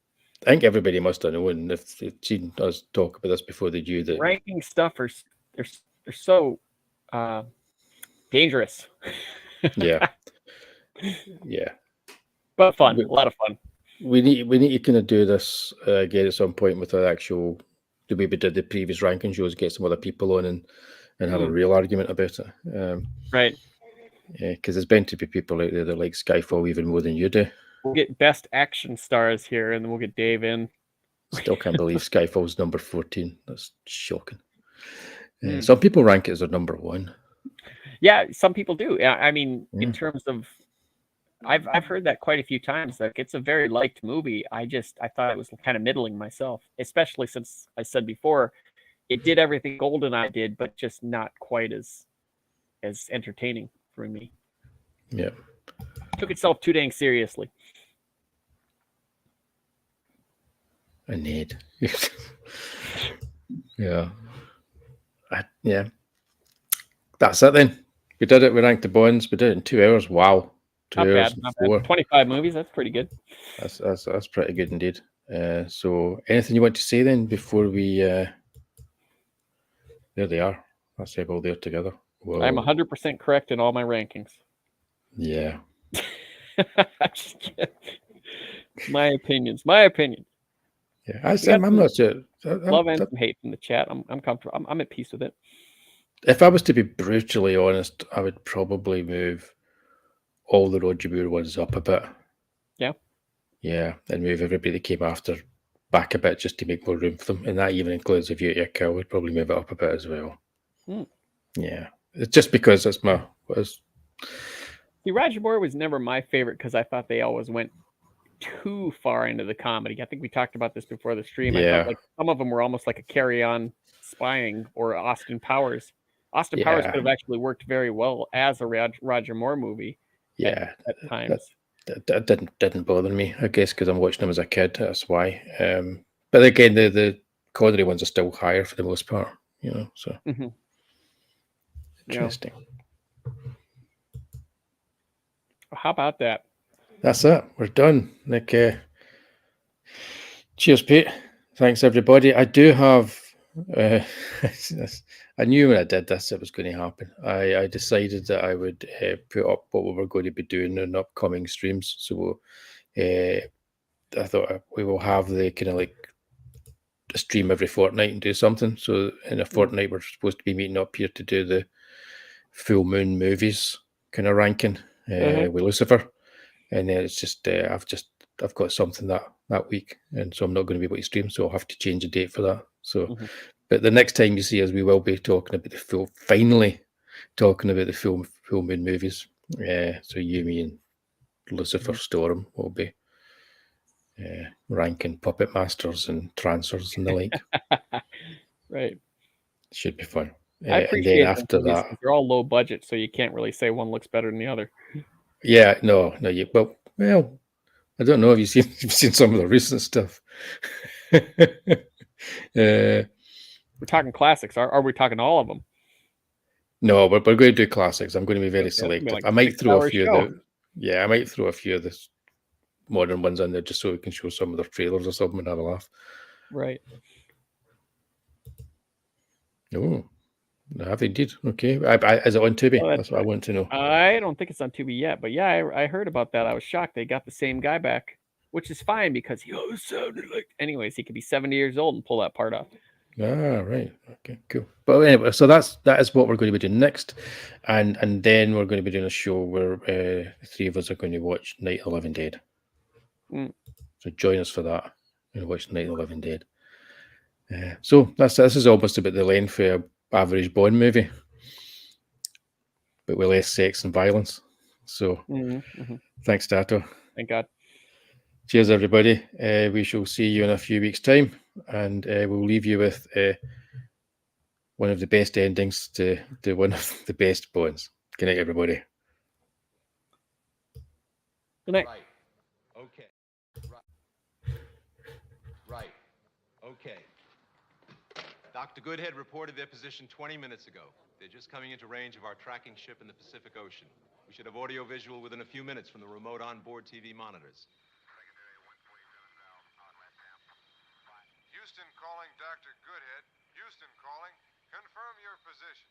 I think everybody must have known, if they've seen us talk about this before, they knew that ranking stuff they're so dangerous. Yeah. But fun, a lot of fun. We need to kind of do this again at some point with an actual, the way we did the previous ranking shows, get some other people on and have a real argument about it. Right. Yeah, because there's bound to be people out there that like Skyfall even more than you do. We'll get best action stars here, and then we'll get Dave in. Still can't believe Skyfall's number 14. That's shocking. Some people rank it as their number 1. Yeah, some people do. I mean, in terms of, I've heard that quite a few times. Like, it's a very liked movie. I thought it was kind of middling myself, especially since I said before, it did everything GoldenEye did, but just not quite as entertaining for me. Yeah. Took itself too dang seriously. I need. Yeah. Yeah. That's it then. We did it. We ranked the Bonds. We did it in 2 hours. Wow. 2 hours. Not bad. 25 movies. That's pretty good. That's pretty good indeed. So anything you want to say then before we there they are. Let's have all there together. Whoa. I'm 100% correct in all my rankings. Yeah. My opinion. Yeah, I'm not sure. Love and some hate in the chat. I'm comfortable. I'm at peace with it. If I was to be brutally honest, I would probably move all the Roger Moore ones up a bit. Yeah. Yeah, and move everybody that came after back a bit just to make more room for them. And that even includes A View to a Kill. We'd probably move it up a bit as well. Yeah. It's just because it's my... See, Roger Moore was never my favorite because I thought they always went too far into the comedy. I think we talked about this before the stream. Yeah. I felt like some of them were almost like a Carry-On Spying or Austin Powers. Austin Powers could have actually worked very well as a Roger Moore movie. Yeah, at times. That didn't bother me, I guess, because I'm watching them as a kid. That's why. But again, the Connery ones are still higher for the most part, you know. So interesting. How about that? That's it. We're done. Like, cheers, Pete. Thanks, everybody. I do have. I knew when I did this it was going to happen. I decided that I would put up what we were going to be doing in upcoming streams. So I thought we will have the kind of like a stream every fortnight and do something. So in a fortnight, we're supposed to be meeting up here to do the full moon movies kind of ranking with Lucifer. And then it's just I've got something that week, and so I'm not going to be able to stream, so I'll have to change the date for that. So, but the next time you see us, we will be talking about finally talking about the full moon movies. So you, me, and Lucifer Storm will be ranking Puppet Masters and Trancers and the like. Right. Should be fun. I appreciate and then after that, they're all low budget, so you can't really say one looks better than the other. Yeah, no, well, I don't know. Have you seen some of the recent stuff? We're talking classics. Are we talking all of them? No, but we're going to do classics. I'm going to be very selective. Like I might throw a few show. of I might throw a few of the modern ones in there just so we can show some of their trailers or something and have a laugh. Right. Oh, I have indeed. Okay. Is it on Tubi? That's what I want to know. I don't think it's on Tubi yet, but yeah, I heard about that. I was shocked they got the same guy back, which is fine because he always sounded like. Anyways, he could be 70 years old and pull that part off. Ah, right. Okay, cool. But anyway, so that is what we're going to be doing next, and then we're going to be doing a show where the three of us are going to watch Night of the Living Dead. So join us for that and watch Night of the Living Dead. So this is almost about the length of an average Bond movie, but with less sex and violence. So thanks, Statto. Thank God. Cheers, everybody. We shall see you in a few weeks' time, and we'll leave you with one of the best endings to one of the best Bonds. Good night, everybody. Good night. Right. Okay. Right. Okay. Dr. Goodhead reported their position 20 minutes ago. They're just coming into range of our tracking ship in the Pacific Ocean. We should have audio-visual within a few minutes from the remote onboard TV monitors. Houston calling Dr. Goodhead. Houston calling. Confirm your position.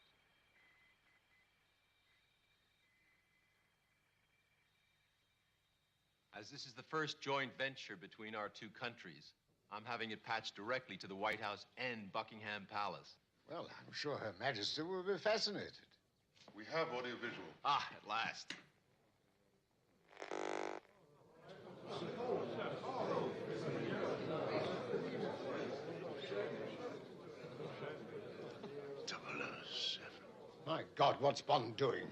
As this is the first joint venture between our two countries, I'm having it patched directly to the White House and Buckingham Palace. Well, I'm sure Her Majesty will be fascinated. We have audiovisual. Ah, at last. My God, what's Bond doing?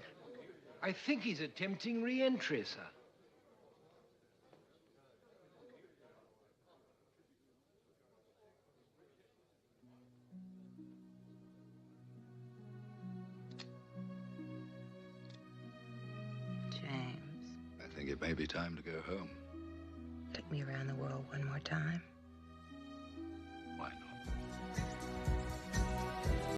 I think he's attempting re-entry, sir. James, I think it may be time to go home. take me around the world one more time.